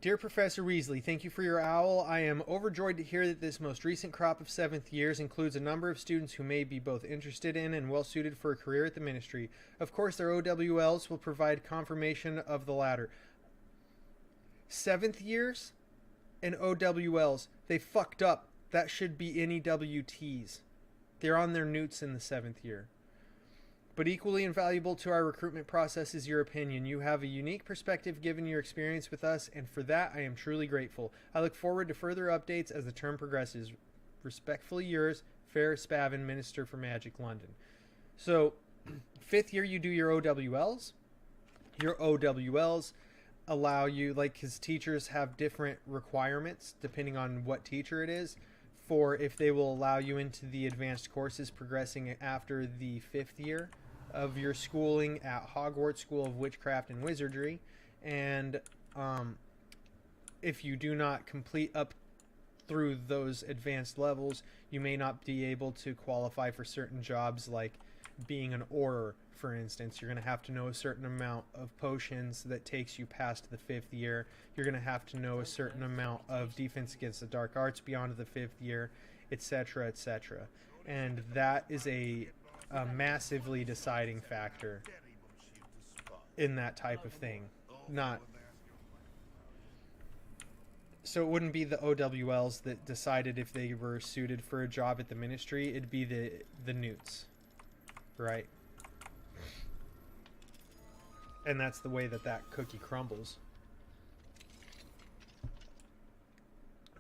Dear Professor Weasley, thank you for your owl. I am overjoyed to hear that this most recent crop of 7th years includes a number of students who may be both interested in and well suited for a career at the Ministry. Of course, their OWLs will provide confirmation of the latter. 7th years and OWLs, they fucked up. That should be NEWTs. They're on their newts in the 7th year. But equally invaluable to our recruitment process is your opinion. You have a unique perspective given your experience with us, and for that I am truly grateful. I look forward to further updates as the term progresses. Respectfully yours, Ferris Spavin, Minister for Magic, London. So, 5th year you do your OWLs. Your OWLs allow you, like, his teachers have different requirements depending on what teacher it is, for if they will allow you into the advanced courses progressing after the 5th year of your schooling at Hogwarts School of Witchcraft and Wizardry. And if you do not complete up through those advanced levels, you may not be able to qualify for certain jobs, like being an Auror, for instance. You're going to have to know a certain amount of potions that takes you past the 5th year. You're going to have to know a certain amount of defense against the dark arts beyond the 5th year, etc., etc. And that is a massively deciding factor in that type of thing. Not so it wouldn't be the OWLs that decided if they were suited for a job at the Ministry. It'd be the newts, right? And that's the way that cookie crumbles.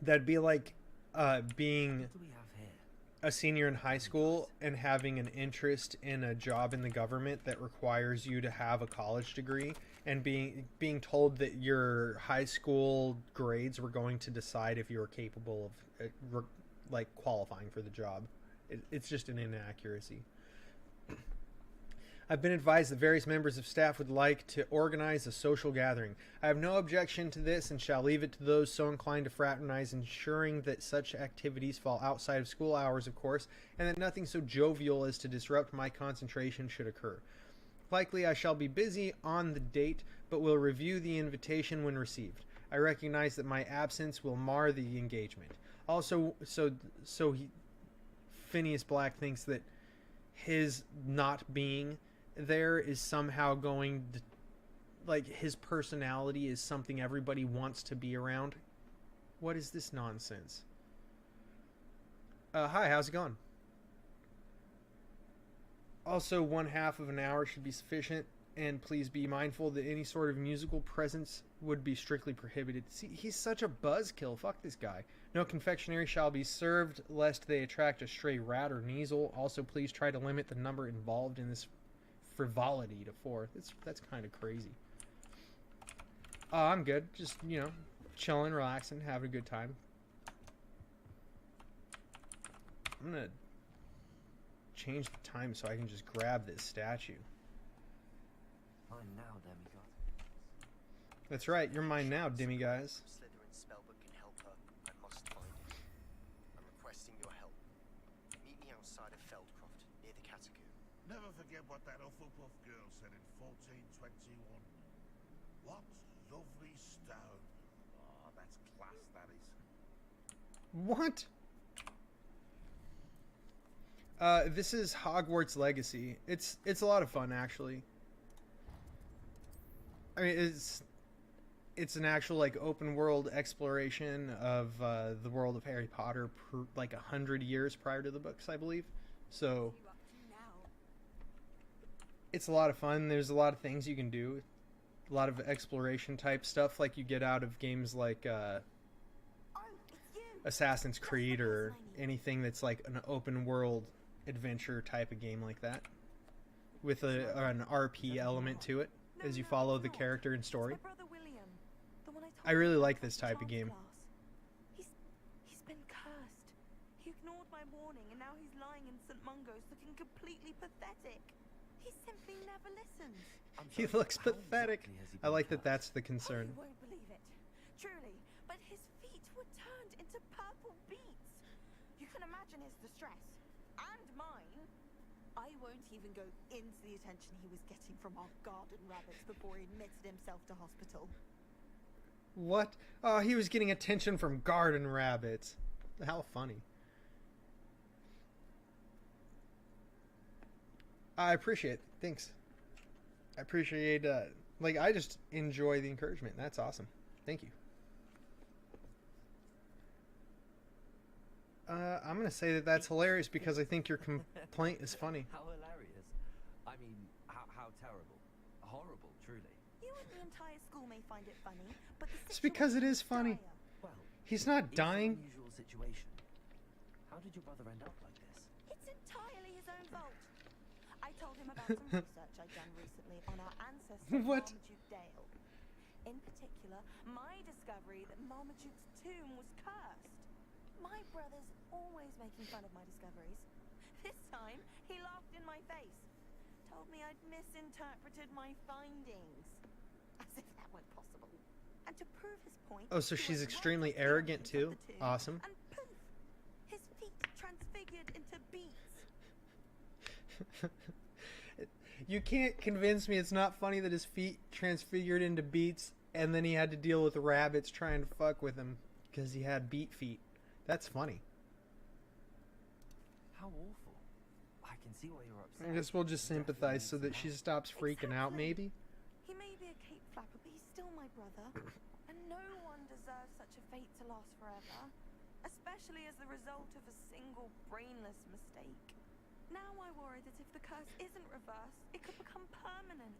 That'd be like being a senior in high school and having an interest in a job in the government that requires you to have a college degree, and being told that your high school grades were going to decide if you were capable of like qualifying for the job. It's just an inaccuracy. I've been advised that various members of staff would like to organize a social gathering. I have no objection to this and shall leave it to those so inclined to fraternize, ensuring that such activities fall outside of school hours, of course, and that nothing so jovial as to disrupt my concentration should occur. Likely I shall be busy on the date, but will review the invitation when received. I recognize that my absence will mar the engagement. Also, Phineas Black thinks that his not being there is somehow going to, like, his personality is something everybody wants to be around. What is this nonsense? Hi, how's it going? Also, 1/2 of an hour should be sufficient, and please be mindful that any sort of musical presence would be strictly prohibited. See, he's such a buzzkill. Fuck this guy. No confectionery shall be served, lest they attract a stray rat or weasel. Also, please try to limit the number involved in this frivolity to 4. That's kind of crazy. I'm good. Just, you know, chilling, relaxing, having a good time. I'm gonna change the time so I can just grab this statue. Mine now, demigod. That's right, you're mine now, demi-guys. Slytherin's spellbook can help her. I must find it. I'm requesting your help. Meet me outside of Feldcroft, near the Catacomb. Never forget what that Hufflepuff girl said in 1421. What lovely stone. Oh, that That's class, that is. What? This is Hogwarts Legacy. It's a lot of fun, actually. I mean, it's an actual like open world exploration of the world of Harry Potter, like 100 years prior to the books, I believe. So it's a lot of fun. There's a lot of things you can do, a lot of exploration type stuff, like you get out of games like Assassin's Creed or anything that's like an open world adventure type of game like that, with an RP element to it as you follow the character and story. I really like this type of game. He's been cursed. He ignored my warning, and now he's lying in St. Mungo's looking completely pathetic. He simply never listens. He looks pathetic. I like that that's the concern. You won't believe it. Truly. But his feet were turned into purple beets. You can imagine his distress. And mine. I won't even go into the attention he was getting from our garden rabbits before he admitted himself to hospital. What? Oh, he was getting attention from garden rabbits. How funny. I appreciate it. Thanks. I appreciate, like, I just enjoy the encouragement. That's awesome. Thank you. I'm going to say that that's hilarious because I think your complaint is funny. How hilarious. I mean, how terrible. Horrible, truly. You and the entire school may find it funny, but the It's because it is funny. Well, He's not it's dying. an unusual situation. How did your brother end up like this? It's entirely his own fault. I told him about some research I'd done recently on our ancestor What? Marmaduke Dale. In particular, my discovery that Marmaduke's tomb was cursed. My brother's always making fun of my discoveries. This time, he laughed in my face. Told me I'd misinterpreted my findings. As if that weren't possible. And to prove his point... Oh, so he she's went extremely right to the arrogant entrance too? of the tomb, Awesome. And poof! His feet transfigured into beets. You can't convince me it's not funny that his feet transfigured into beets and then he had to deal with rabbits trying to fuck with him because he had beet feet. That's funny. How awful. I can see why you're upset. I guess we'll just sympathize so that she stops freaking out, maybe. He may be a cape flapper, but he's still my brother. And no one deserves such a fate to last forever. Especially as the result of a single brainless mistake. Now I worry that if the curse isn't reversed, it could become permanent.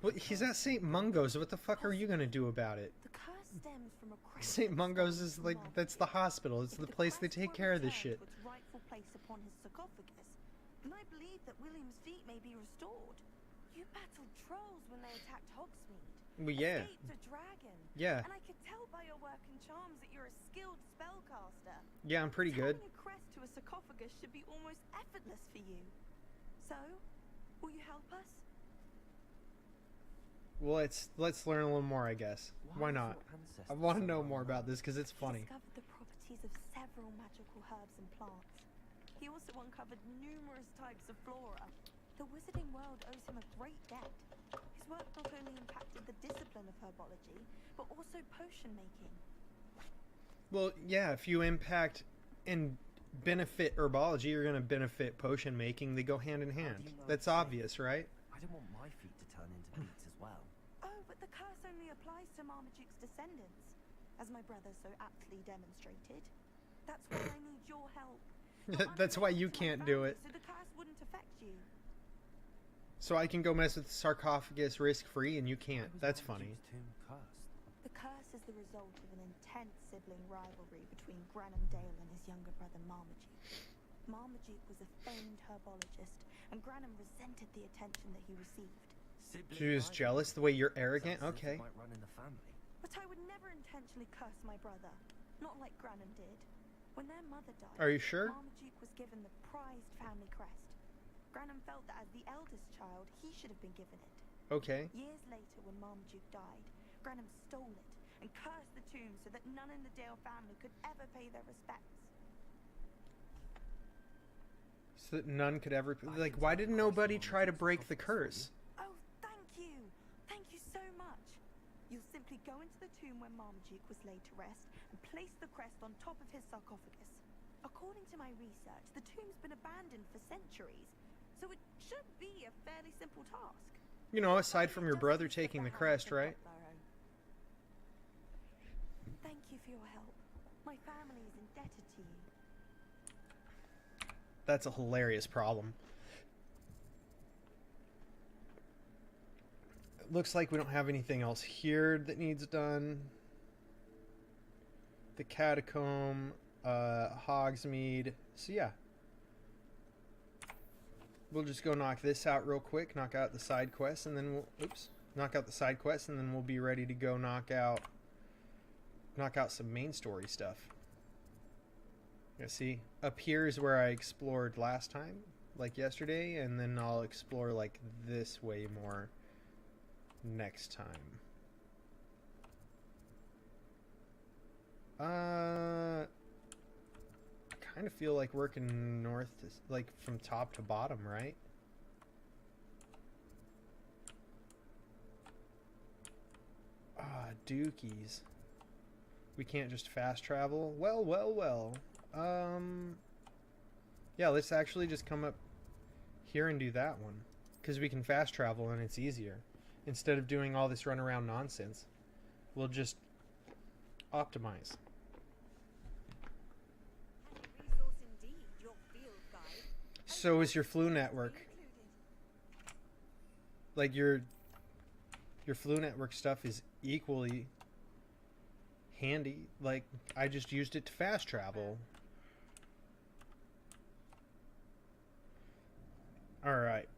Well, he's at St. Mungo's. What the fuck are you gonna do about it? The curse stems from a crazy St. Mungo's is like, that's the hospital. It's the place they take care of this shit. its rightful place upon his sarcophagus, then I believe that William's feet may be restored. You battled trolls when they attacked Hogsmeade. Well, yeah. Escaped a dragon. Yeah. And I could tell by your work and charms that you're a skilled spellcaster. Yeah, I'm pretty good. Tying a crest to a sarcophagus should be almost effortless for you. So, will you help us? Well, let's learn a little more, I guess. Why not? I want to know more about this because it's funny. He discovered the properties of several magical herbs and plants. He also uncovered numerous types of flora. The wizarding world owes him a great debt. His work not only impacted the discipline of herbology, but also potion making. Well, yeah, if you impact and benefit herbology, you're going to benefit potion making. They go hand in hand. That's obvious, right? I don't want my feet to turn into beets as well. Oh, but the curse only applies to Marmaduke's descendants, as my brother so aptly demonstrated. That's why I need your help. That's why you can't do it. So the curse wouldn't affect you. So I can go mess with the sarcophagus risk-free and you can't. That's funny. The curse is the result of an intense sibling rivalry between Granham Dale and his younger brother Marmaduke. Marmaduke was a famed herbologist, and Granham resented the attention that he received. She was jealous the way you're arrogant? Okay. But I would never intentionally curse my brother, not like Granham did. When their mother died, Are you sure? Marmaduke was given the prized family crest. Granham felt that as the eldest child, he should have been given it. Okay. Years later, when Marmaduke died, Granham stole it and cursed the tomb so that none in the Dale family could ever pay their respects. So that none could ever... Like, why didn't nobody try to break the curse? Oh, thank you! Thank you so much! You'll simply Go into the tomb where Marmaduke was laid to rest and place the crest on top of his sarcophagus. According to my research, the tomb's been abandoned for centuries, so it should be a fairly simple task. You know, aside from your brother taking the crest, right? Thank you for your help. My family is indebted to you. That's a hilarious problem. It looks like we don't have anything else here that needs done. The catacomb, Hogsmeade. So yeah. We'll just go knock this out real quick, knock out the side quests, and then we'll knock out the side quests, and then we'll be ready to go knock out some main story stuff. Yeah, see, up here is where I explored last time, like yesterday, and then I'll explore like this way more next time. I kind of feel like working north, like from top to bottom, right? Ah, dookies. We can't just fast travel? Well, well, well. Yeah, let's actually just come up here and do that one. Because we can fast travel and it's easier. Instead of doing all this runaround nonsense, we'll just optimize. So is your flu network. Like your flu network stuff is equally handy. Like I just used it to fast travel. Alright.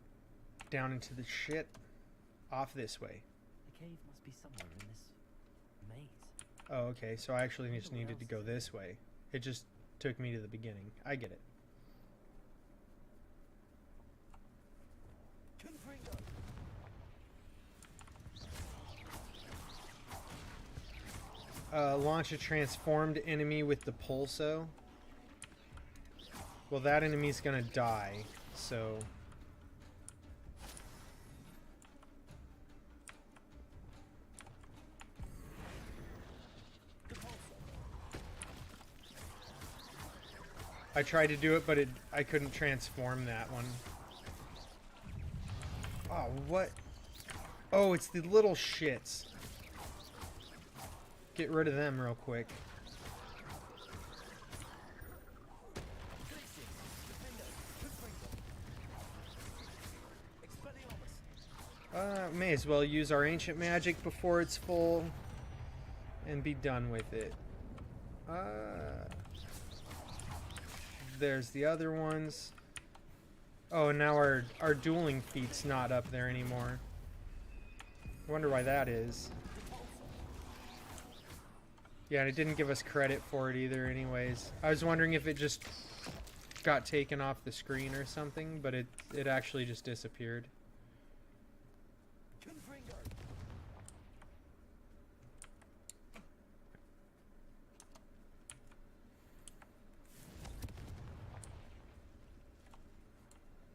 Down into the shit. Off this way. The cave must be somewhere in this maze. Oh, okay. So I actually just needed to go this way. It just took me to the beginning. I get it. Launch a transformed enemy with the pulso. Well, that enemy's gonna die, so... I tried to do it, but I couldn't transform that one. Oh, what? Oh, it's the little shits. Get rid of them real quick. May as well use our ancient magic before it's full and be done with it. There's the other ones. Oh, and now our dueling feat's not up there anymore. I wonder why that is. Yeah, and it didn't give us credit for it either anyways. I was wondering if it just got taken off the screen or something, but it actually just disappeared.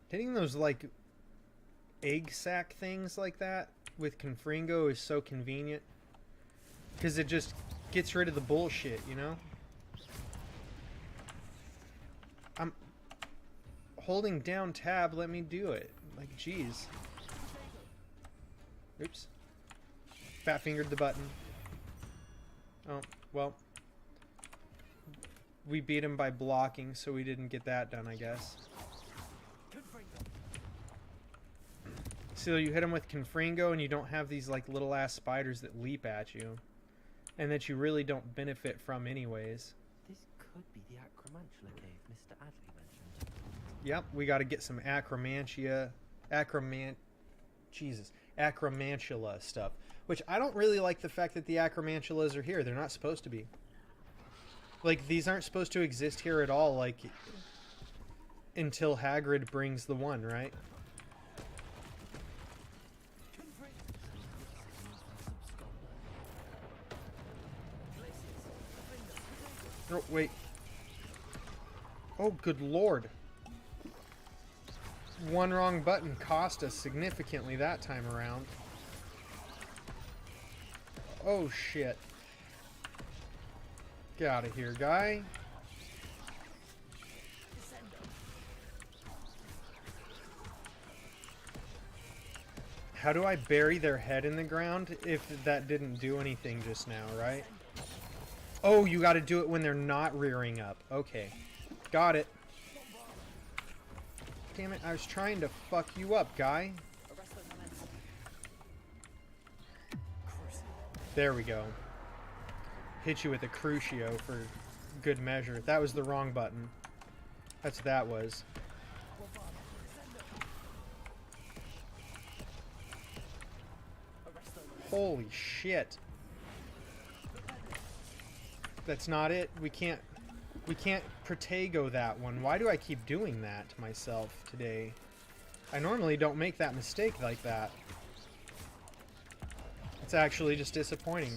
Hitting those, like, egg sack things like that with Confringo is so convenient. Because it just gets rid of the bullshit, you know? I'm holding down tab, let me do it. Like, jeez. Oops. Fat fingered the button. Oh, well. We beat him by blocking, so we didn't get that done, I guess. So you hit him with Confringo and you don't have these like little ass spiders that leap at you. And that you really don't benefit from anyways. This could be the Acromantula cave Mr. Adley mentioned. Yep, we gotta get some Acromantula stuff. Which I don't really like the fact that the Acromantulas are here. They're not supposed to be. Like, these aren't supposed to exist here at all, like, until Hagrid brings the one, right? Oh, wait. Oh, good lord. One wrong button cost us significantly that time around. Oh shit. Get out of here, guy. How do I bury their head in the ground if that didn't do anything just now, right? Oh, you gotta do it when they're not rearing up. Okay. Got it. Damn it, I was trying to fuck you up, guy. There we go. Hit you with a Crucio for good measure. That was the wrong button. That's what that was. Holy shit. That's not it. We can't Protego that one. Why do I keep doing that to myself today? I normally don't make that mistake like that. It's actually just disappointing.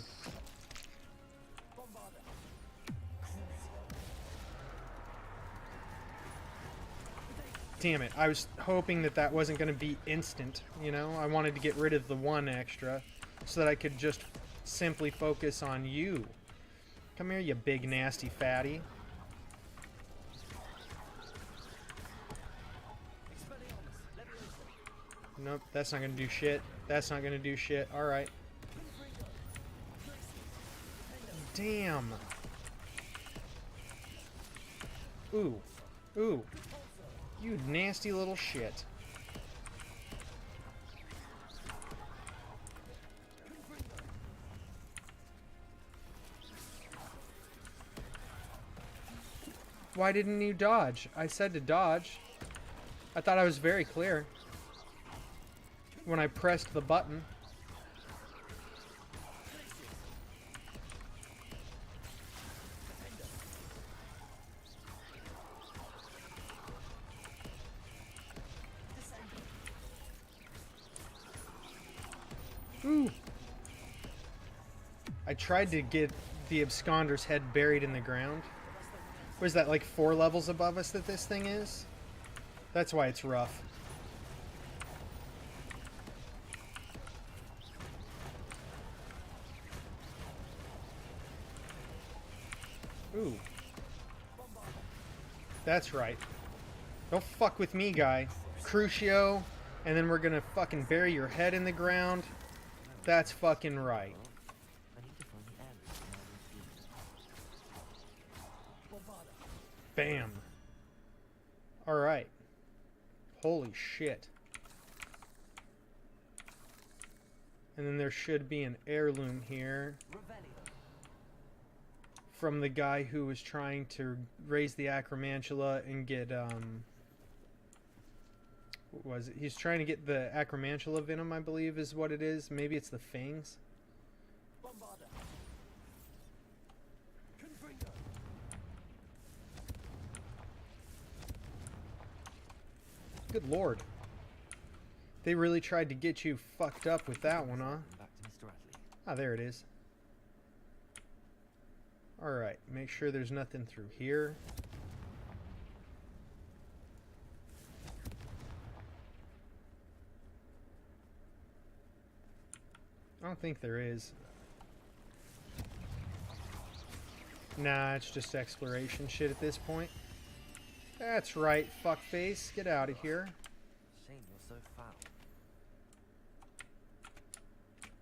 Damn it. I was hoping that that wasn't going to be instant, you know? I wanted to get rid of the one extra so that I could just simply focus on you. Come here, you big nasty fatty. Nope, that's not going to do shit. That's not going to do shit. Alright. Damn. Ooh. Ooh. You nasty little shit. Why didn't you dodge? I said to dodge. I thought I was very clear when I pressed the button. Ooh. I tried to get the absconder's head buried in the ground. Was that like 4 levels above us that this thing is? That's why it's rough. Ooh. That's right. Don't fuck with me, guy. Crucio, and then we're gonna fucking bury your head in the ground. That's fucking right. Bam. Alright. Holy shit. And then there should be an heirloom here from the guy who was trying to raise the Acromantula and get, what was it? He's trying to get the Acromantula venom, I believe is what it is. Maybe it's the fangs. Good lord. They really tried to get you fucked up with that one, huh? Ah, there it is. Alright, make sure there's nothing through here. I don't think there is. Nah, it's just exploration shit at this point. That's right, fuckface. Get out of here. Shame you're so foul.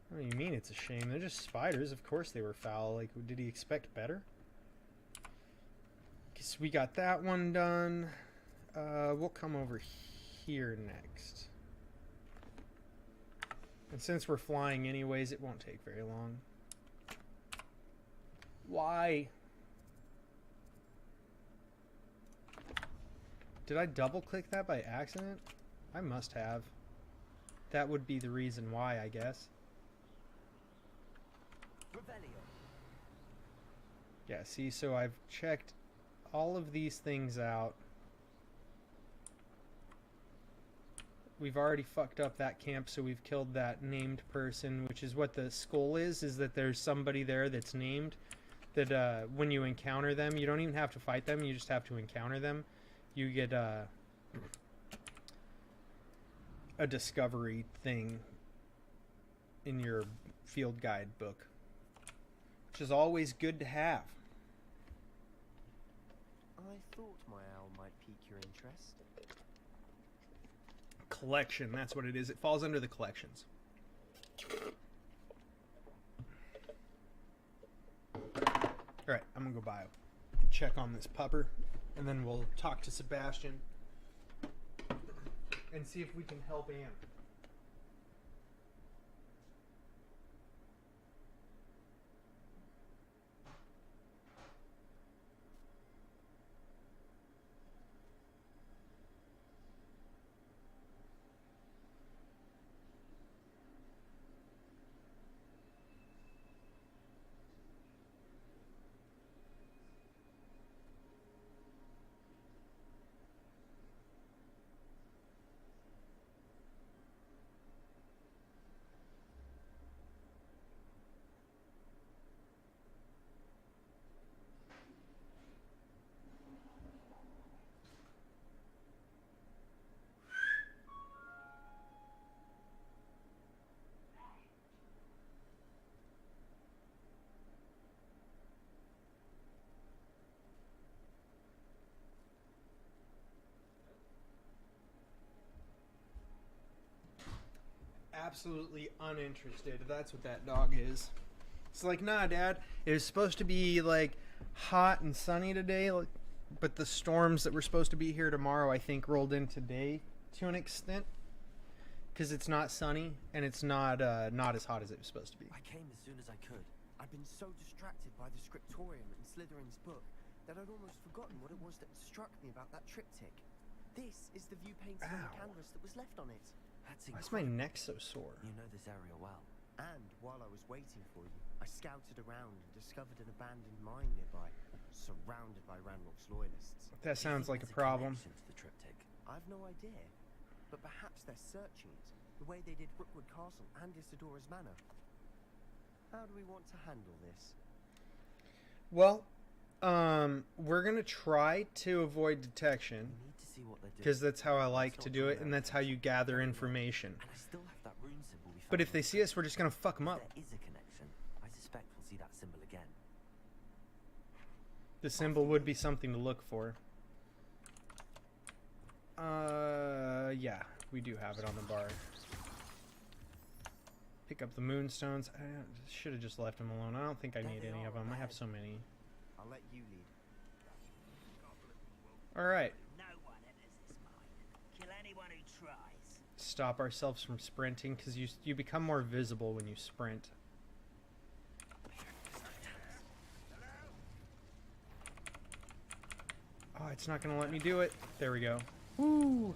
What do you mean it's a shame? They're just spiders. Of course they were foul. Like, did he expect better? Guess we got that one done. We'll come over here next. And since we're flying anyways, it won't take very long. Why? Did I double click that by accident? I must have. That would be the reason why, I guess. Yeah, see, so I've checked all of these things out. We've already fucked up that camp, so we've killed that named person, which is what the skull is that there's somebody there that's named. That when you encounter them, you don't even have to fight them, you just have to encounter them. You get a discovery thing in your field guide book. which is always good to have. I thought my owl might pique your interest. Collection, that's what it is. It falls under the collections. Alright, I'm gonna go by check on this pupper, and then we'll talk to Sebastian and see if we can help Anne. Absolutely uninterested. That's what that dog is. It's like, nah, Dad. It was supposed to be like hot and sunny today, but the storms that were supposed to be here tomorrow, I think, rolled in today to an extent, because it's not sunny and it's not as hot as it was supposed to be. I came as soon as I could. I'd been so distracted by the scriptorium and Slytherin's book that I'd almost forgotten what it was that struck me about that triptych. This is the view painted on the canvas that was left on it. That's Why is my incredible. neck so sore? You know this area well. And while I was waiting for you, I scouted around and discovered an abandoned mine nearby, surrounded by Ranrock's loyalists. That sounds like a problem. To the triptych? I've no idea, but perhaps they're searching it, the way they did Brookwood Castle and Isidora's Manor. How do we want to handle this? Well, we're gonna try to avoid detection, We need to see what they're doing. because that's how I like It's to not do to it, and their that's how you attention. gather information. And I still have that rune symbol we found. But if they see us, we're just gonna fuck them If up. there is a connection, I suspect we'll see that symbol again. The symbol would be something to look for. Yeah, we do have it on the bar. Pick up the moonstones. I should have just left them alone. I don't think I There need they any are of them. I have ahead. so many. I'll let you lead. Alright, No one enters this mine. Kill anyone who tries. stop ourselves from sprinting, because you become more visible when you sprint. Oh, it's not gonna let me do it. There we go. Woo!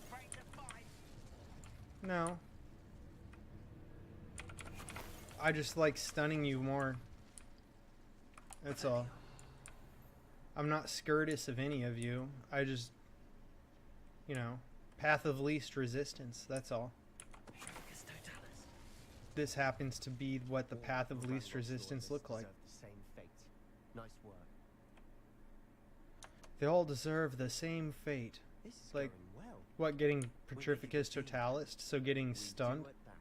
Break the fight. No. I just like stunning you more. That's all. I'm not scurtus of any of you. I just, you know, path of least resistance. That's all. This happens to be what the path of least resistance look like. Deserve the same fate. Nice work. They all deserve the same fate. This is Like, going well. what, getting making Petrificus a deal. Totalis, so getting We do stunned? at that.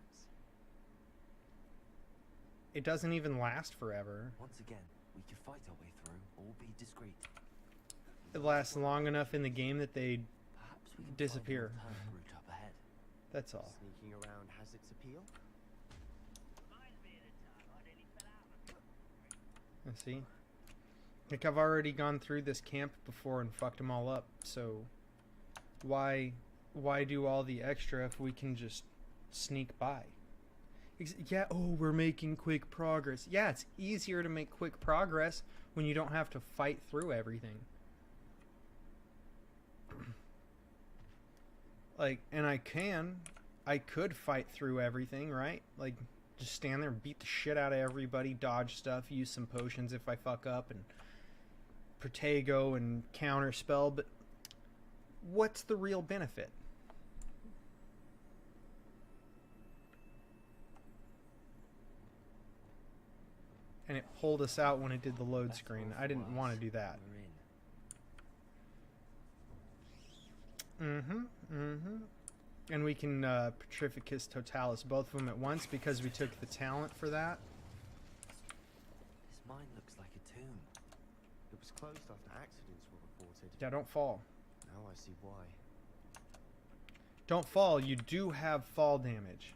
It doesn't even last forever. Once again, we can fight our way through or be discreet. It lasts long enough in the game that they Perhaps we can disappear. find an alternate route up ahead. That's all. Sneaking around has its appeal. Reminds me of the time I nearly fell out of a Let's see. Like, I've already gone through this camp before and fucked them all up, so why do all the extra if we can just sneak by? Yeah, oh, we're making quick progress. Yeah, it's easier to make quick progress when you don't have to fight through everything. Like, and I could fight through everything, right? Like, just stand there and beat the shit out of everybody, dodge stuff, use some potions if I fuck up, and Protego and counterspell, but what's the real benefit? And it pulled us out when it did the load That's screen. all I for didn't want to us. do that. We're in. And we can Petrificus Totalis both of them at once because we took the talent for that. This mine looks like a tomb. It was closed after accidents were reported. Yeah, don't fall. Now I see why. Don't fall. You do have fall damage.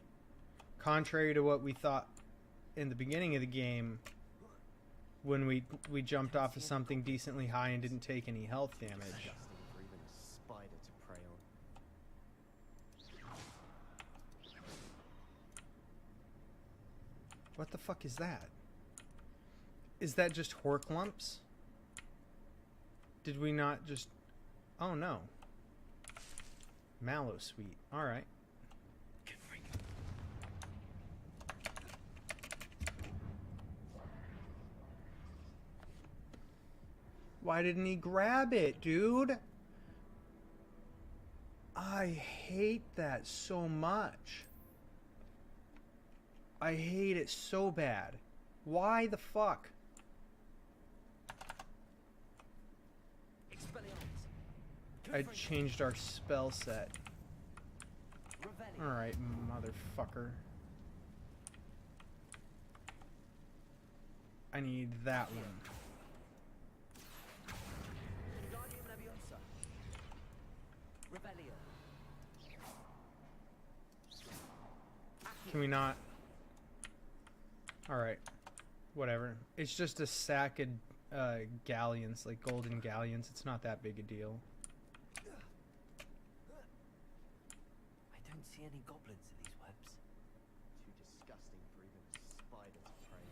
Contrary to what we thought in the beginning of the game when we jumped off of something decently high and didn't take any health damage. Disgusting for even a spider to prey on. What the fuck is that? Is that just hork lumps? Did we not just... Oh no. Mallow sweet. Alright. Why didn't he grab it, dude? I hate that so much. I hate it so bad. Why the fuck? I changed our spell set. Alright, motherfucker. I need that one. Can we not? Alright. Whatever. It's just a sack of galleons, like golden galleons. It's not that big a deal. I don't see any goblins in these webs. Too disgusting for even a spider to prey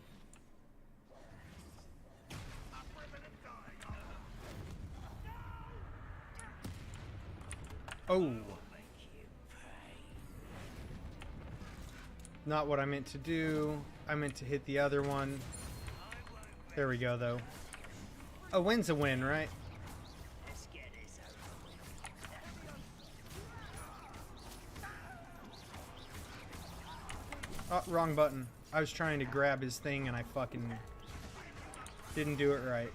Oh. on. Not what I meant to do. I meant to hit the other one. There we go, though. A win's a win, right? Oh, wrong button. I was trying to grab his thing and I fucking didn't do it right.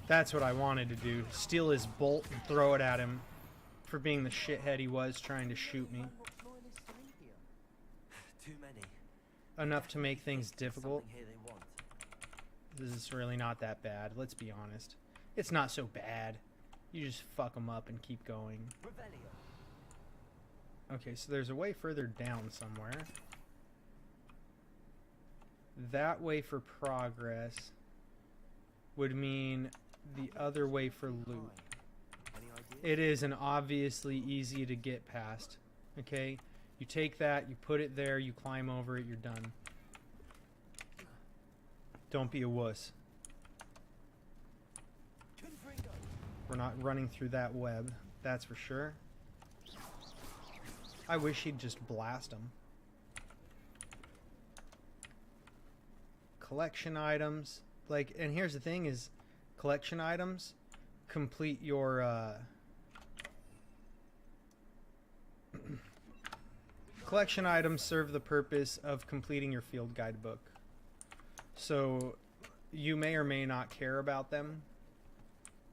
That's what I wanted to do. Steal his bolt and throw it at him for being the shithead he was trying to shoot me. Too many. Enough to make things difficult. Something here they want. This is really not that bad, let's be honest. It's not so bad. You just fuck them up and keep going. Okay, so there's a way further down somewhere. That way for progress would mean the other way for loot. It is an obviously easy to get past. Okay? You take that, you put it there, you climb over it, you're done. Don't be a wuss. We're not running through that web, that's for sure. I wish he'd just blast them. Collection items. Like, and here's the thing is, collection items complete your, collection items serve the purpose of completing your field guidebook. So, you may or may not care about them.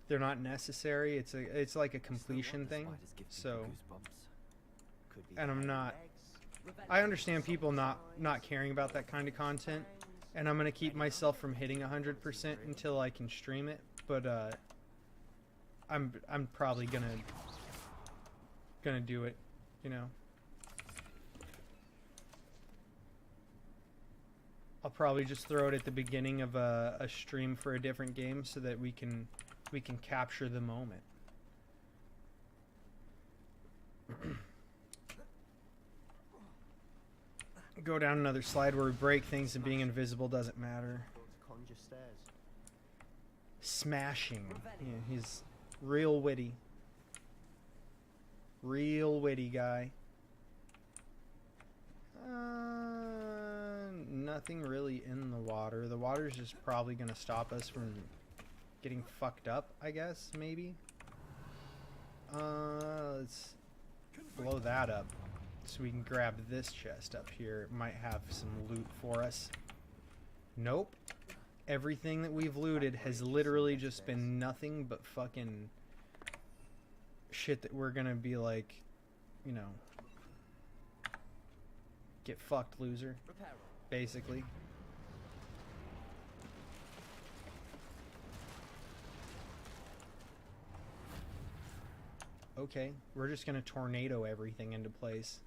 They're not necessary. It's like a completion thing. So, and I'm not. I understand people not caring about that kind of content, and I'm gonna keep myself from hitting 100% until I can stream it. But I'm probably gonna do it, you know. I'll probably just throw it at the beginning of a stream for a different game so that we can capture the moment. Go down another slide where we break things and being invisible doesn't matter. Smashing. Yeah, he's real witty. Real witty guy. Nothing really in the water. The water's just probably gonna stop us from getting fucked up, I guess, maybe. Let's blow that up so we can grab this chest up here. It might have some loot for us. Nope. Everything that we've looted has literally just been nothing but fucking shit that we're gonna be like, you know, get fucked, loser. Basically. Okay, we're just gonna tornado everything into place.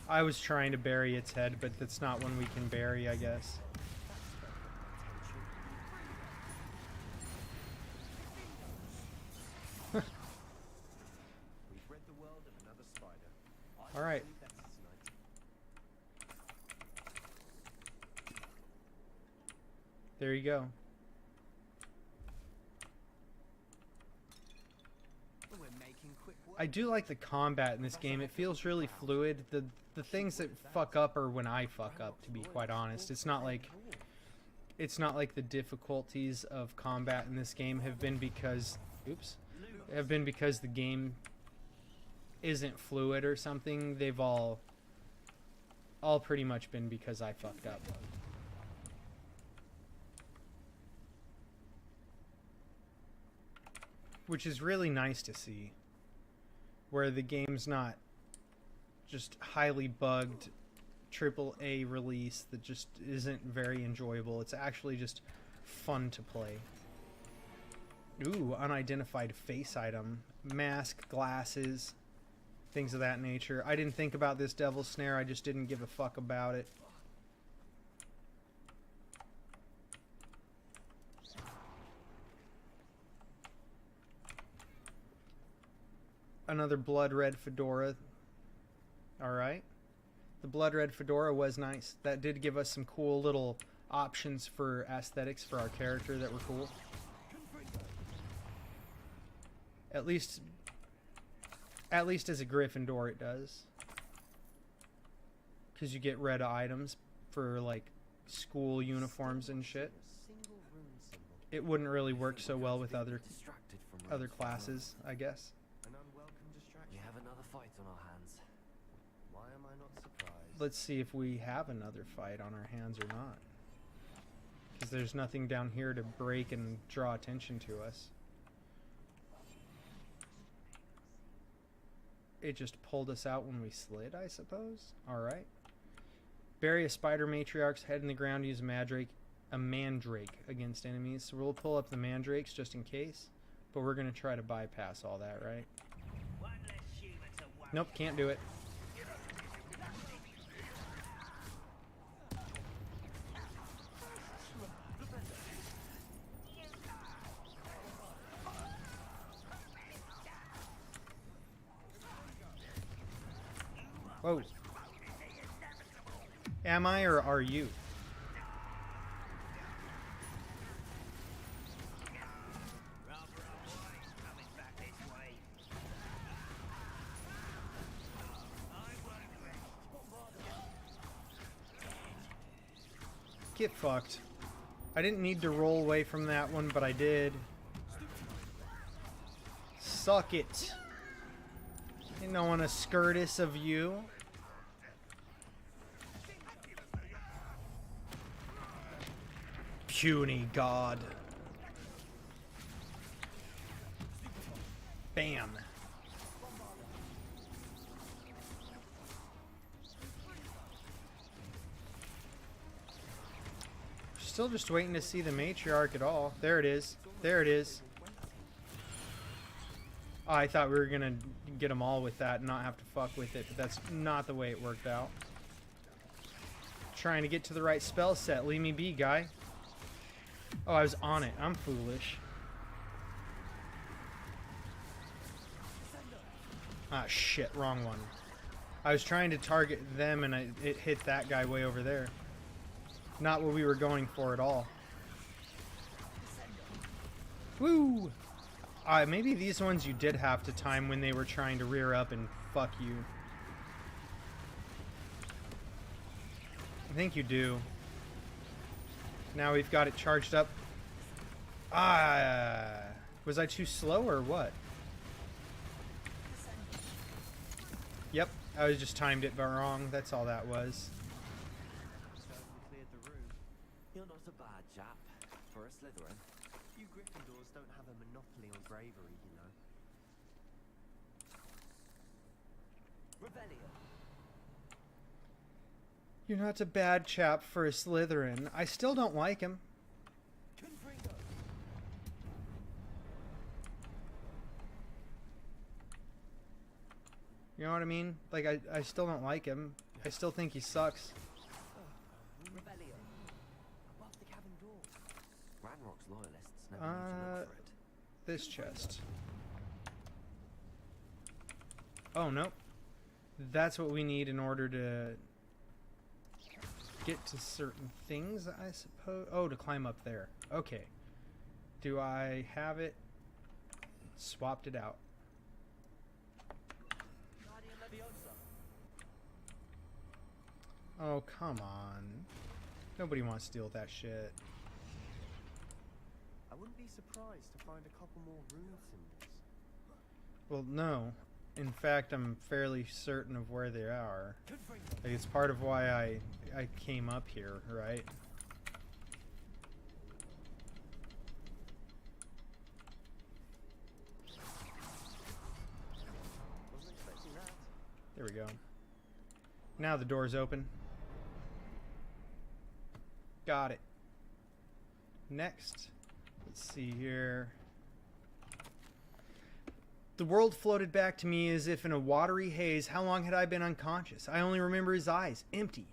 I was trying to bury its head, but that's not one we can bury, I guess. We've read the world of another spider. All right. There you go. We're making quick work. I do like the combat in this game. It feels really fluid. The things that fuck up are when I fuck up, to be quite honest. It's not like the difficulties of combat in this game have been because the game isn't fluid or something. They've all pretty much been because I fucked up. Which is really nice to see, where the game's not just highly bugged AAA release that just isn't very enjoyable. It's actually just fun to play. Ooh, unidentified face item. Mask, glasses, things of that nature. I didn't think about this devil's snare, I just didn't give a fuck about it. Another blood red fedora. Alright. The blood red fedora was nice. That did give us some cool little options for aesthetics for our character that were cool. At least as a Gryffindor it does. Because you get red items for like school uniforms and shit. It wouldn't really work so well with other classes, I guess. We have another fight on our hands. Why am I not surprised? Let's see if we have another fight on our hands or not. Because there's nothing down here to break and draw attention to us. It just pulled us out when we slid, I suppose? Alright. Bury a spider matriarch's head in the ground, use a mandrake against enemies. So we'll pull up the mandrakes just in case. But we're going to try to bypass all that, right? Nope, can't do it. Whoa. Am I or are you? Get fucked. I didn't need to roll away from that one, but I did. Suck it. Ain't no one a skirtus of you. Puny god. Bam. Still just waiting to see the matriarch at all. There it is. There it is. Oh, I thought we were gonna get them all with that and not have to fuck with it, but that's not the way it worked out. Trying to get to the right spell set. Leave me be, guy. Oh, I was on it. I'm foolish. Ah, shit. Wrong one. I was trying to target them and it hit that guy way over there. Not what we were going for at all. Woo! Maybe these ones you did have to time when they were trying to rear up and fuck you. think you do. Now we've got it charged up. Was I too slow or what? Yep, I was just timed it wrong. That's all that was. Cleared the room. You're not a bad chap for a Slytherin. You Gryffindors don't have a monopoly on bravery, you know. Rebellion. You're not a bad chap for a Slytherin. I still don't like him. Confringo. You know what I mean? Like, I still don't like him. I still think he sucks. Rebellion. Above the cabin door. Ranrock's loyalists never need to look for it. This chest. Oh, no. That's what we need in order to get to certain things, I suppose. Oh, to climb up there. Okay. Do I have it? Swapped it out. Oh, come on. Nobody wants to deal with that shit. I wouldn't be surprised to find a couple more rune symbols. Well, no. In fact, I'm fairly certain of where they are. Like, it's part of why I came up here, right? Wasn't expecting that. There we go. Now the door's open. Got it. Next. Let's see here. The world floated back to me as if in a watery haze. How long had I been unconscious? I only remember his eyes, empty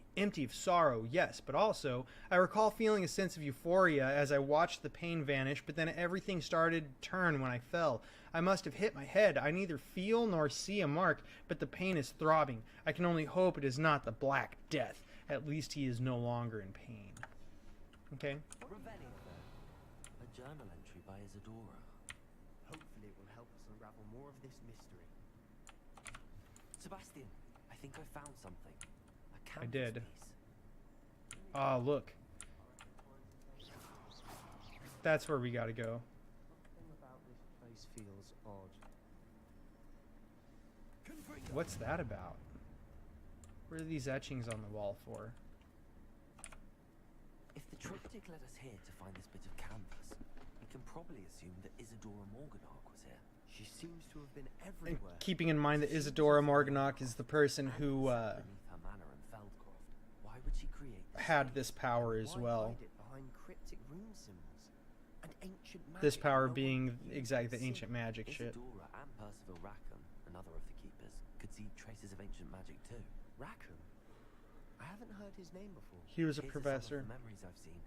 of sorrow, yes, but also I recall feeling a sense of euphoria as I watched the pain vanish, but then everything started to turn when I fell. I must have hit my head. I neither feel nor see a mark, but the pain is throbbing. I can only hope it is not the Black Death. At least he is no longer in pain. Okay. Rebellion. A journal entry by Isadora. Hopefully it will help us unravel more of this mystery. Sebastian, I think I found something. A canvas I did. piece. Ah, look. That's where we gotta go. Something about this place feels odd. What's that about? What are these etchings on the wall for? If the triptych led us here to find this bit of canvas, we can probably assume that Isadora Morganach was here. She seems to have been And everywhere. keeping in mind that Isadora Morganach is the person who Beneath her manor in Feldcroft. Why would she create this had this power as Why well. hide it behind cryptic rune symbols and ancient magic This power no one being can exactly the see? ancient magic shit. Isadora and Percival Rackham, another of the keepers, could see traces of ancient magic too. Rackham? I haven't heard his name before. He was a Here's professor. Some of the memories I've seen.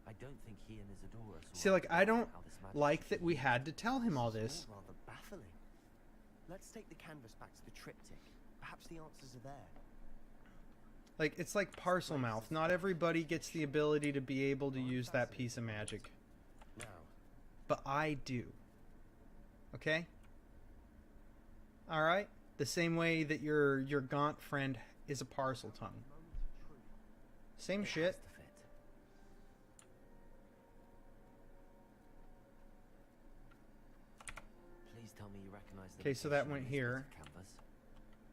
I don't think he and Isadora saw See, like, I don't how this magic like that we had to tell him all this. All rather baffling. Let's take the canvas back to the triptych. Perhaps the answers are there. Like, it's like parcel mouth. Not everybody gets the ability to be able to use that piece of magic. Now, But I do. Okay? Alright? The same way that your gaunt friend is a parcel tongue. moment of truth. Same It shit. has to fit. Please tell me you recognize the Okay, so that location of went this here. bit of canvas.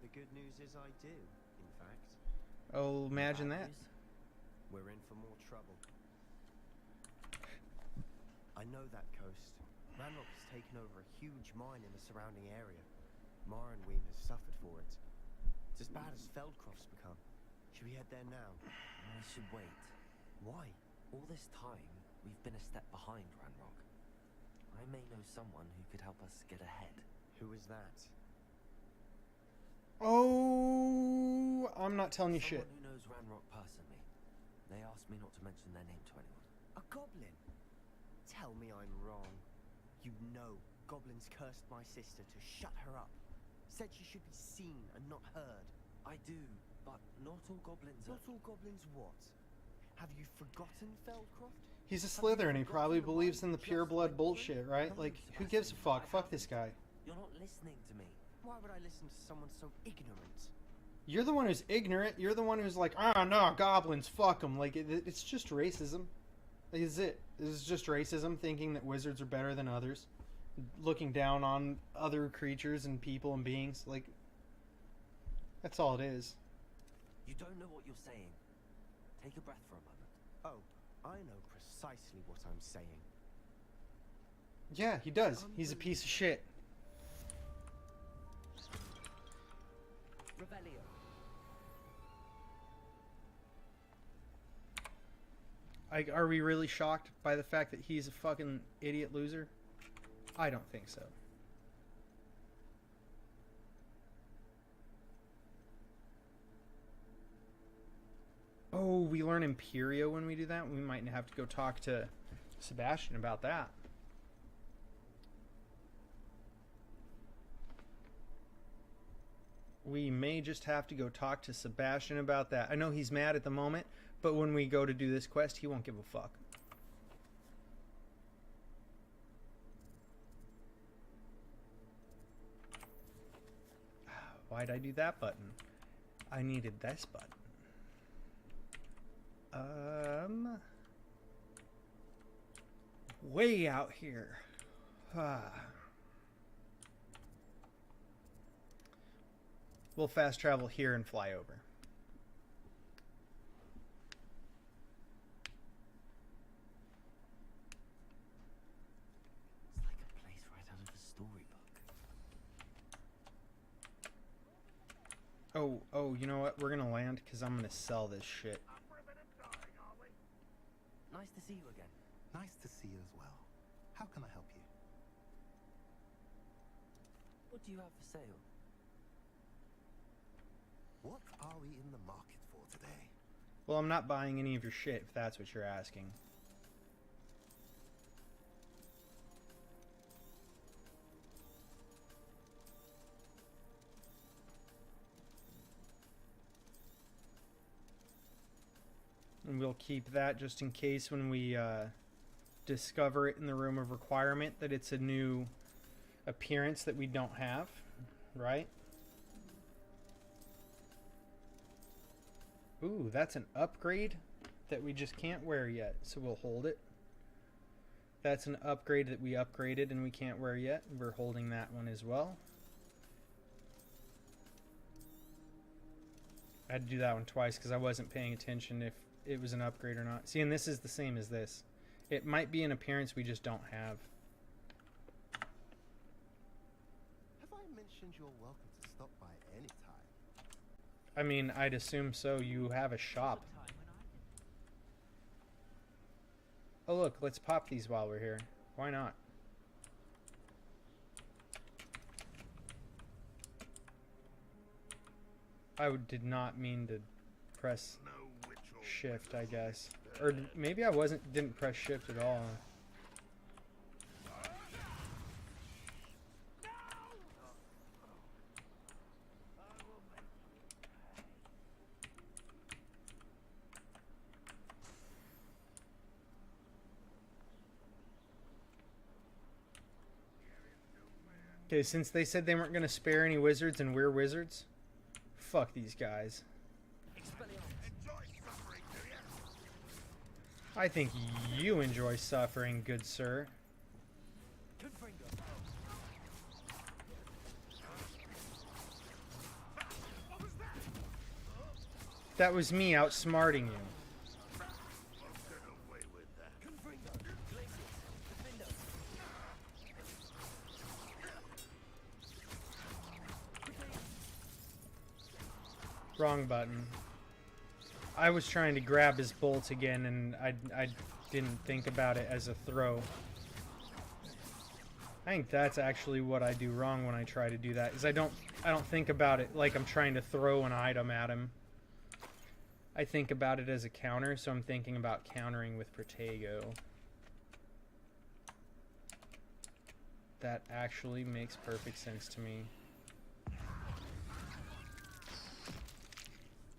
The good news is I do, in fact. Oh, imagine Bad that. news? We're in for more trouble. I know that coast. Ranrock has taken over a huge mine in the surrounding area. Morrowind has suffered for it. It's as bad as Feldcroft's become. Should we head there now? I should wait. Why? All this time, we've been a step behind Ranrock. I may know someone who could help us get ahead. Who is that? Oh, I'm not telling you Someone shit. who knows Ranrock personally. They asked me not to mention their name to anyone. A goblin? Tell me I'm wrong. You know goblins cursed my sister to shut her up. Said she should be seen and not heard. I do, but not all goblins Not are... all goblins what? Have you forgotten Feldcroft? He's a Have you Slytherin. He forgotten probably the believes one in the who pure just blood went bullshit, through? right? No, Like, who gives a fuck? I Fuck this guy. You're not listening to me. Why would I listen to someone so ignorant? You're the one who's ignorant. You're the one who's like, ah, no, goblins, fuck them. Like, it's just racism. Is it? This is just racism, thinking that wizards are better than others. Looking down on other creatures and people and beings. Like, that's all it is. You don't know what you're saying. Take a breath for a moment. Oh, I know precisely what I'm saying. Yeah, he does. He's a piece of shit. Revelio. Are we really shocked by the fact that he's a fucking idiot loser? I don't think so. Oh, we learn Imperio when we do that? We might have to go talk to Sebastian about that. We may just have to go talk to Sebastian about that. I know he's mad at the moment, but when we go to do this quest, he won't give a fuck. Why'd I do that button? I needed this button. Way out here. We'll fast travel here and fly over. It's like a place right out of a storybook. Oh, you know what? We're gonna land because I'm gonna sell this shit. Nice to see you again. Nice to see you as well. How can I help you? What do you have for sale? What are we in the market for today? Well, I'm not buying any of your shit if that's what you're asking. And we'll keep that just in case when we discover it in the room of requirement that it's a new appearance that we don't have, right? Ooh, that's an upgrade that we just can't wear yet, so we'll hold it. That's an upgrade that we upgraded and we can't wear yet. We're holding that one as well. I had to do that one twice because I wasn't paying attention if it was an upgrade or not. See, and this is the same as this. It might be an appearance we just don't have. Have I mentioned you're welcome to stop by any time? I mean, I'd assume so. You have a shop. Oh, look, let's pop these while we're here. Why not? Did not mean to press shift, I guess. Or maybe I didn't press shift at all. Okay, since they said they weren't going to spare any wizards and we're wizards, fuck these guys. I think you enjoy suffering, good sir. That was me outsmarting you. Wrong button. I was trying to grab his bolt again, and I didn't think about it as a throw. I think that's actually what I do wrong when I try to do that, is I don't think about it like I'm trying to throw an item at him. I think about it as a counter, so I'm thinking about countering with Protego. That actually makes perfect sense to me.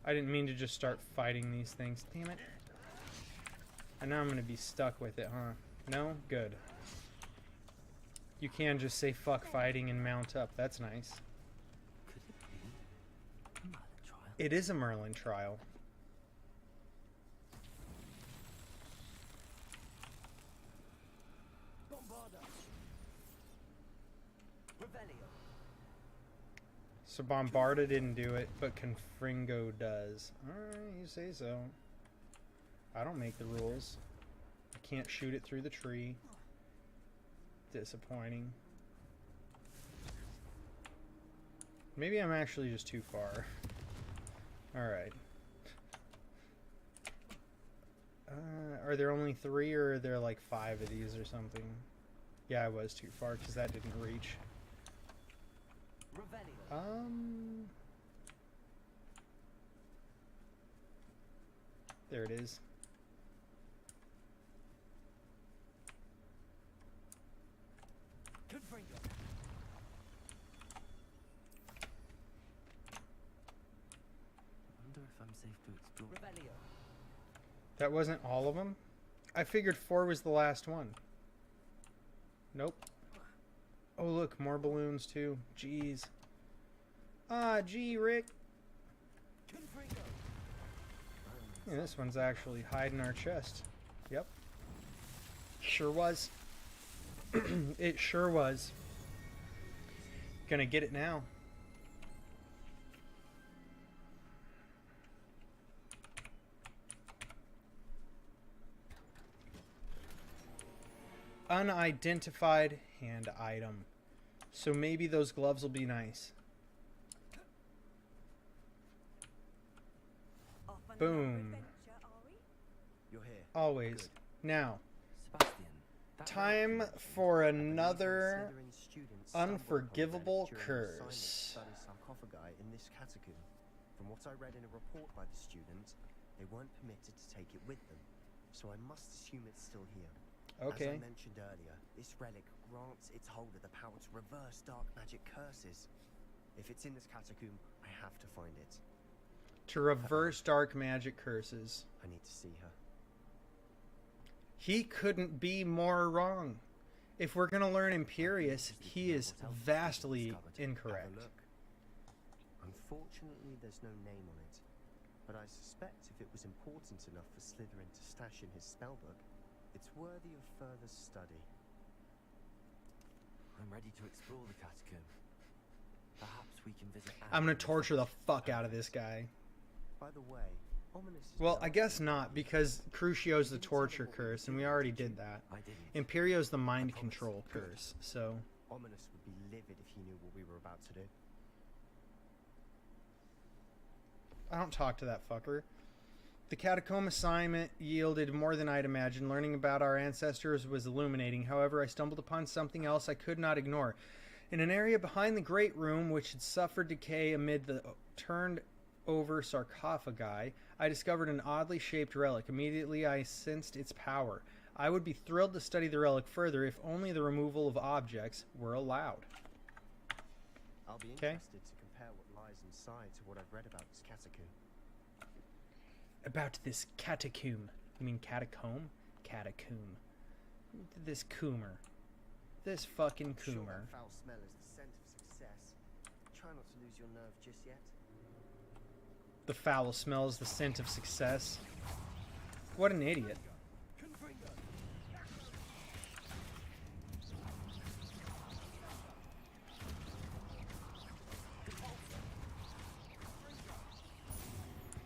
I didn't mean to just start fighting these things. Damn it. And now I'm going to be stuck with it, huh? No? Good. You can just say fuck fighting and mount up. That's nice. Could it be? I might have tried. It is a Merlin trial. Bombarda. Revelio. So Bombarda didn't do it, but Confringo does. Alright, you say so. I don't make the rules. I can't shoot it through the tree. Disappointing. Maybe I'm actually just too far. Alright. Are there only 3 or are there like 5 of these or something? Yeah, I was too far because that didn't reach. There it is. Wonder if I'm safe to explore. Revelio. That wasn't all of them? I figured 4 was the last one. Nope. Oh look, more balloons too. Jeez. Ah, gee, Rick. Yeah, this one's actually hiding our chest. Yep. Sure was. It sure was. Gonna get it now. Unidentified hand item. So maybe those gloves will be nice. Boom. You're here. Always. Good. Now, Sebastian, that time relic for I believe another Slytherin students stumbled upon it unforgivable during an curse. assignment to study sarcophagi in this catacomb. From what I read in a report by the student, they weren't permitted to take it with them, so I must assume it's still here. Okay. As I mentioned earlier, this relic grants its holder the power to reverse dark magic curses. If it's in this catacomb, I have to find it. To reverse dark magic curses. I need to see her. He couldn't be more wrong. If we're going to learn Imperious, he is vastly Have a incorrect. look. Unfortunately, there's no name on it, but I suspect if it was important enough for Slytherin to stash in his spellbook, it's worthy of further study. I'm ready to explore the catacomb. Perhaps we can visit. I'm going to torture the fuck out of this guy. By the way, Ominous is Well, I jealous guess of not, because Crucio's the torture curse, and we already did that. I didn't. Imperio's the mind control curse, so... Ominous would be livid if he knew what we were about to do. I don't talk to that fucker. The catacomb assignment yielded more than I'd imagined. Learning about our ancestors was illuminating. However, I stumbled upon something else I could not ignore. In an area behind the Great Room, which had suffered decay amid the turned over sarcophagi, I discovered an oddly shaped relic. Immediately I sensed its power. I would be thrilled to study the relic further if only the removal of objects were allowed. I'll be Okay. interested to compare what lies inside to what I've read about this catacomb. About this catacomb. You mean catacomb? Catacomb. This coomer. This fucking Sure, coomer. that foul smell is the scent of success. Try not to lose your nerve just yet. The foul smells the scent of success. What an idiot.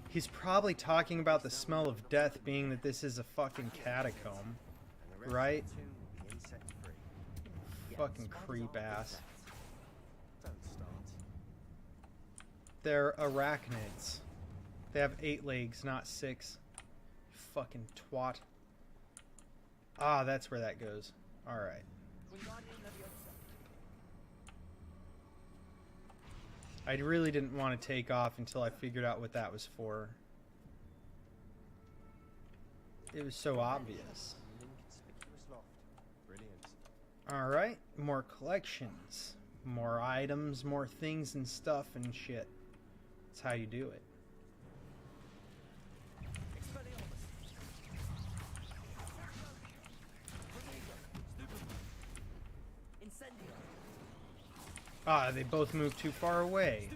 He's probably talking about the smell of death being that this is a fucking catacomb. And the rest Right? of the tomb will be insect-free. Fucking creep ass. Don't start. They're arachnids. They have 8 legs, not 6. Fucking twat. Ah, that's where that goes. Alright. I really didn't want to take off until I figured out what that was for. It was so obvious. An inconspicuous loft. Brilliant. Alright, more collections. More items, more things and stuff and shit. That's how you do it. Ah, they both moved too far away.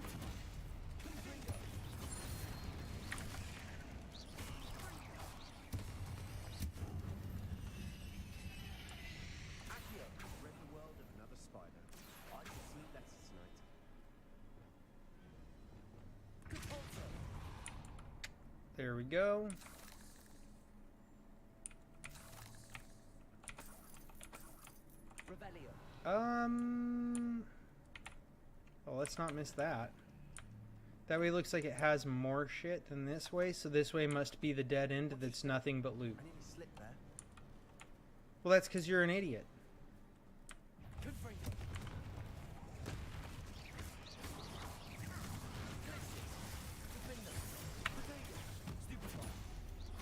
There we go. Well, let's not miss that. That way it looks like it has more shit than this way, so this way must be the dead end that's nothing but loot. I nearly slipped there. Well, that's because you're an idiot.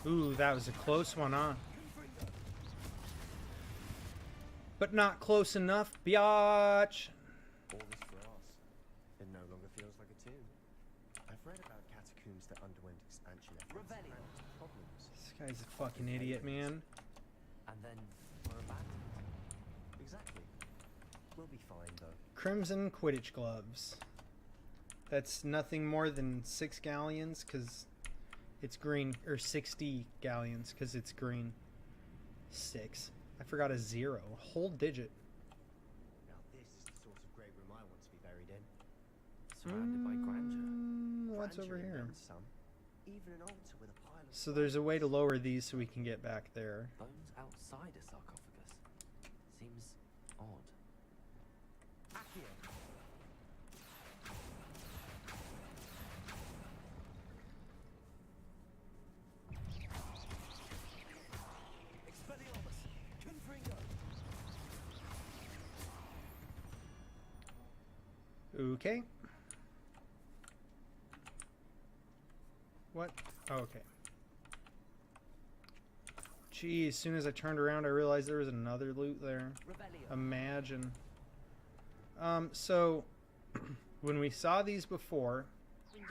Ooh, that was a close one, huh? But not close enough, biatch! All this for us. It no longer feels like a tomb. I've read about catacombs that underwent expansion efforts and ran into problems. This guy's a fucking idiot, man. And then we're abandoned. Exactly. We'll be fine, though. Crimson Quidditch gloves. That's nothing more than 6 galleons, because it's green. Or 60 galleons, because it's green. 6. I forgot a 0. A whole digit. Now this is the sort of great room I want to be buried in. Surrounded by grandeur. What's over Grandeur here? and some. Even an altar with a pile of So there's a way to lower these so we can get back there. Bones outside a sarcophagus. Seems odd. Accio. Expelliarmus. Confringo. Okay. What? Oh, okay. Gee, as soon as I turned around, I realized there was another loot there. Imagine. So, when we saw these before, There's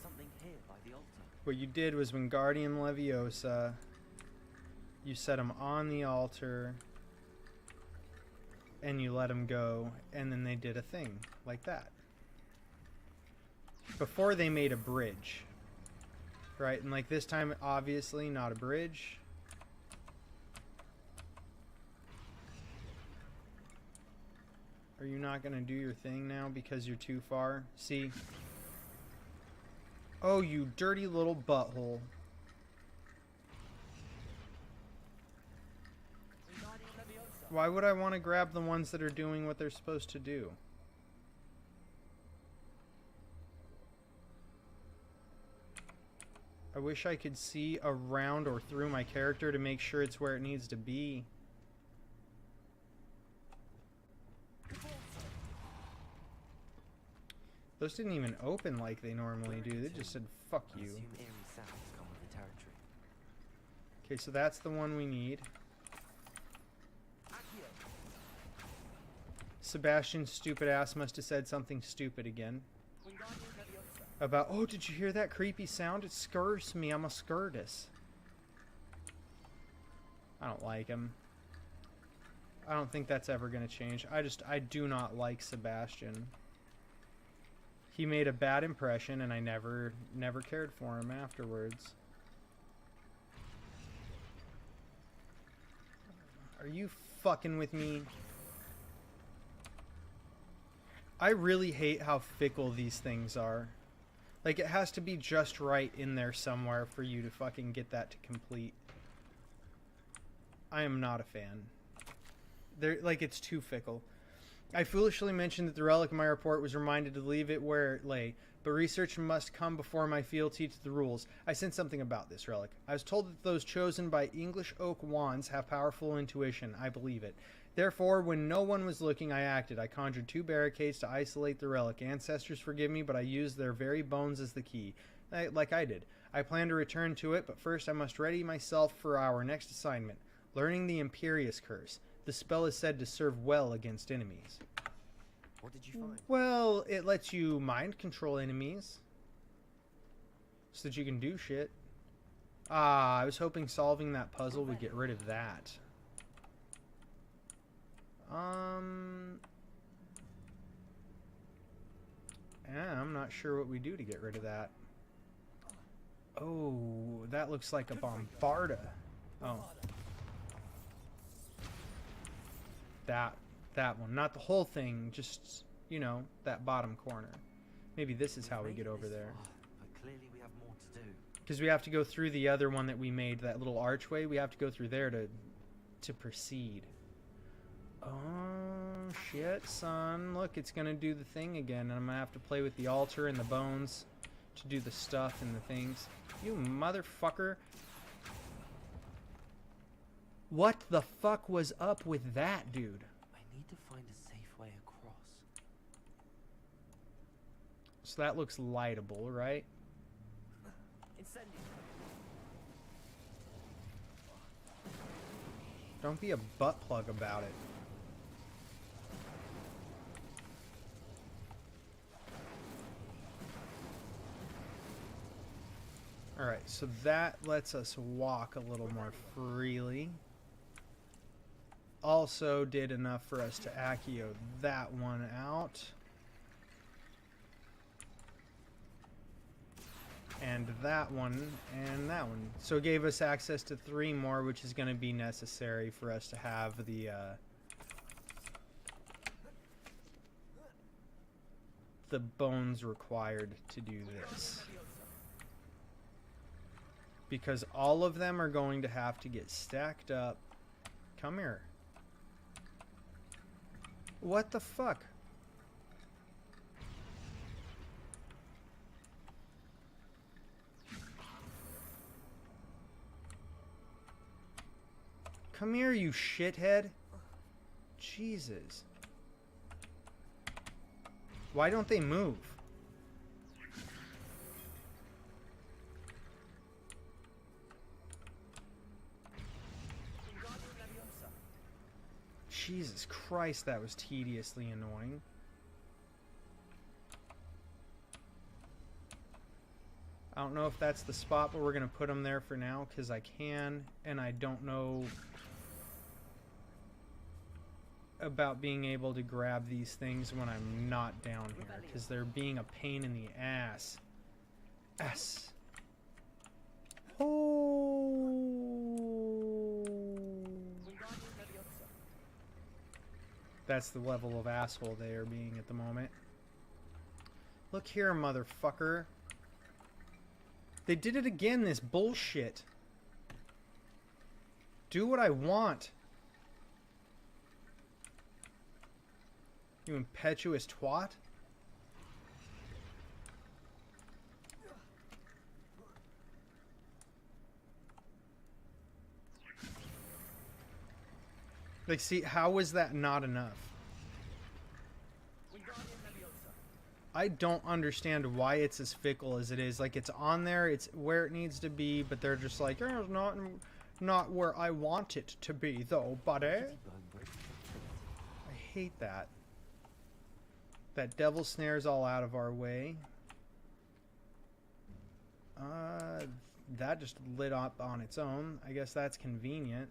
something here by the altar. what you did was Wingardium Leviosa, you set him on the altar, and you let him go, and then they did a thing like that. Before they made a bridge. Right, and like this time, obviously not a bridge. Are you not going to do your thing now because you're too far? See? Oh, you dirty little butthole. Why would I want to grab the ones that are doing what they're supposed to do? I wish I could see around or through my character to make sure it's where it needs to be. Those didn't even open like they normally do. They just said, fuck I you. assume eerie sounds come with the territory. Okay, so that's the one we need. Sebastian's stupid ass must have said something stupid again. About, oh, did you hear that creepy sound? It scares me. I'm a Scurdus. I don't like him. I don't think that's ever going to change. I do not like Sebastian. He made a bad impression, and I never cared for him afterwards. Are you fucking with me? I really hate how fickle these things are. Like, it has to be just right in there somewhere for you to fucking get that to complete. I am not a fan. Like, it's too fickle. I foolishly mentioned that the relic in my report was reminded to leave it where it lay, but research must come before my fealty to the rules. I sensed something about this relic. I was told that those chosen by English oak wands have powerful intuition. I believe it. Therefore, when no one was looking, I acted. I conjured 2 barricades to isolate the relic. Ancestors forgive me, but I used their very bones as the key. Like I did. I plan to return to it, but first I must ready myself for our next assignment. Learning the Imperious Curse. The spell is said to serve well against enemies. What did you find? Well, it lets you mind control enemies. So that you can do shit. Ah, I was hoping solving that puzzle would get rid of that. Yeah, I'm not sure what we do to get rid of that. Oh, that looks like a Bombarda. Oh. That one. Not the whole thing, just, you know, that bottom corner. Maybe this is how we get over there. But clearly we have more to do. Because we have to go through the other one that we made, that little archway. We have to go through there to proceed. Oh, shit, son. Look, it's going to do the thing again. And I'm going to have to play with the altar and the bones to do the stuff and the things. You motherfucker. What the fuck was up with that, dude? I need to find a safe way across. So that looks lightable, right? Incendio. Don't be a butt plug about it. Alright, so that lets us walk a little more freely. Also did enough for us to Accio that one out. And that one, and that one. So it gave us access to 3 more, which is going to be necessary for us to have the bones required to do this. Because all of them are going to have to get stacked up. Come here. What the fuck? Come here, you shithead. Jesus. Why don't they move? Jesus Christ, that was tediously annoying. I don't know if that's the spot, but we're going to put them there for now because I can, and I don't know about being able to grab these things when I'm not down here because they're being a pain in the ass. That's the level of asshole they are being at the moment. Look here, motherfucker. They did it again, this bullshit. Do what I want. You impetuous twat. Like, see, how was that not enough? I don't understand why it's as fickle as it is. Like, it's on there, it's where it needs to be, but they're just like, oh, it's not where I want it to be, though, buddy. I hate that. That devil snare's all out of our way. That just lit up on its own. I guess that's convenient.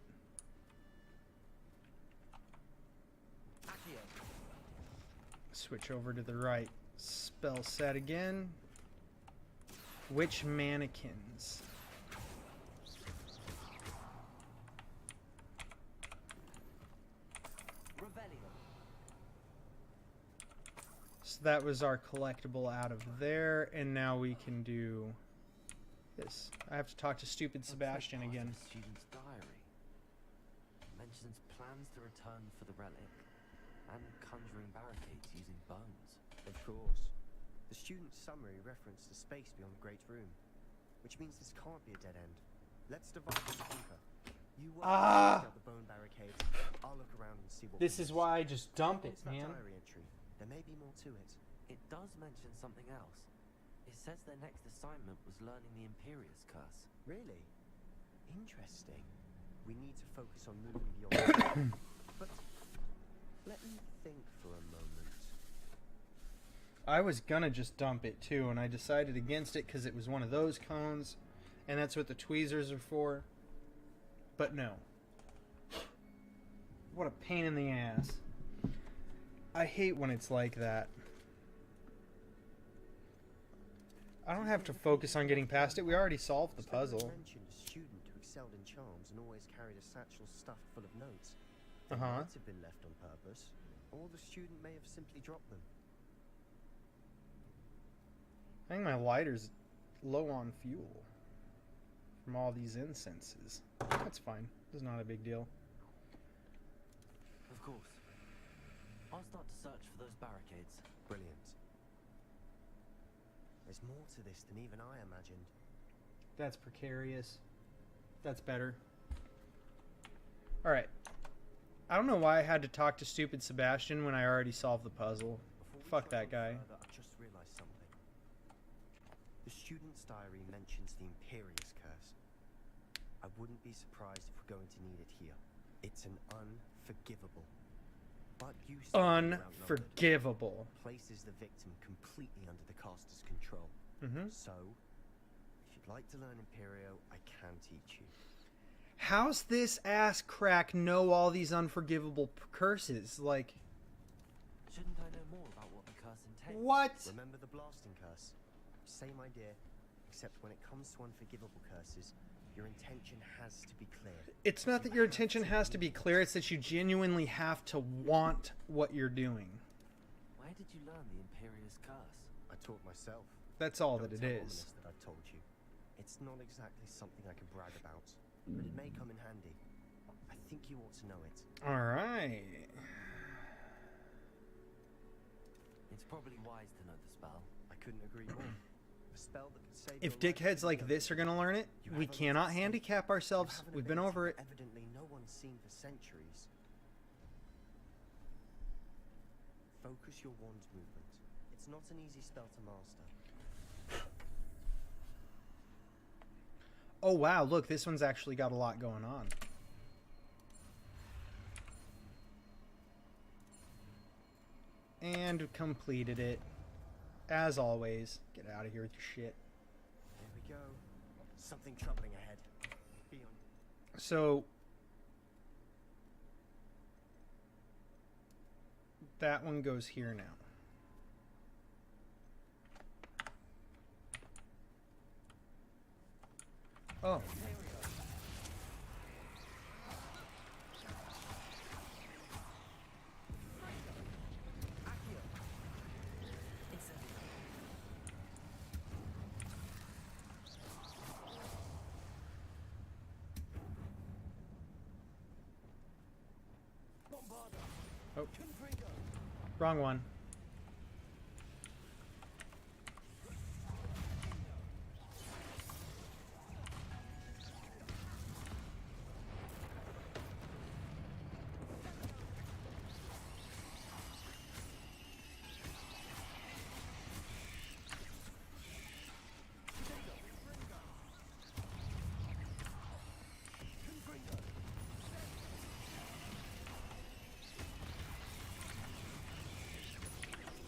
Switch over to the right. Spell set again. Which mannequins? So that was our collectible out of there, and now we can do this. I have to talk to stupid Sebastian again. Student's diary mentions plans to return for the relic and conjuring barricades using bones. Of course. The student's summary referenced the space beyond the Great Room, which means this can't be a dead end. Let's divide the bunker. You work out the bone barricades. I'll look around and see what. This is why I just dump it, man. Diary entry. There may be more to it. It does mention something else. It says their next assignment was learning the Imperius curse. Really? Interesting. We need to focus on moving beyond. But let me think for a moment. I was gonna just dump it too, and I decided against it because it was one of those cones, and that's what the tweezers are for. But no. What a pain in the ass. I hate when it's like that. I don't have to focus on getting past it. We already solved the puzzle. You mentioned a student who excelled in charms and always carried a satchel stuffed full of notes. They Uh-huh. might have been left on purpose, or the student may have simply dropped them. I think my lighter's low on fuel. from all these incenses. That's fine. It's not a big deal. Of course. I'll start to search for those barricades. Brilliant. There's more to this than even I imagined. That's precarious. That's better. Alright. I don't know why I had to talk to stupid Sebastian when I already solved the puzzle. Fuck that guy. I've just realized something. The student's diary mentions the Imperious Curse. I wouldn't be surprised if we're going to need it here. It's an unforgivable. But you unforgivable. Places the victim completely under the caster's control. So, if you'd like to learn Imperio, I can teach you. How's this ass crack know all these unforgivable curses? Like, shouldn't I know more about what the curse entails? What? Remember the blasting curse? Same idea, except when it comes to unforgivable curses, your intention has to be clear. It's not that your intention has to be clear, it's that you genuinely have to want what you're doing. Where did you learn the Imperious Curse? I taught myself. That's all Don't that it tell is. Ominous that I've told you. It's not exactly something I can brag about, but it may come in handy. I think you ought to know it. Alright. It's probably wise to know the spell. I couldn't agree more. A spell that could save If your life dickheads like from this are gonna learn it, You we have a cannot little handicap You ourselves. have an We've been ability over it. Evidently no one's seen for centuries. Focus your wand's movement. It's not an easy spell to master. Oh wow, look, this one's actually got a lot going on. And completed it. As always. Get out of here with your shit. Here we go. Something troubling ahead. Be on. So that one goes here now. Oh. Oh. Wrong one.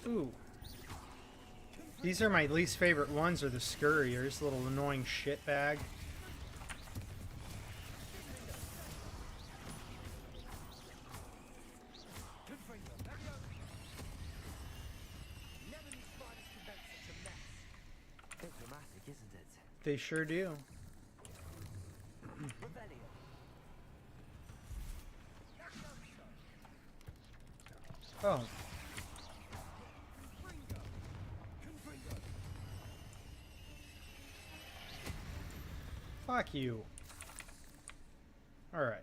Ooh. These are my least favorite ones, are the scurriers, little annoying shitbag. Bit dramatic, isn't it? They sure do. Oh. Fuck you. Alright.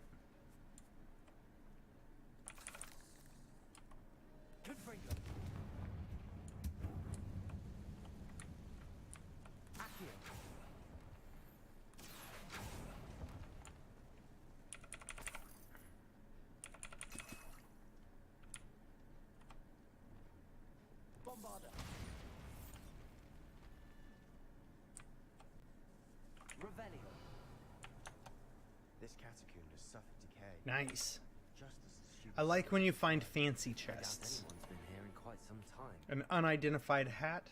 This catacomb has suffered decay. Nice. Just as the students I like when you find fancy I doubt chests. anyone's been here in quite some time. An unidentified hat.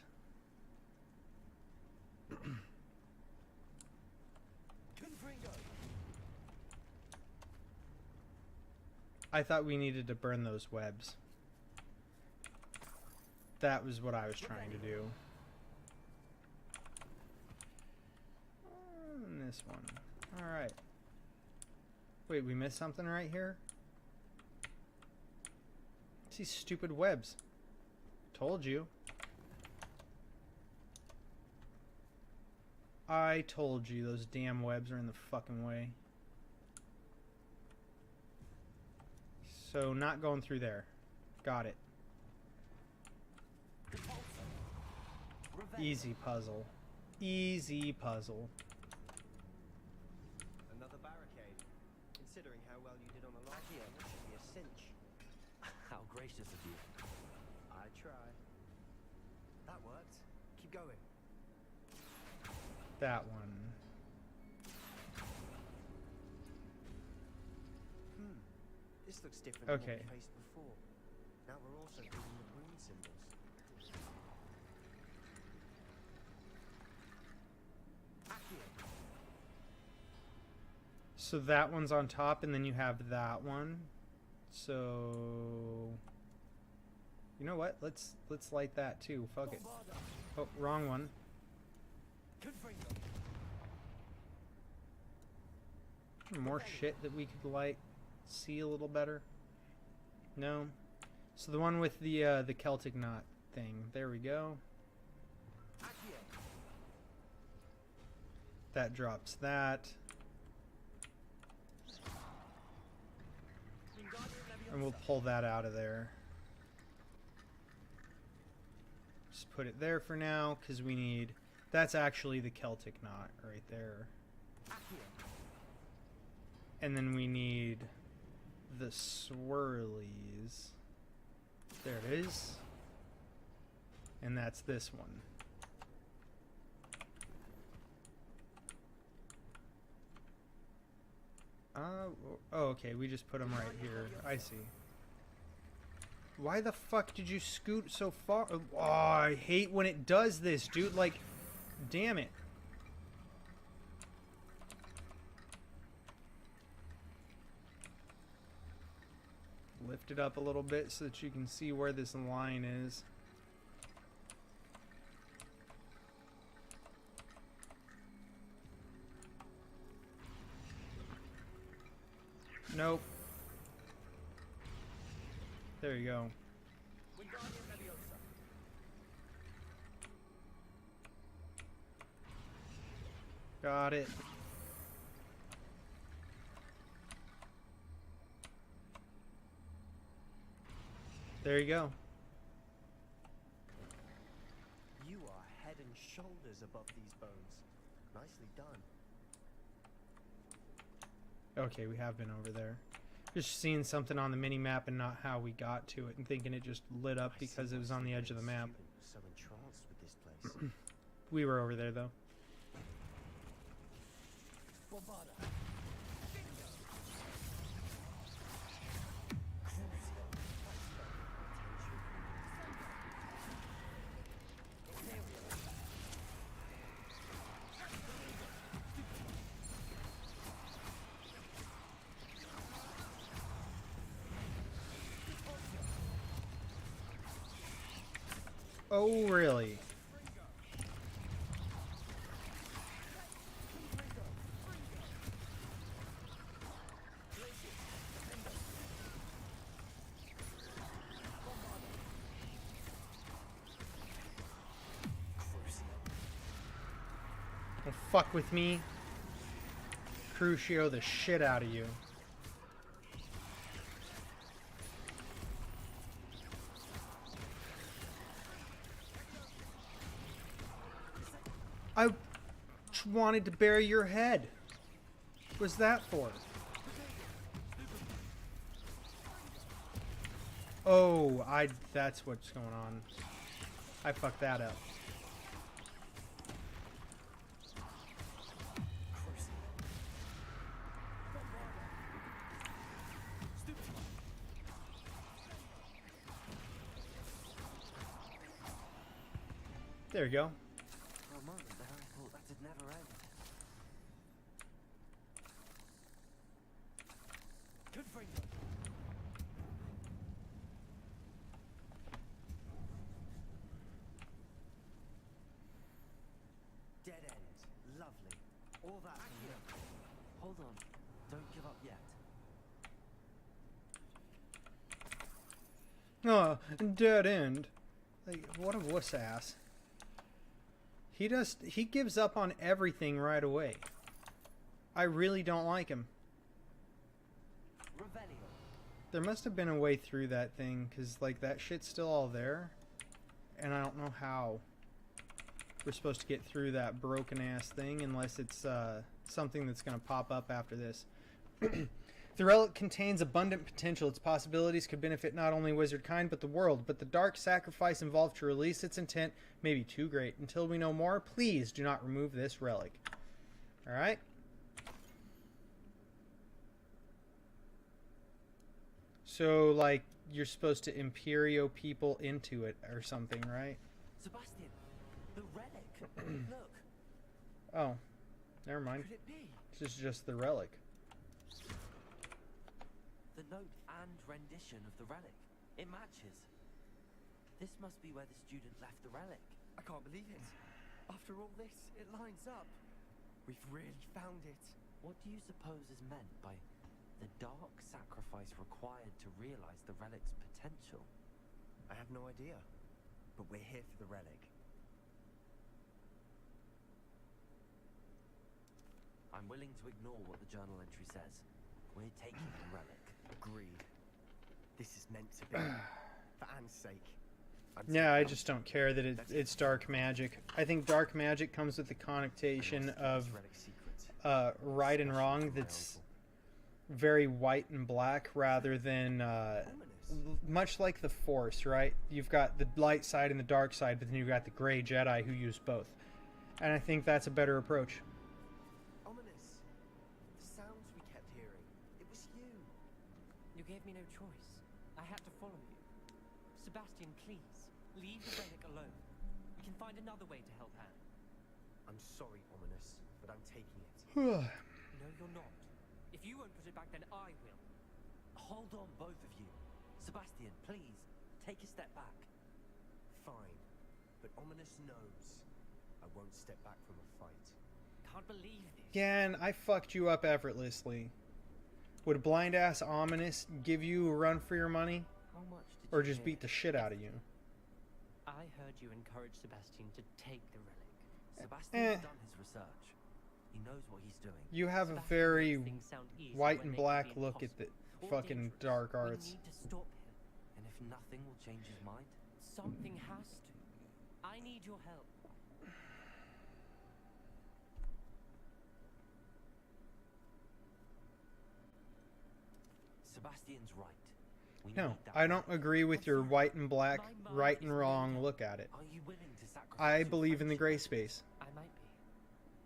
I thought we needed to burn those webs. That was what I was trying to do. And this one. Alright. Wait, we missed something right here? It's these stupid webs. Told you. I told you those damn webs are in the fucking way. So not going through there. Got it. Easy puzzle. Easy puzzle. Another barricade. Considering how well you did on the last one, that should be a cinch. How gracious of you. I try. That worked. Keep going. That one. This looks different than Okay. what we faced before. Now we're also reading the rune symbols. So that one's on top, and then you have that one. So you know what? Let's light that too. Fuck it. Oh, wrong one. More shit that we could light. See a little better. No. So the one with the Celtic knot thing. There we go. That drops that. And we'll pull that out of there. Just put it there for now, because we need... That's actually the Celtic knot right there. And then we need the swirlies. There it is. And that's this one. Oh, okay, we just put them right here. I see. Why the fuck did you scoot so far? Oh, I hate when it does this, dude. Like, damn it. Lift it up a little bit so that you can see where this line is. Nope. There you go. Got it. There you go. You are head and shoulders above these bones. Nicely done. Okay, we have been over there. Just seeing something on the mini-map and not how we got to it, and thinking it just lit up because it was on the edge of the map. So entranced with this place. We were over there, though. Oh, really? Don't fuck with me. Crucio the shit out of you. I wanted to bury your head. What was that for? Oh, that's what's going on. I fucked that up. There you go. For a moment there, I thought that had never end. Good for you. Dead end. Lovely. All that from here. Hold on. Don't give up yet. Oh, dead end. Like, what a wuss ass. He gives up on everything right away. I really don't like him. There must have been a way through that thing, because, like, that shit's still all there. And I don't know how we're supposed to get through that broken-ass thing unless it's something that's going to pop up after this. The relic contains abundant potential. Its possibilities could benefit not only wizard kind, but the world. But the dark sacrifice involved to release its intent may be too great. Until we know more, please do not remove this relic. Alright? So, like, you're supposed to Imperio people into it or something, right? Sebastian, the relic. Look. Oh, never mind. Could it be? This is just the relic. The note and rendition of the relic. It matches. This must be where the student left the relic. I can't believe it. After all this, it lines up. We've really found it. What do you suppose is meant by the dark sacrifice required to realize the relic's potential? I have no idea. But we're here for the relic. I'm willing to ignore what the journal entry says. We're taking the relic. Agreed. This is meant to be. For Anne's sake. Yeah, I just don't care that it's dark magic. I think dark magic comes with the connotation of right and wrong that's very white and black rather than much like the Force, right? You've got the light side and the dark side, but then you've got the gray Jedi who use both. And I think that's a better approach. Ominous. The sounds we kept hearing. It was you. You gave me no choice. I had to follow you. Sebastian, please, leave the relic alone. We can find another way to help Anne. I'm sorry, Ominous, but I'm taking it. No, you're not. If you won't put it back, then I will. Hold on, both of you. Sebastian, please, take a step back. Fine, but Ominous knows I won't step back from a fight. Can't believe this. Again, I fucked you up effortlessly. Would a blind-ass Ominous give you a run for your money? How much did Or you just hear? beat the shit out of you? I heard you encourage Sebastian to take the relic. Sebastian's done his research. He knows what he's doing. You have a Sebastian very makes things sound easy white when and they black could be look at the impossible or fucking dangerous. dark We arts. need to stop him. And if nothing will change his mind? Something has to. I need your help. Sebastian's right. We No, need that I don't relic. agree with your white and black, My mind right is and wrong made up. look at it. Are you willing to sacrifice I your believe in the gray friendship? space. I might be.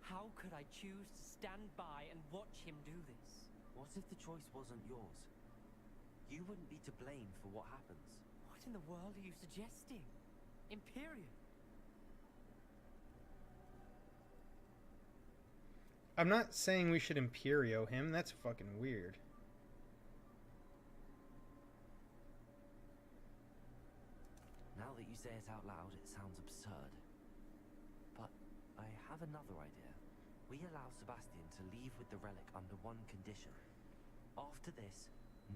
How could I choose to stand by and watch him do this? What if the choice wasn't yours? You wouldn't be to blame for what happens. What in the world are you suggesting? Imperium? I'm not saying we should Imperio him. That's fucking weird. Now that you say it out loud, it sounds absurd. But I have another idea. We allow Sebastian to leave with the relic under one condition. After this,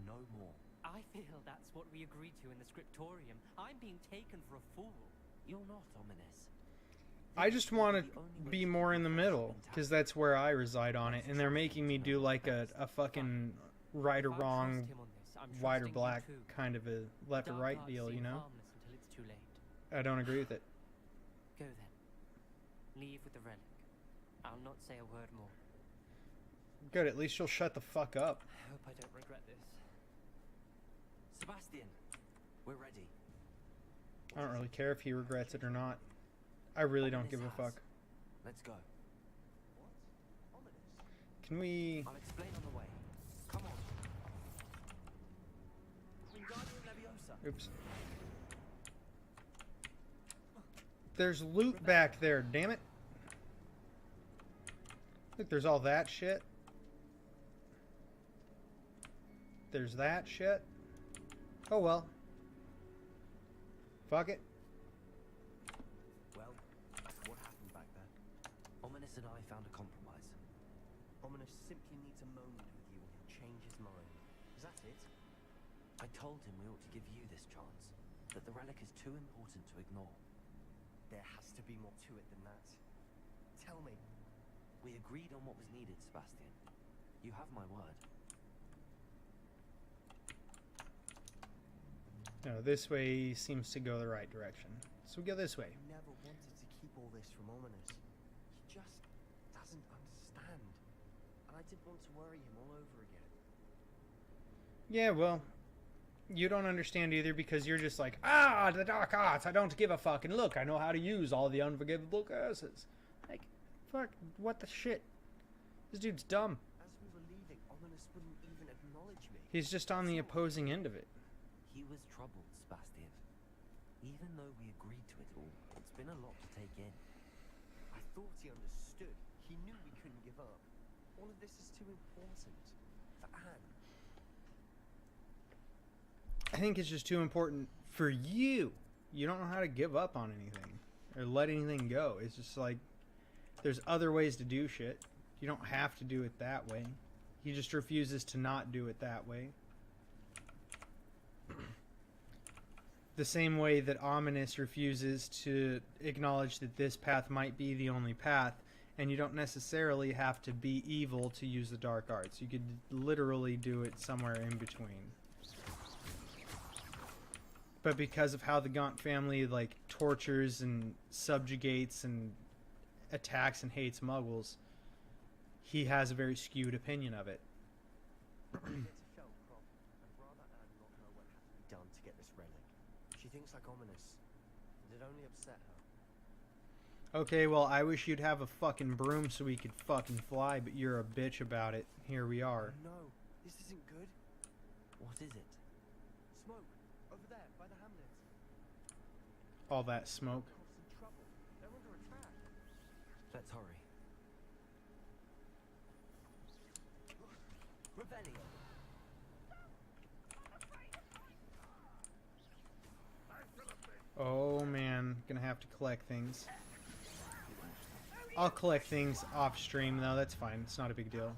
no more. I feel that's what we agreed to in the scriptorium. I'm being taken for a fool. You're not ominous. I just want to be more in the middle, because that's where I reside on it, and they're making me do like a fucking right or If I wrong, trust him on this, I'm white or trusting you black too. kind of a left or Dark right arts deal, you seem know? harmless until it's too late. I don't agree with it. Go then. Leave with the relic. I'll not say a word more. Good, at least you'll shut the fuck up. I hope I don't regret this. Sebastian, we're ready. I don't really care if he regrets it or not. I really don't give a fuck. Let's go. Can we... I'll explain on the way. Come on. Wingardium Leviosa. Oops. There's loot back there, damn it. Look, there's all that shit. There's that shit. Oh well. Fuck it. Well, what happened back there? Ominous and I found a compromise. Ominous simply needs a moment with you and he'll change his mind. Is that it? I told him we ought to give you this chance, that the relic is too important to ignore. There has to be more to it than that. Tell me. We agreed on what was needed, Sebastian. You have my word. No, this way seems to go the right direction. So we go this way. I never wanted to keep all this from Ominous. He just doesn't understand. And I didn't want to worry him all over again. Yeah, well, you don't understand either because you're just like, ah, the dark arts, I don't give a fucking look. I know how to use all the unforgivable curses. Like, fuck, what the shit? This dude's dumb. As we were leaving, Ominous wouldn't even acknowledge me. He's just on the opposing end of it. He was troubled, Sebastian. Even though we agreed to it all, it's been a lot to take in. I thought he understood. He knew we couldn't give up. All of this is too important. For Anne. I think it's just too important for you. You don't know how to give up on anything or let anything go. It's just like there's other ways to do shit. You don't have to do it that way. He just refuses to not do it that way. The same way that Ominous refuses to acknowledge that this path might be the only path, and you don't necessarily have to be evil to use the dark arts. You could literally do it somewhere in between. But because of how the Gaunt family like tortures and subjugates and attacks and hates Muggles, he has a very skewed opinion of it. I'd rather Anne not know what had to be done to get this relic. She thinks like Ominous, and it only upset her. Okay, well, I wish you'd have a fucking broom so we could fucking fly, but you're a bitch about it. Here we are. No, this isn't good. What is it? Smoke, over there, by the hamlet. All that smoke. Cops in trouble. They're under attack. Let's hurry. Revelio. Oh man, gonna have to collect things. I'll collect things off stream though, that's fine. It's not a big deal.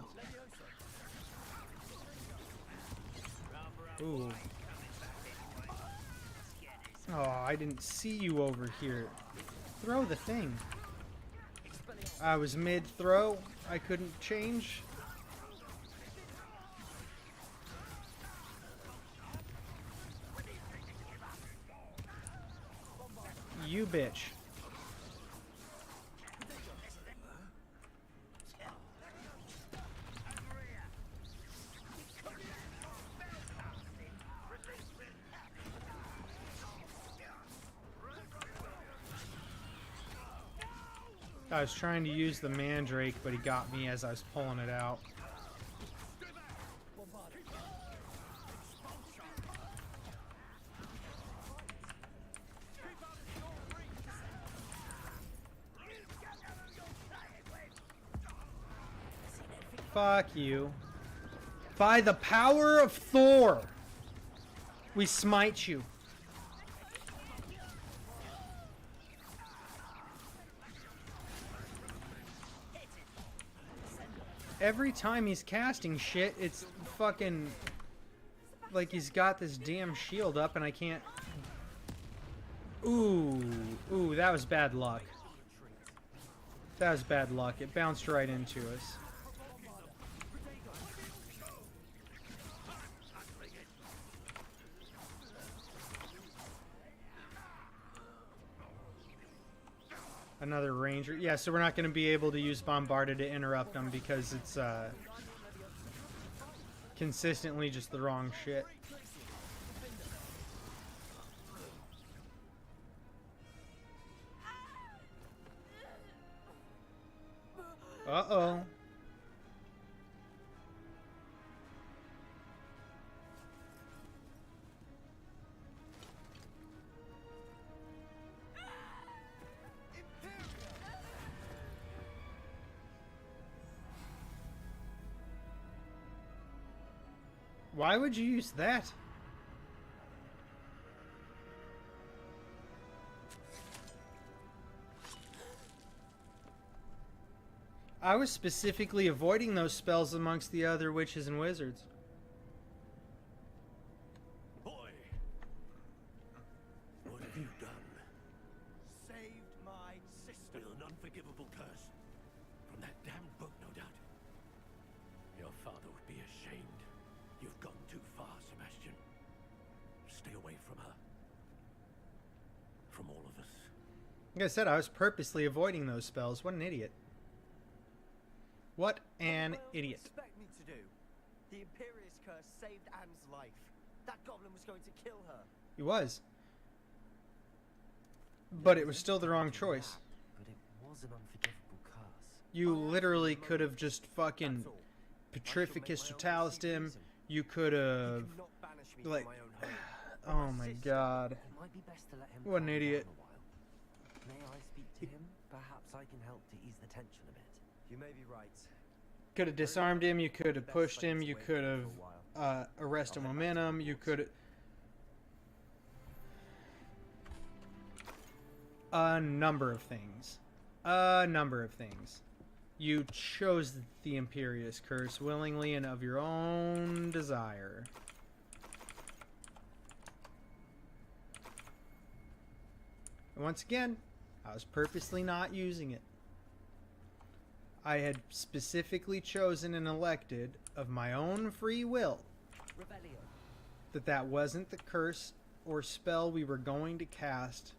Ooh. Oh, I didn't see you over here. Throw the thing. I was mid-throw. I couldn't change. You bitch. I was trying to use the mandrake, but he got me as I was pulling it out. Fuck you. By the power of Thor, we smite you. Every time he's casting shit, it's fucking like he's got this damn shield up and I can't... Ooh, that was bad luck. That was bad luck. It bounced right into us. Another ranger. Yeah, so we're not going to be able to use Bombarded to interrupt them because it's consistently just the wrong shit. Uh-oh. Why would you use that? I was specifically avoiding those spells amongst the other witches and wizards. Boy, what have you done? Saved my sister. With an unforgivable curse. From that damn book, no doubt. Your father would be ashamed. You've gone too far, Sebastian. Stay away from her. From all of us. Like I said, I was purposely avoiding those spells. What an idiot. What an idiot. What do you expect me to do? The Imperious curse saved Anne's life. That goblin was going to kill her. He was. But it was still the wrong choice. But it was an unforgivable curse. You literally could have just fucking Petrificus Totalis him. You could have... Like... Oh my god. It might be best to let him What an calm idiot. down a while. May I speak to him? Perhaps I can help to ease the tension a bit. You may be right. Could have disarmed him, you could have pushed him, you could have arrested momentum, you could have... A number of things. A number of things. You chose the Imperious Curse willingly and of your own desire. And once again, I was purposely not using it. I had specifically chosen and elected, of my own free will, that wasn't the curse or spell we were going to cast,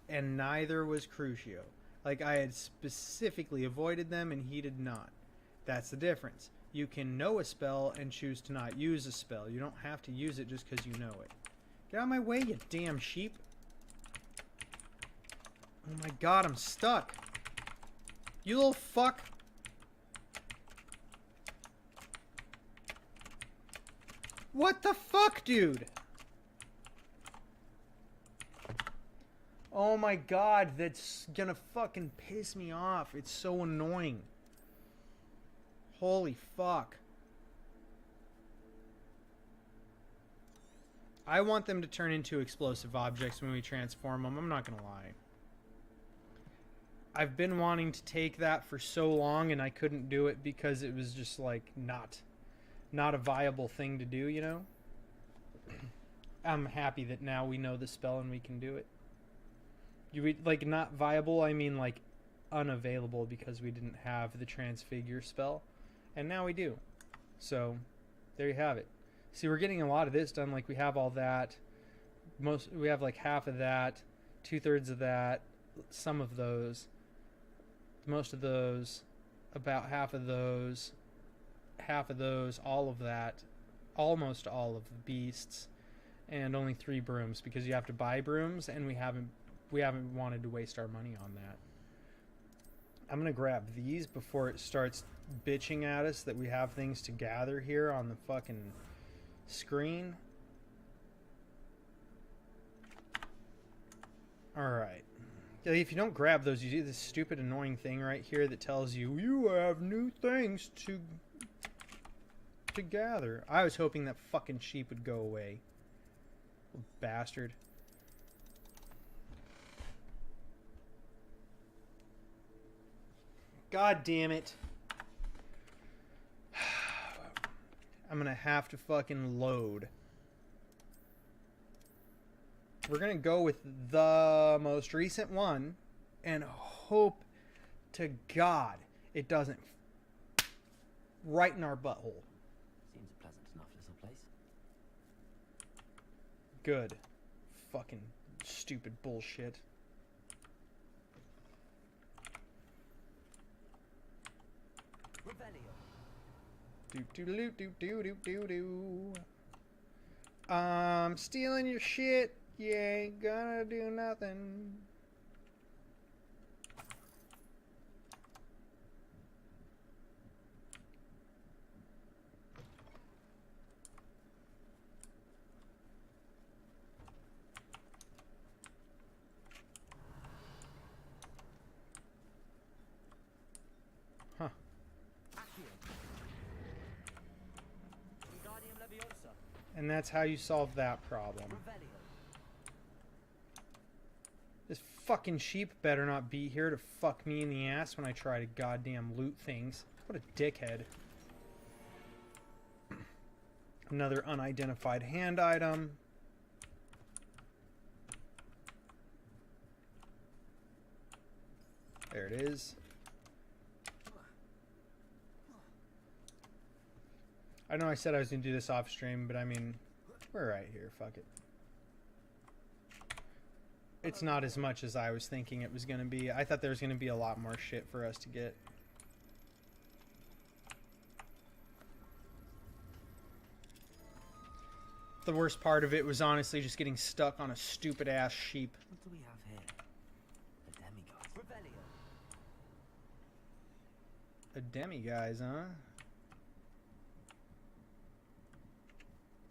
and neither was Crucio. Like, I had specifically avoided them, and he did not. That's the difference. You can know a spell and choose to not use a spell. You don't have to use it just because you know it. Get out of my way, you damn sheep. Oh my god, I'm stuck. You little fuck. What the fuck, dude? Oh my god, that's gonna fucking piss me off. It's so annoying. Holy fuck. I want them to turn into explosive objects when we transform them, I'm not gonna lie. I've been wanting to take that for so long and I couldn't do it because it was just like not a viable thing to do, you know? I'm happy that now we know the spell and we can do it. Like, not viable, I mean like unavailable because we didn't have the transfigure spell. And now we do. So, there you have it. See, we're getting a lot of this done. Like, we have all that. We have like half of that, 2/3 of that, some of those, most of those, about half of those, all of that, almost all of the beasts, and only 3 brooms because you have to buy brooms, and we haven't wanted to waste our money on that. I'm gonna grab these before it starts bitching at us that we have things to gather here on the fucking screen. Alright. If you don't grab those, you do this stupid annoying thing right here that tells you, you have new things to gather. I was hoping that fucking sheep would go away. Little bastard. God damn it. I'm gonna have to fucking load. We're gonna go with the most recent one and hope to God it doesn't right in our butthole. Seems a pleasant enough little place. Good. Fucking stupid bullshit. Do. Stealing your shit. You ain't gonna do nothing. Huh. And that's how you solve that problem. This fucking sheep better not be here to fuck me in the ass when I try to goddamn loot things. What a dickhead. Another unidentified hand item. There it is. I know I said I was going to do this off stream, but I mean, we're right here. Fuck it. It's not as much as I was thinking it was going to be. I thought there was going to be a lot more shit for us to get. The worst part of it was honestly just getting stuck on a stupid ass sheep. What do we have here? A demigod. Rebellion. A demiguise, huh?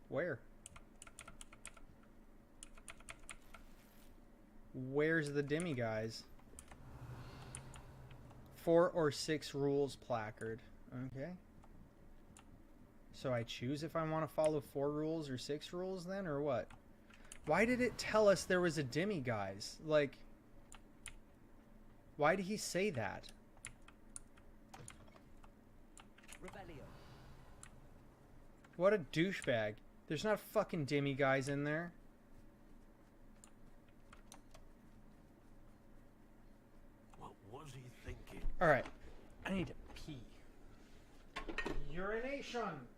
Where? Where's the demiguise? 4 or 6 rules placard. Okay. So I choose if I want to follow 4 rules or 6 rules then, or what? Why did it tell us there was a demiguise? Like, why did he say that? Rebellion. What a douchebag. There's not a fucking demiguise in there. What was he thinking? Alright. I need to pee. Urination!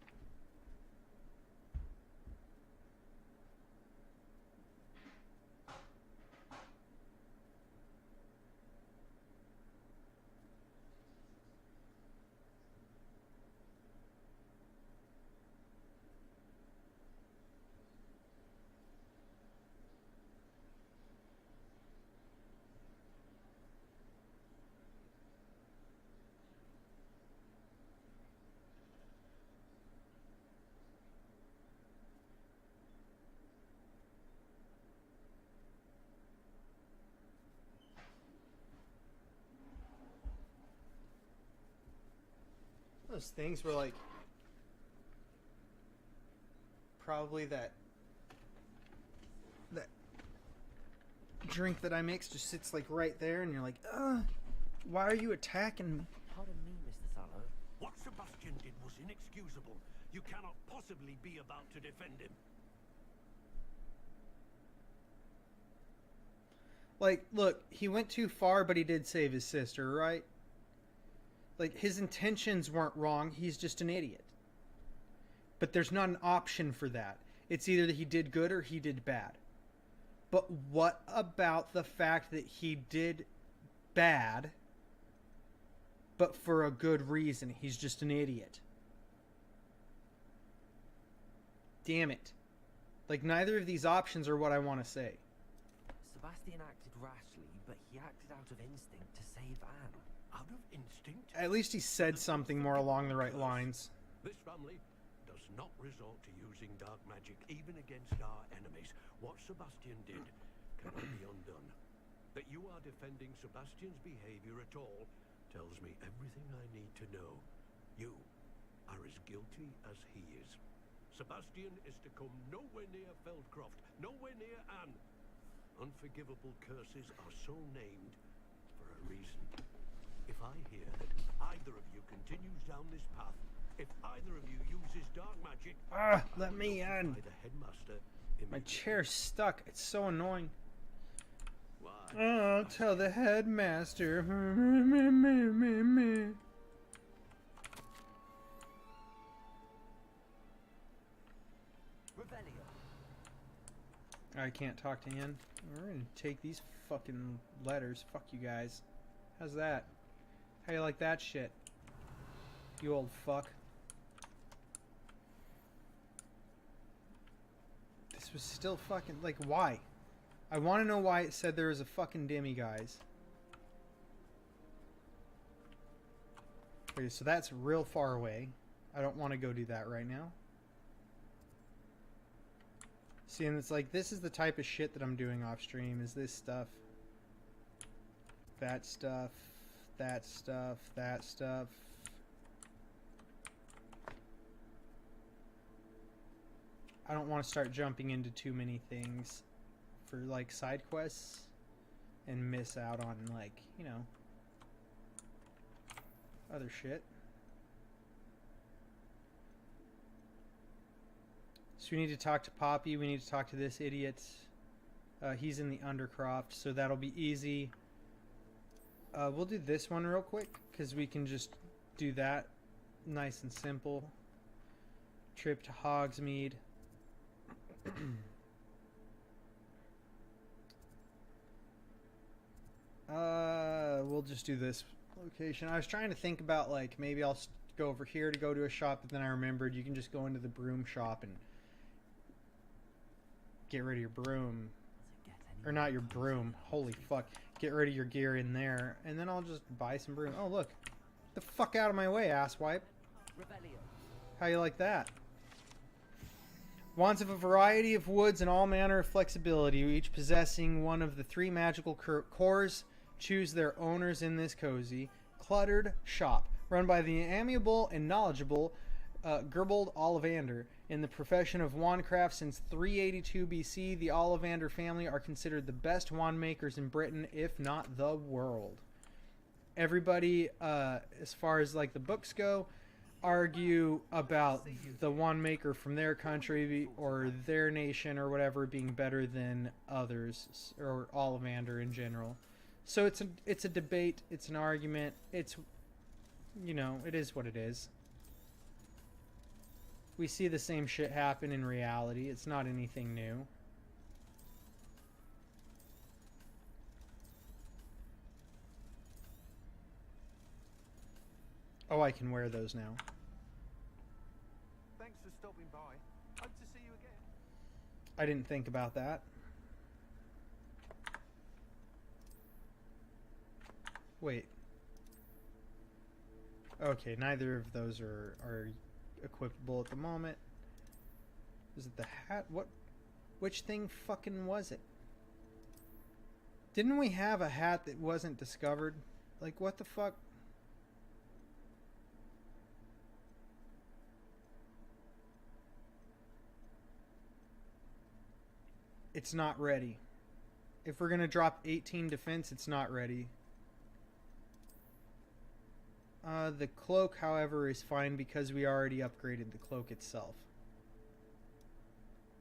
Those things were like probably that drink that I mixed just sits like right there, and you're like, why are you attacking me? Pardon me, Mr. Sallow. What Sebastian did was inexcusable. You cannot possibly be about to defend him. Like, look, he went too far, but he did save his sister, right? Like, his intentions weren't wrong. He's just an idiot. But there's not an option for that. It's either that he did good or he did bad. But what about the fact that he did bad, but for a good reason? He's just an idiot. Damn it. Like, neither of these options are what I want to say. Sebastian acted rashly, but he acted out of instinct to save Anne. Out of instinct? At least he said something more along the right lines. This family does not resort to using dark magic even against our enemies. What Sebastian did cannot be undone. That you are defending Sebastian's behavior at all tells me everything I need to know. You are as guilty as he is. Sebastian is to come nowhere near Feldcroft, nowhere near Anne. Unforgivable curses are so named for a reason. If I hear that either of you continues down this path, if either of you uses dark magic, let me in. The headmaster My chair's stuck. It's so annoying. Why? Oh, tell the headmaster. Rebellion. I can't talk to him. We're gonna take these fucking letters. Fuck you guys. How's that? How you like that shit? You old fuck. This was still fucking... Like, why? I want to know why it said there was a fucking demiguise. Okay, so that's real far away. I don't want to go do that right now. See, and it's like, this is the type of shit that I'm doing off stream, is this stuff. That stuff. That stuff. That stuff. I don't want to start jumping into too many things for, like, side quests and miss out on, like, you know, other shit. So we need to talk to Poppy. We need to talk to this idiot. He's in the Undercroft, so that'll be easy. We'll do this one real quick, because we can just do that nice and simple. Trip to Hogsmeade. We'll just do this location. I was trying to think about, like, maybe I'll go over here to go to a shop, but then I remembered you can just go into the broom shop and get rid of your broom. Or not your broom. Holy fuck. Get rid of your gear in there, and then I'll just buy some broom. Oh, look. The fuck out of my way, asswipe. How you like that? Wands of a variety of woods and all manner of flexibility, each possessing one of the 3 magical cores. Choose their owners in this cozy, cluttered shop, run by the amiable and knowledgeable Gerbold Ollivander. In the profession of wandcraft since 382 BC, the Ollivander family are considered the best wand makers in Britain, if not the world. Everybody, as far as like the books go, argue about the wand maker from their country or their nation or whatever being better than others, or Ollivander in general. So it's a debate, it's an argument, it's, you know, it is what it is. We see the same shit happen in reality. It's not anything new. Oh, I can wear those now. Thanks for stopping by. Hope to see you again. I didn't think about that. Wait. Okay, neither of those are equipable at the moment. Is it the hat? What? Which thing fucking was it? Didn't we have a hat that wasn't discovered? Like, what the fuck? It's not ready. If we're gonna drop 18 defense, it's not ready. The cloak, however, is fine because we already upgraded the cloak itself.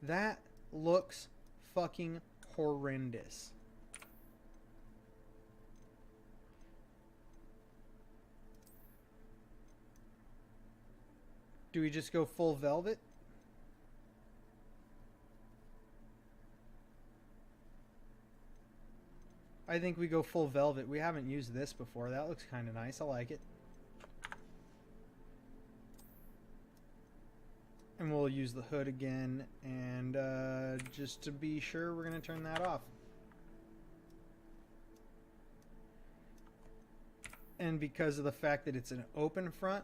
That looks fucking horrendous. Do we just go full velvet? I think we go full velvet. We haven't used this before. That looks kind of nice. I like it. And we'll use the hood again. And just to be sure, we're going to turn that off. And because of the fact that it's an open front,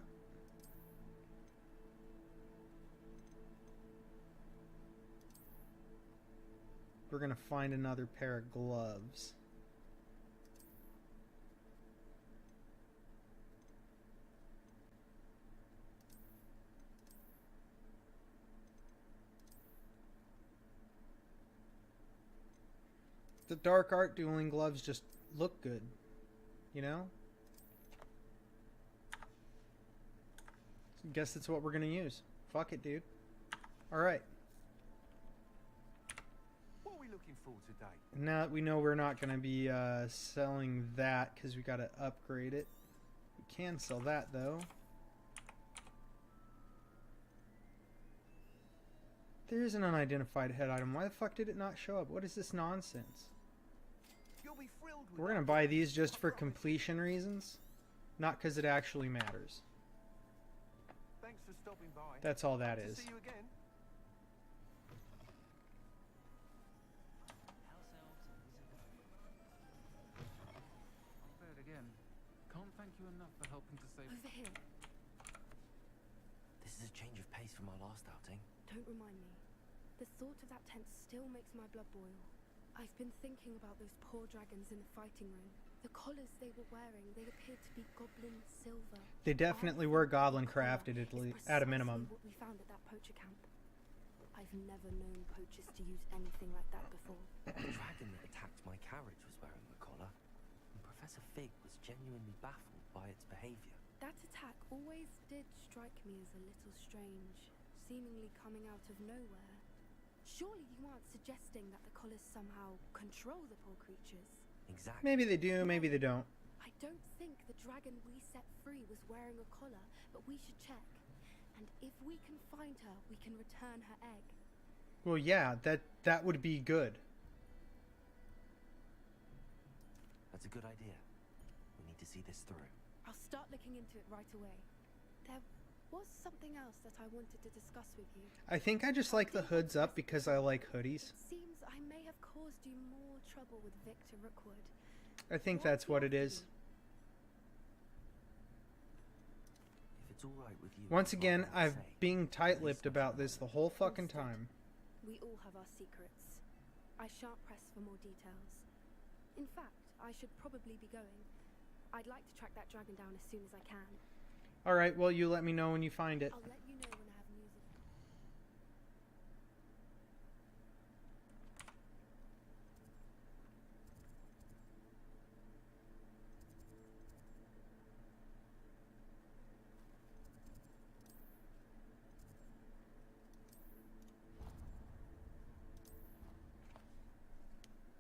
we're going to find another pair of gloves. The dark art dueling gloves just look good, you know? Guess that's what we're gonna use. Fuck it, dude. Alright. What are we looking for today? Now that we know we're not gonna be selling that because we gotta upgrade it. We can sell that though. There's an unidentified head item. Why the fuck did it not show up? What is this nonsense? You'll be thrilled with We're gonna buy these just for completion reasons, not because it actually matters. Thanks for stopping by. That's all that Hope to is. see you again. I'll say it again. Can't thank you enough for helping to save. Over here. This is a change of pace from our last outing. Don't remind me. The thought of that tent still makes my blood boil. I've been thinking about those poor dragons in the fighting ring. The collars they were wearing, they appeared to be goblin silver. They definitely were goblin crafted at a minimum. What we found at that poacher camp. I've never known poachers to use anything like that before. The dragon that attacked my carriage was wearing the collar, and Professor Fig was genuinely baffled by its behavior. That attack always did strike me as a little strange, seemingly coming out of nowhere. Surely you aren't suggesting that the collars somehow control the poor creatures? Exactly. Maybe they do, maybe they don't. I don't think the dragon we set free was wearing a collar, but we should check. And if we can find her, we can return her egg. Well, yeah, that would be good. That's a good idea. We need to see this through. I'll start looking into it right away. There was something else that I wanted to discuss with you. I think I just like the hoods up because I like hoodies. It seems I may have caused you more trouble with Victor Rookwood. I think that's what it is. If it's all right with you. Once again, what I I've say. been tight-lipped about this the whole fucking time. We all have our secrets. I shan't press for more details. In fact, I should probably be going. I'd like to track that dragon down as soon as I can. Alright, well, you let me know when you find it. I'll let you know when I have news of it.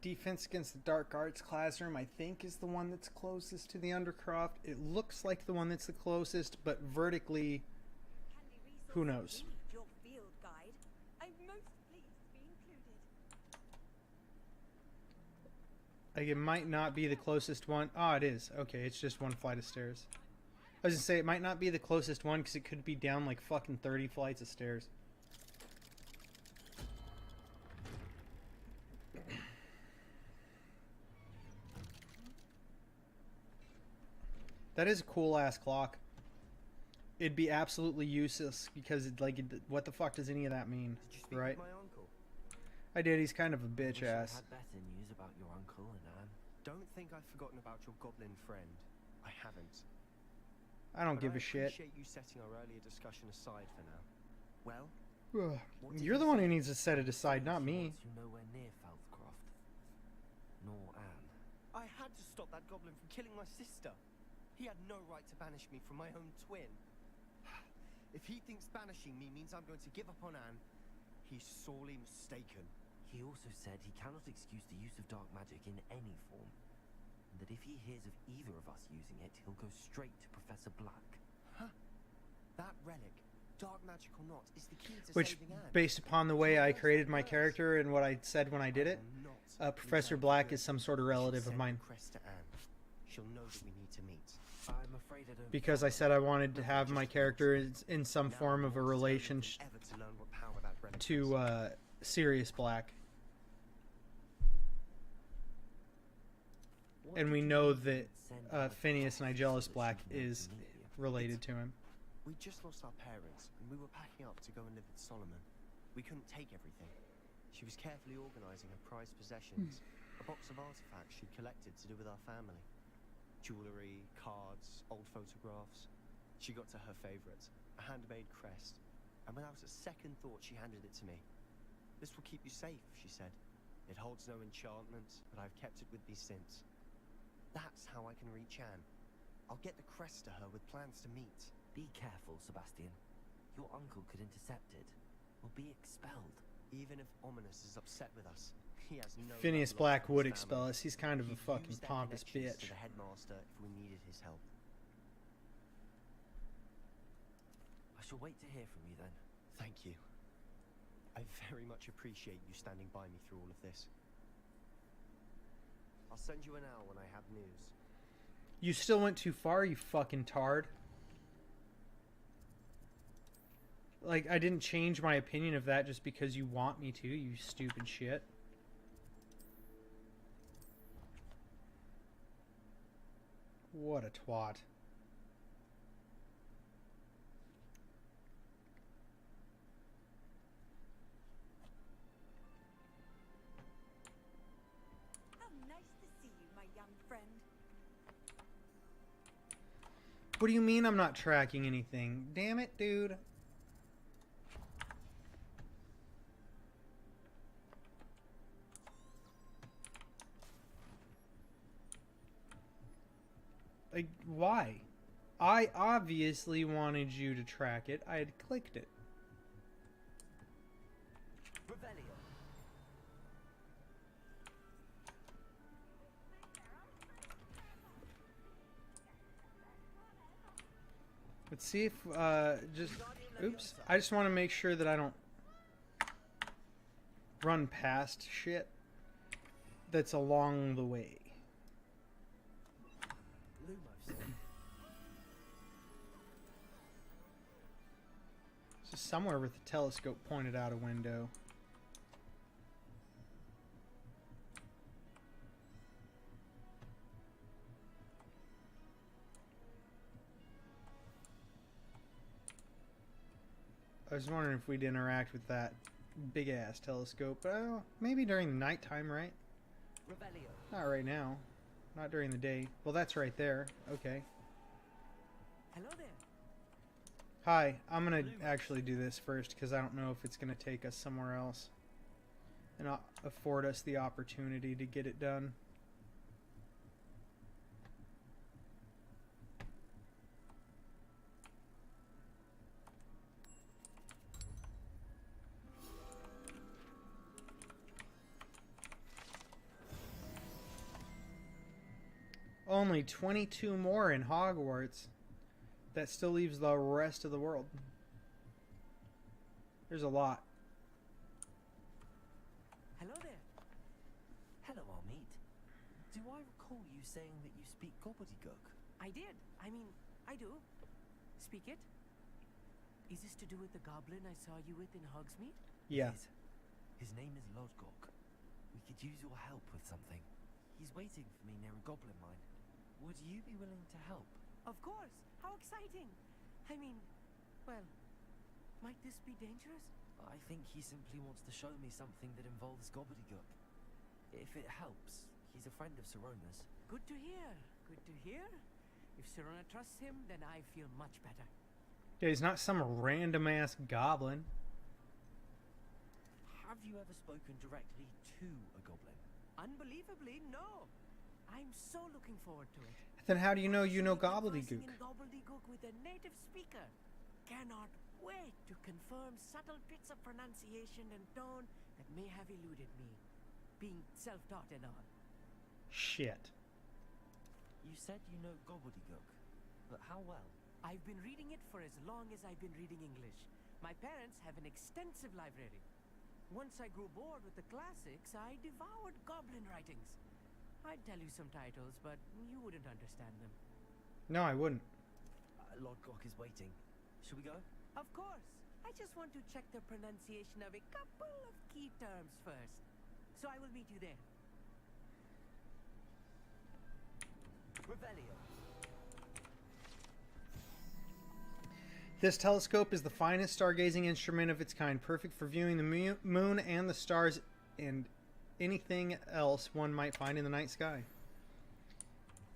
Defense against the Dark Arts classroom, I think, is the one that's closest to the Undercroft. It looks like the one that's the closest, but vertically, who knows? Your field guide. I'm most pleased to be included. Like, it might not be the closest one. Ah, it is. Okay, it's just one flight of stairs. I was gonna say, it might not be the closest one, because it could be down like fucking 30 flights of stairs. That is a cool-ass clock. It'd be absolutely useless, because, what the fuck does any of that mean, Did you speak right? with my uncle? I did, he's kind of a I bitch wish I ass. had better news about your uncle and Anne. Don't think I've forgotten about your goblin friend. I haven't. I don't But give I a shit. appreciate you setting our earlier discussion aside for now. Well, Ugh. what did You're he the one say? who needs to set it aside, not He me. wants you nowhere near Feldcroft. Nor Anne. I had to stop that goblin from killing my sister. He had no right to banish me from my own twin. If he thinks banishing me means I'm going to give up on Anne, he's sorely mistaken. He also said he cannot excuse the use of dark magic in any form. And that if he hears of either of us using it, he'll go straight to Professor Black. Huh? That relic, dark magic or not, is the key to Which, saving Anne. based upon the way I created my character and what I said when I did it, will not Professor leave Black Anne is some sort of You should relative of send mine. the crest to Anne. She'll know that we need to meet. I'm afraid I don't. Because I said I wanted to have my character in some form of a relation Ever to learn what power that relic has. to Sirius Black. What And did we you know mean that send Anne Phineas across Nigellus so that Black she'd know is to meet you? related to him. We just lost our parents, and we were packing up to go and live with Solomon. We couldn't take everything. She was carefully organizing her prized possessions, a box of artifacts she'd collected to do with our family. Jewelry, cards, old photographs. She got to her favorite, a handmade crest, and without a second thought she handed it to me. This will keep you safe, she said. It holds no enchantment, but I've kept it with me since. That's how I can reach Anne. I'll get the crest to her with plans to meet. Be careful, Sebastian. Your uncle could intercept it, or be expelled. Even if Ominous is upset with us, he has no Phineas love Black lost for would his expel family. us. He's kind of a He'd fucking use their pompous connections bitch. To the headmaster if we needed his help. I shall wait to hear from you then. Thank you. I very much appreciate you standing by me through all of this. I'll send you an hour when I have news. You still went too far, you fucking tard. Like, I didn't change my opinion of that just because you want me to, you stupid shit. What a twat. How nice to see you, my young friend. What do you mean I'm not tracking anything? Damn it, dude. Like, why? I obviously wanted you to track it. I had clicked it. Revelio. Let's see if just oops. I just want to make sure that I don't run past shit that's along the way. Just somewhere with the telescope pointed out a window. I was wondering if we'd interact with that big ass telescope. Maybe during the nighttime, right? Revelio. Not right now. Not during the day. Well, that's right there. Okay. Hello there. Hi. I'm gonna actually do this first because I don't know if it's gonna take us somewhere else and afford us the opportunity to get it done. Only 22 more in Hogwarts. That still leaves the rest of the world. There's a lot. Hello there. Hello, Armit. Do I recall you saying that you speak gobbledygook? I did. I mean, I do. Speak it. Is this to do with the goblin I saw you with in Hogsmeade? Yeah. His name is Lodgok. We could use your help with something. He's waiting for me near a goblin mine. Would you be willing to help? Of course. How exciting. I mean, well, might this be dangerous? I think he simply wants to show me something that involves gobbledygook. If it helps, he's a friend of Sirona's. Good to hear. Good to hear. If Sirona trusts him, then I feel much better. Yeah, he's not some random ass goblin. Have you ever spoken directly to a goblin? Unbelievably, no. I'm so looking forward to it. Then how do you know Conversing gobbledygook? in gobbledygook with a native speaker. Cannot wait to confirm subtle bits of pronunciation and tone that may have eluded me. Being self-taught and all. Shit. You said you know gobbledygook, but how well? I've been reading it for as long as I've been reading English. My parents have an extensive library. Once I grew bored with the classics, I devoured goblin writings. I'd tell you some titles, but you wouldn't understand them. No, I wouldn't. Lodgok is waiting. Shall we go? Of course. I just want to check the pronunciation of a couple of key terms first. So I will meet you there. Revelio. This telescope is the finest stargazing instrument of its kind, perfect for viewing the moon and the stars and anything else one might find in the night sky.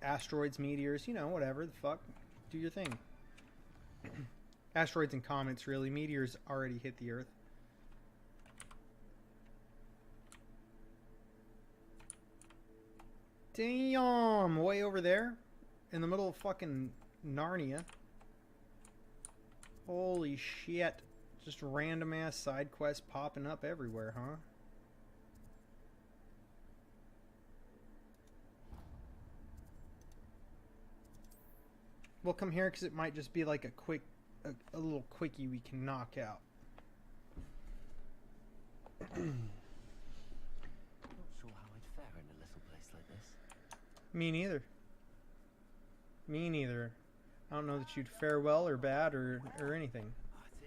Asteroids, meteors, you know, whatever the fuck. Do your thing. Asteroids and comets, really. Meteors already hit the Earth. Damn! Way over there? In the middle of fucking Narnia. Holy shit. Just random ass side quests popping up everywhere, huh? We'll come here because it might just be like a little quickie we can knock out. Not sure how I'd fare in a little place like this. Me neither. Me neither. I don't know that you'd fare well or bad or anything.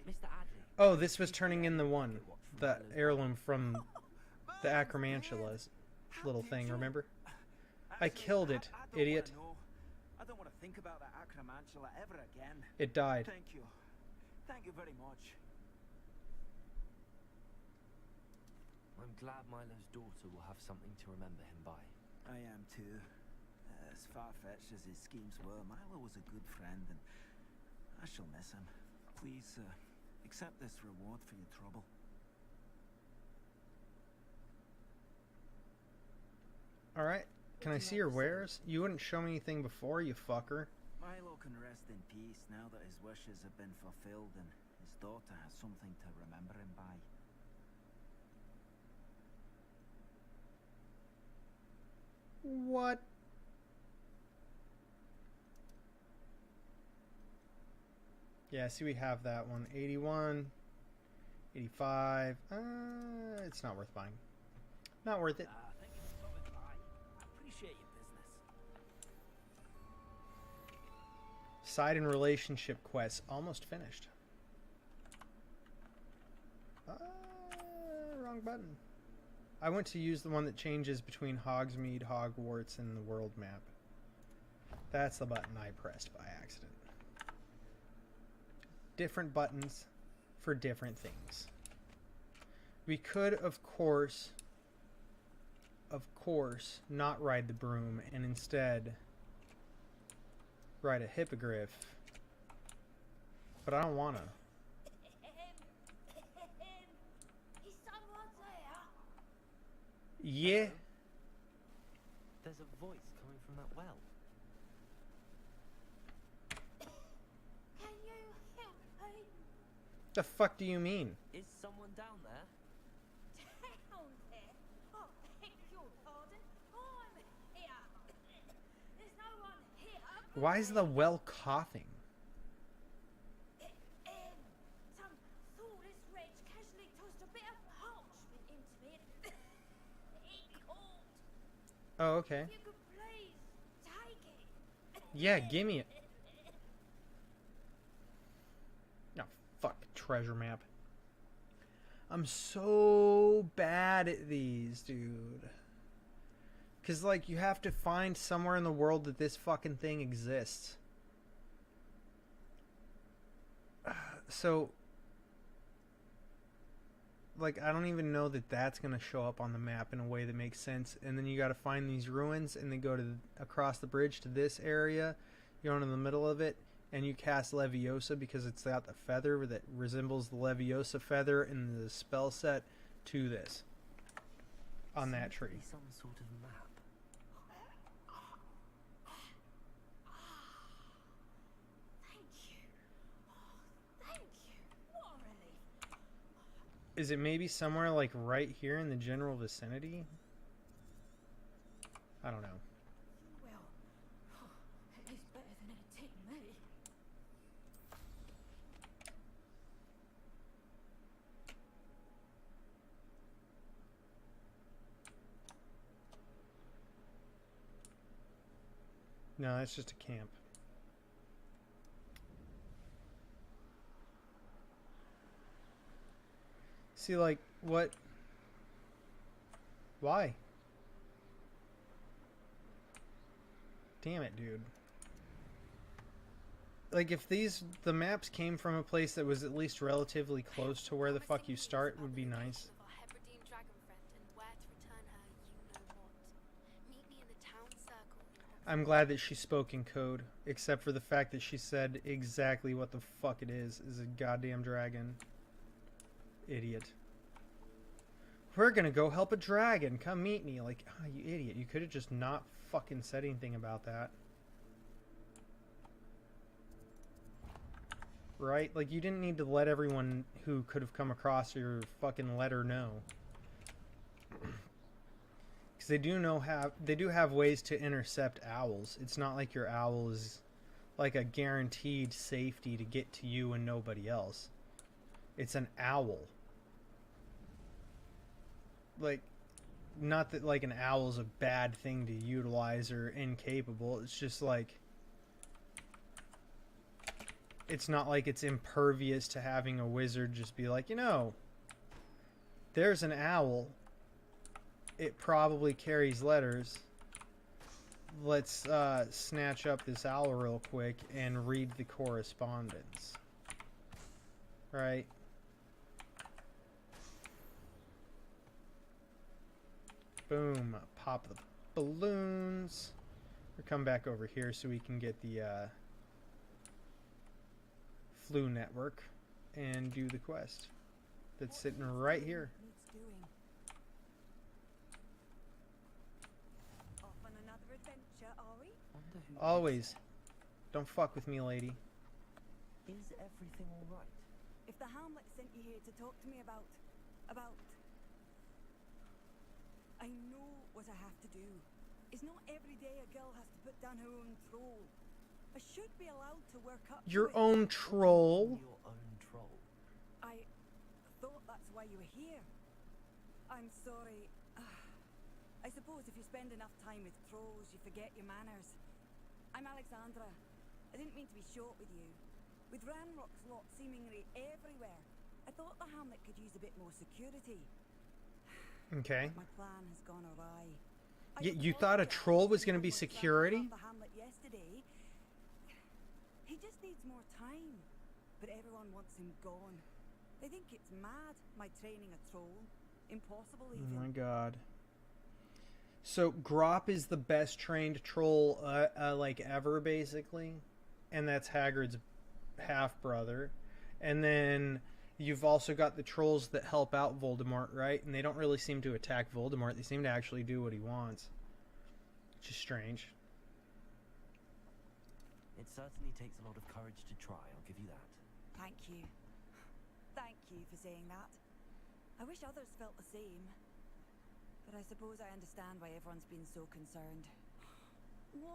Mr. Adley. Oh, this was turning in the one. The heirloom from the Acromantula's little thing, remember? I killed it, idiot. I don't want to think about that Acromantula ever again. It died. Thank you. Thank you very much. I'm glad Milo's daughter will have something to remember him by. I am too. As far-fetched as his schemes were, Milo was a good friend, and I shall miss him. Please, accept this reward for your trouble. Alright, can I see your wares? You wouldn't show me anything before, you fucker. Milo can rest in peace now that his wishes have been fulfilled and his daughter has something to remember him by. What? Yeah, see, we have that one. 81, 85. It's not worth buying. Not worth it. Thank you for stopping by. I appreciate your business. Side and relationship quests almost finished. Wrong button. I went to use the one that changes between Hogsmeade, Hogwarts, and the world map. That's the button I pressed by accident. Different buttons for different things. We could, of course, not ride the broom and instead ride a hippogriff. But I don't want to. Yeah. There's a voice coming from that well. Can you help me? The fuck do you mean? Is someone down there? Down there? Oh, beg your pardon. I'm here. There's no one here. Why is the well coughing? Some thoughtless wretch casually tossed a bit of parchment into me. He called. Oh, okay. If you could please take it. Yeah, gimme it. No, fuck, treasure map. I'm so bad at these, dude. Because, like, you have to find somewhere in the world that this fucking thing exists. So, like, I don't even know that that's going to show up on the map in a way that makes sense. And then you got to find these ruins and then go to across the bridge to this area. You're in the middle of it and you cast Leviosa because it's got the feather that resembles the Leviosa feather in the spell set to this on that tree. Some sort of map. Thank you. Oh, thank you. What a relief. Is it maybe somewhere like right here in the general vicinity? I don't know. Well, at least better than entertaining me. No, that's just a camp. See, like, what? Why? Damn it, dude. Like, if the maps came from a place that was at least relatively close to where the fuck you start, would be nice. Of our Hebridean dragon friend and where to return her, you know what. Meet me in the town circle in Hogwarts. I'm glad that she spoke in code, except for the fact that she said exactly what the fuck it is a goddamn dragon. Idiot. We're gonna go help a dragon. Come meet me. Like, oh, you idiot. You could have just not fucking said anything about that. Right? Like, you didn't need to let everyone who could have come across your fucking letter know. Because they do have ways to intercept owls. It's not like your owl is like a guaranteed safety to get to you and nobody else. It's an owl. Like, not that like an owl is a bad thing to utilize or incapable. It's just like, it's not like it's impervious to having a wizard just be like, you know, there's an owl. It probably carries letters. Let's snatch up this owl real quick and read the correspondence. Right? Boom. Pop the balloons. We'll come back over here so we can get the flu network and do the quest that's sitting right here. Needs doing. Off on another adventure, are we? Wonder who Always. Don't fuck with me, lady. Is everything alright? If the Hamlet sent you here to talk to me about... I know what I have to do. It's not every day a girl has to put down her own thrall. A should be allowed to work up to Your it. own troll. Your own troll. I thought that's why you were here. I'm sorry. I suppose if you spend enough time with trolls, you forget your manners. I'm Alexandra. I didn't mean to be short with you. With Ranrock's lot seemingly everywhere, I thought the hamlet could use a bit more security. Okay. My plan has gone awry. You thought a troll was going to be security? The hamlet yesterday. He just needs more time. But everyone wants him gone. They think it's mad, my training a troll. Impossible even. Oh my god. So Grop is the best trained troll like ever, basically, and that's Hagrid's half brother. And then you've also got the trolls that help out Voldemort, right? And they don't really seem to attack Voldemort. They seem to actually do what he wants, which is strange. It certainly takes a lot of courage to try, I'll give you that. Thank you. Thank you for saying that. I wish others felt the same. But I suppose I understand why everyone's been so concerned.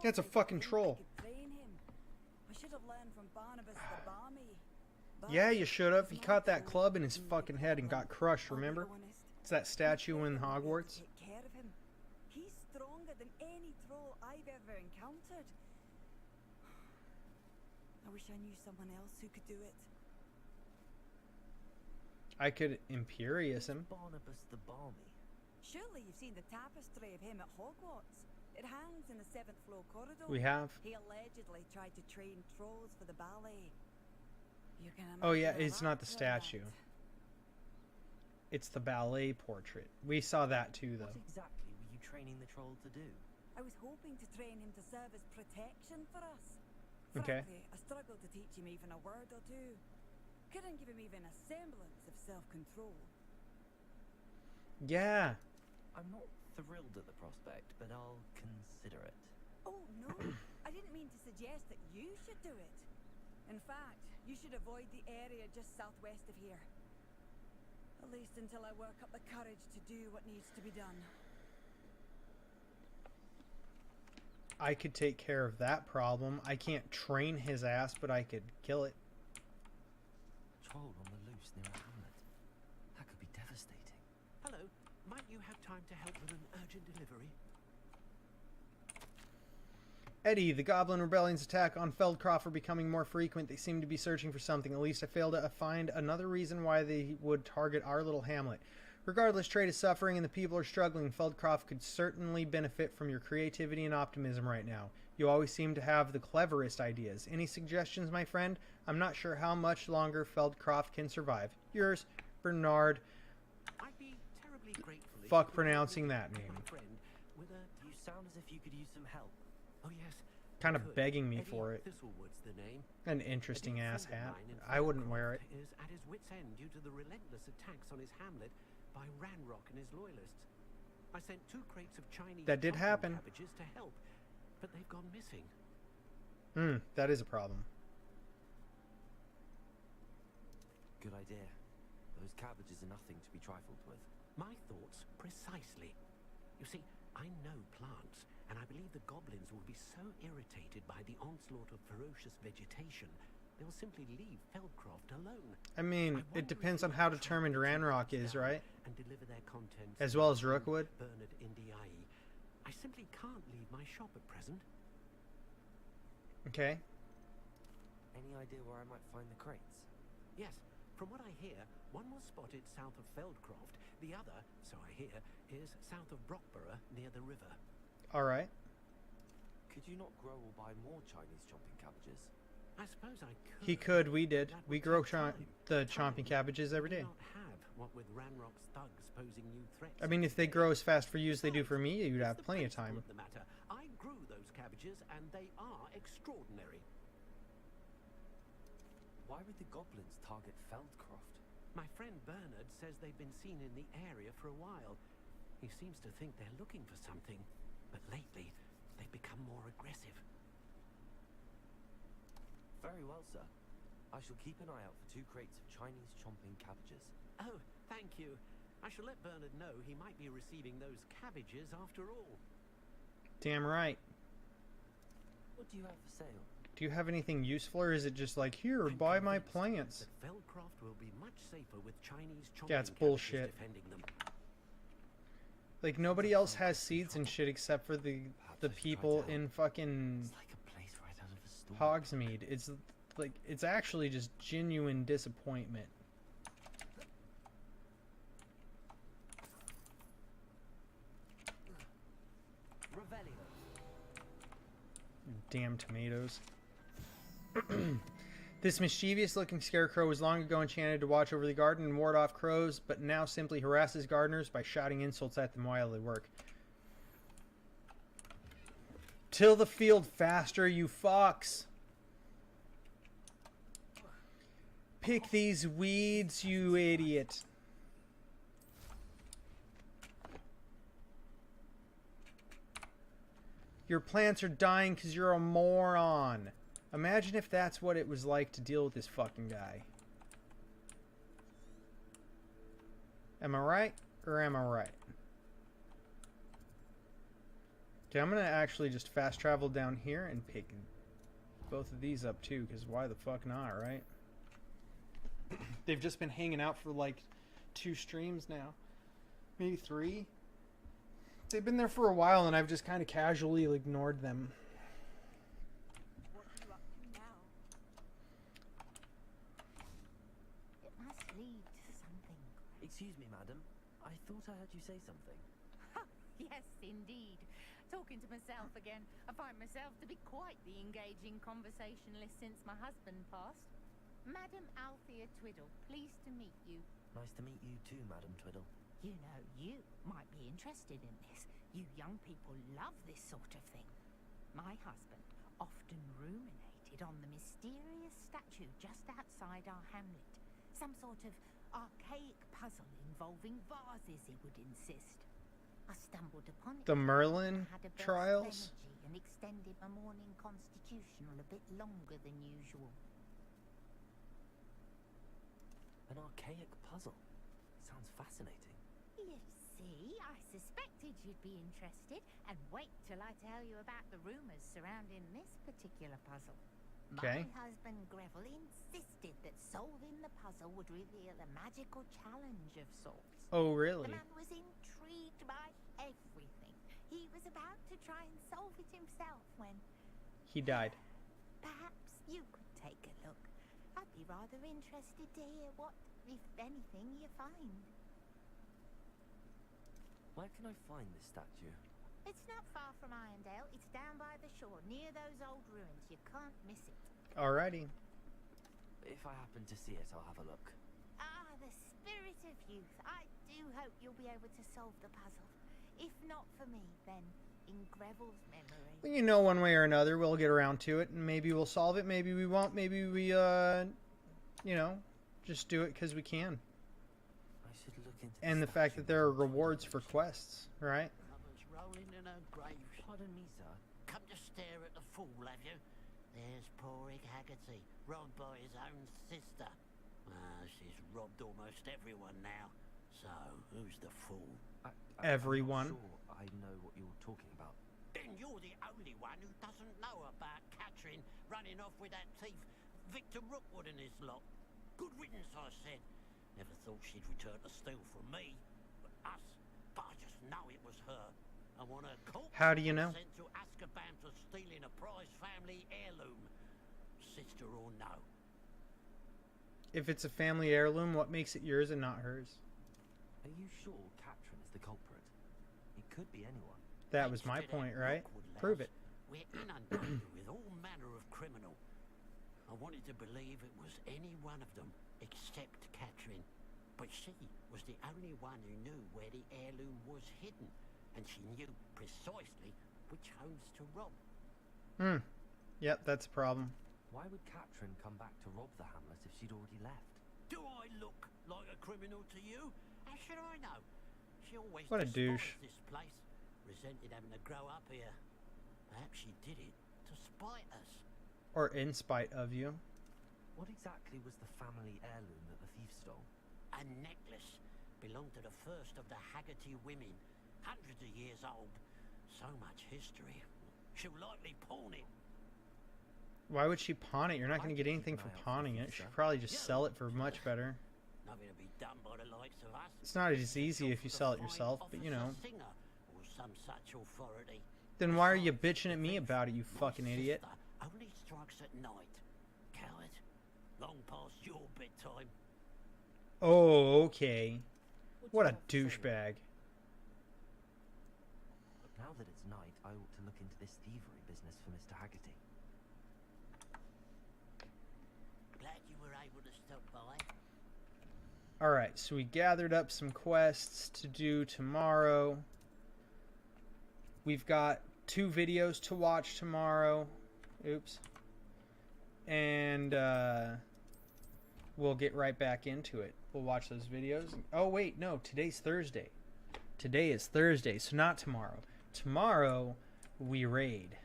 That's a fucking troll. I could train him. I should have learned from Barnabas the Balmy. Yeah, you should have. He caught that club in his fucking head and got crushed, remember? It's that statue in Hogwarts. Take care of him. He's stronger than any troll I've ever encountered. I wish I knew someone else who could do it. I could Imperious him. Barnabas the Balmy. Surely you've seen the tapestry of him at Hogwarts. It hangs in the 7th floor corridor. We have. He allegedly tried to train trolls for the ballet. You can Oh yeah, imagine it's how not that the turned out. statue. It's the ballet portrait. We saw that too, though. What exactly were you training the troll to do? I was hoping to train him to serve as protection for us. Okay. Frankly, I struggled to teach him even a word or two. Couldn't give him even a semblance of self-control. Yeah. I'm not thrilled at the prospect, but I'll consider it. Oh, no. I didn't mean to suggest that you should do it. In fact, you should avoid the area just southwest of here. At least until I work up the courage to do what needs to be done. I could take care of that problem. I can't train his ass, but I could kill it. Troll on the loose near a hamlet. That could be devastating. Hello, might you have time to help with an urgent delivery? Eddie, the Goblin Rebellion's attack on Feldcroft are becoming more frequent. They seem to be searching for something. At least I failed to find another reason why they would target our little hamlet. Regardless, trade is suffering and the people are struggling. Feldcroft could certainly benefit from your creativity and optimism right now. You always seem to have the cleverest ideas. Any suggestions, my friend? I'm not sure how much longer Feldcroft can survive. Yours, Bernard. I'd be terribly grateful if Fuck you could pronouncing help me, that name. my friend, with a... You sound as if you could use some help. Oh yes. Kind of Good. begging me Eddie for it. Thistlewood's the name. An A interesting dear ass friend of hat. mine in I wouldn't wear it. Feldcroft is at his wit's end due to the relentless attacks on his hamlet by Ranrock and his loyalists. I sent 2 crates of Chinese That did chocolate happen. cabbages to help, but they've gone missing. That is a problem. Good idea. Those cabbages are nothing to be trifled with. My thoughts precisely. You see, I know plants, and I believe the goblins will be so irritated by the onslaught of ferocious vegetation, they'll simply leave Feldcroft alone. I mean, it depends on how determined Ranrock is, right? And deliver their contents As well as Rookwood. Bernard Indii. I simply can't leave my shop at present. Okay. Any idea where I might find the crates? Yes, from what I hear, one was spotted south of Feldcroft. The other, so I hear, is south of Brockborough near the river. Alright. Could you not grow or buy more Chinese chomping cabbages? I suppose I could. He could, we did. That We would grow take time. the chomping cabbages every We day. do not have what with Ranrock's thugs posing new threats. I mean, if they grow as fast for you as they do for me, you'd It's have the plenty of principle time. the matter. I grew those cabbages, and they are extraordinary. Why would the goblins target Feldcroft? My friend Bernard says they've been seen in the area for a while. He seems to think they're looking for something, but lately they've become more aggressive. Very well, sir. I shall keep an eye out for 2 crates of Chinese chomping cabbages. Oh, thank you. I shall let Bernard know he might be receiving those cabbages after all. Damn right. What do you have for sale? do you have anything useful, or is it just like, here, buy my plants? That Felcroft will be much safer with Chinese Yeah, it's chomping bullshit. cabbages defending them. Like, nobody else has seeds and shit except for the people in fucking It's like a place right out of a story. Hogsmeade. It's like, it's actually just genuine disappointment. Revelio. Damn tomatoes. This mischievous-looking scarecrow was long ago enchanted to watch over the garden and ward off crows, but now simply harasses gardeners by shouting insults at them while they work. Till the field faster, you fucks! Pick these weeds, you idiot. Your plants are dying because you're a moron. Imagine if that's what it was like to deal with this fucking guy. Am I right? Or am I right? Okay, I'm going to actually just fast travel down here and pick both of these up too, because why the fuck not, right? They've just been hanging out for like 2 streams now. Maybe 3. They've been there for a while and I've just kind of casually ignored them. What are you up to now? It must lead to something. Excuse me, madam. I thought I heard you say something. Yes, indeed. Talking to myself again. I find myself to be quite the engaging conversationalist since my husband passed. Madam Althea Twiddle, pleased to meet you. Nice to meet you too, Madam Twiddle. You know, you might be interested in this. You young people love this sort of thing. My husband often ruminated on the mysterious statue just outside our hamlet. Some sort of archaic puzzle involving vases, he would insist. I stumbled upon it. The Merlin I had a burst of trials? energy and extended my morning constitutional a bit longer than usual. An archaic puzzle. Sounds fascinating. You see, I suspected you'd be interested, and wait till I tell you about the rumours surrounding this particular puzzle. Okay. My husband Greville insisted that solving the puzzle would reveal a magical challenge of sorts. Oh, really? The man was intrigued by everything. He was about to try and solve it himself when He died. perhaps you could take a look. I'd be rather interested to hear what, if anything, you find. Where can I find this statue? It's not far from Irondale. It's down by the shore, near those old ruins. You can't miss it. Alrighty. If I happen to see it, I'll have a look. Ah, the spirit of youth. I do hope you'll be able to solve the puzzle. If not for me, then in Greville's memory. Well, you know, one way or another, we'll get around to it, and maybe we'll solve it, maybe we won't, maybe we, you know, just do it because we can. I should look into And the fact that there are rewards for quests, right? Mother's rolling in her grave. Pardon me, sir. Come to stare at the fool, have you? There's poor Egg Haggerty, robbed by his own sister. She's robbed almost everyone now. So, who's the fool? Everyone. I'm not sure I know what you're talking about. Then you're the only one who doesn't know about Catherine running off with that thief, Victor Rookwood and his lot. Good riddance, I said. Never thought she'd return to steal from me, but us. But I just know it was her. I want her caught. How do you know? Sent to Azkaban for stealing a prized family heirloom. Sister or no. If it's a family heirloom, what makes it yours and not hers? Are you sure Katrin is the culprit? It could be anyone. That was my point, right? Prove it. We're inundated with all manner of criminal. I wanted to believe it was any one of them except Catherine. But she was the only one who knew where the heirloom was hidden. And she knew precisely which homes to rob. Yep, that's a problem. Why would Katrin come back to rob the hamlet if she'd already left? Do I look like a criminal to you? How should I know? She always What a despised douche. this place. Resented having to grow up here. Perhaps she did it to spite us. Or in spite of you. What exactly was the family heirloom that the thief stole? A necklace belonged to the first of the Haggerty women. Hundreds of years old. So much history. She'll likely pawn it. Why would she pawn it? You're not going to get anything for pawning it. She'd probably just sell it for much better. Nothing to be done by the likes of us. It's not as easy if you sell it yourself, but you know. Singer or some such authority. Then why are you bitching at me about it, you fucking idiot? Only strikes at night. Coward. Long past your bedtime. Oh, okay. What a douchebag. Now that it's night, I ought to look into this thievery business for Mr. Haggerty. Glad you were able to stop by. Alright, so we gathered up some quests to do tomorrow. We've got 2 videos to watch tomorrow. Oops. And we'll get right back into it. We'll watch those videos. Oh, wait, no, today's Thursday. Today is Thursday, so not tomorrow. Tomorrow, we raid.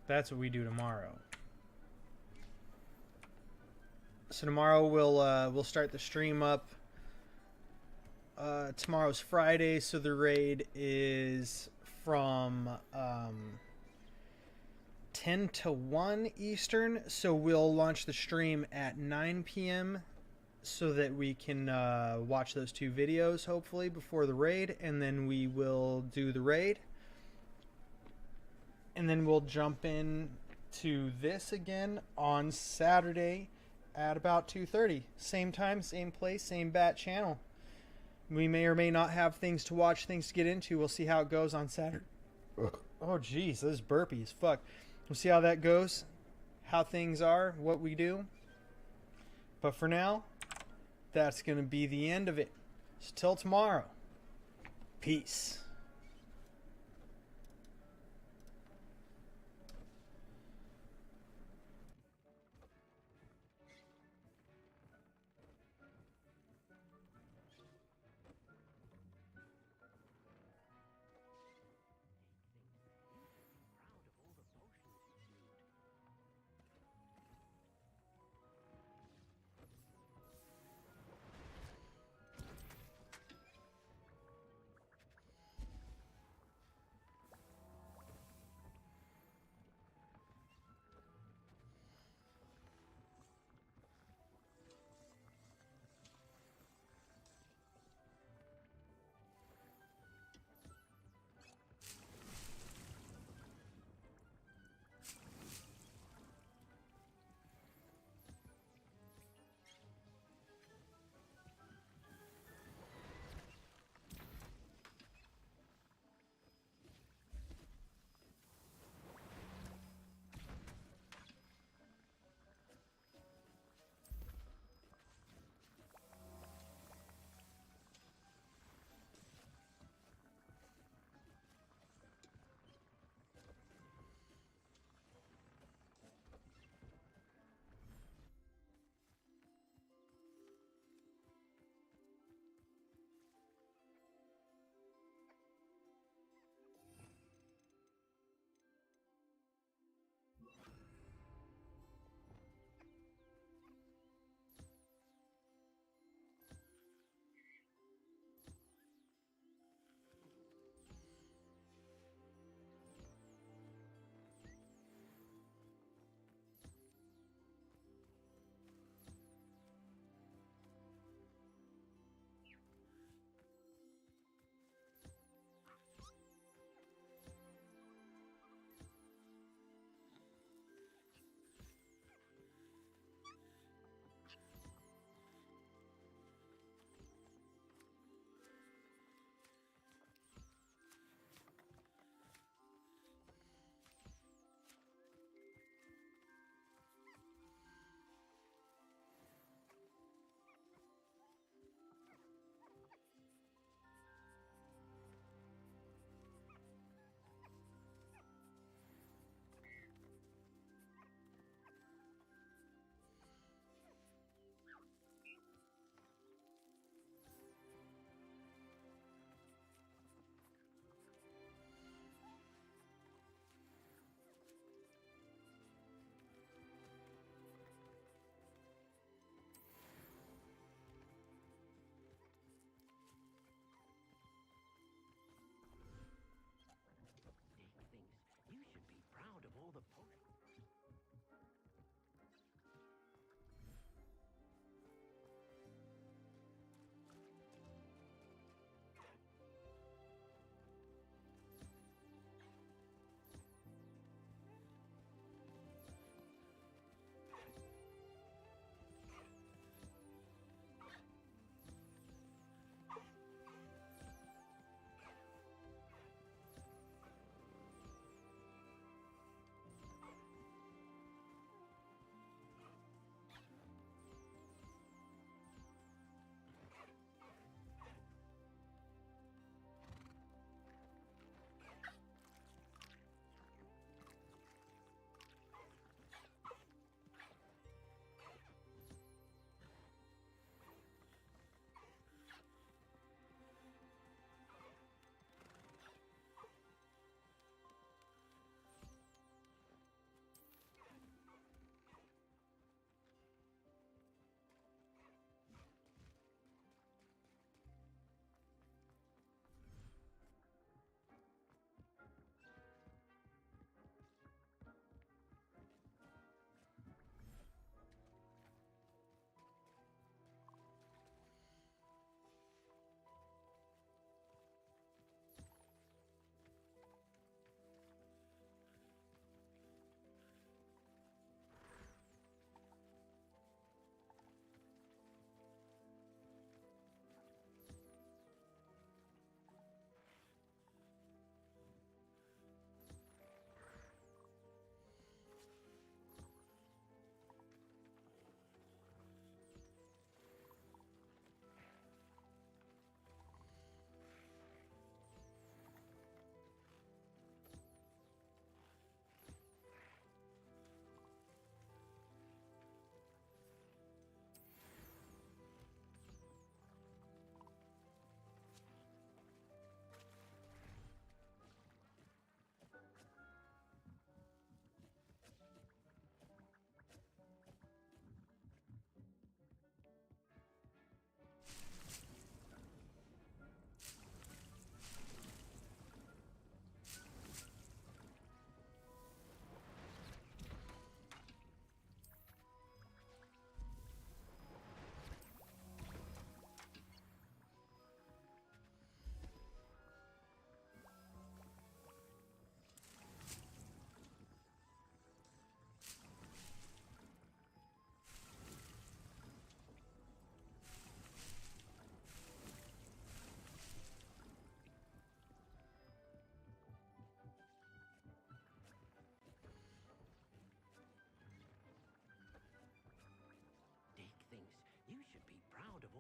That's what we do tomorrow. So tomorrow we'll start the stream up. Tomorrow's Friday, so the raid is from 10 to 1 Eastern. So we'll launch the stream at 9 p.m. so that we can watch those 2 videos, hopefully, before the raid. And then we will do the raid. And then we'll jump in to this again on Saturday at about 2:30. Same time, same place, same bat channel. We may or may not have things to watch, things to get into. We'll see how it goes on Saturday. Oh, jeez, those burpees. Fuck. We'll see how that goes, how things are, what we do. But for now, that's going to be the end of it. So till tomorrow. Peace.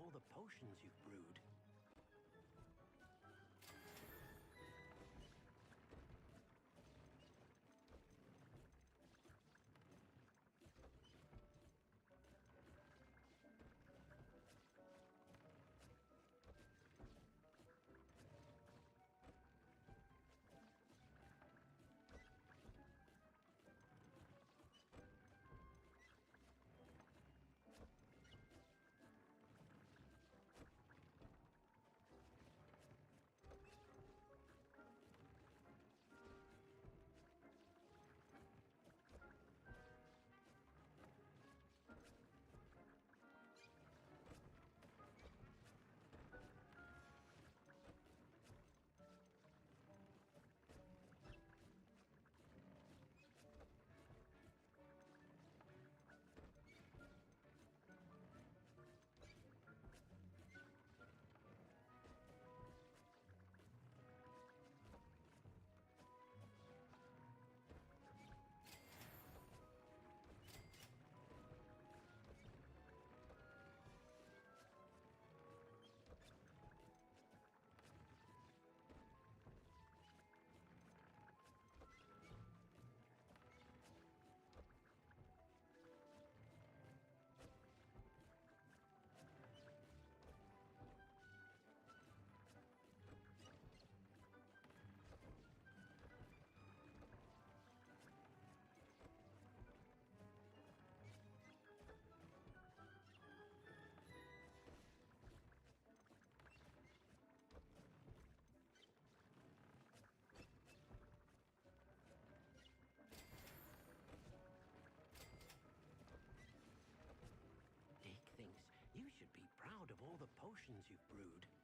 all the potions you've brewed. Dick thinks you should be proud of all the potions you've brewed.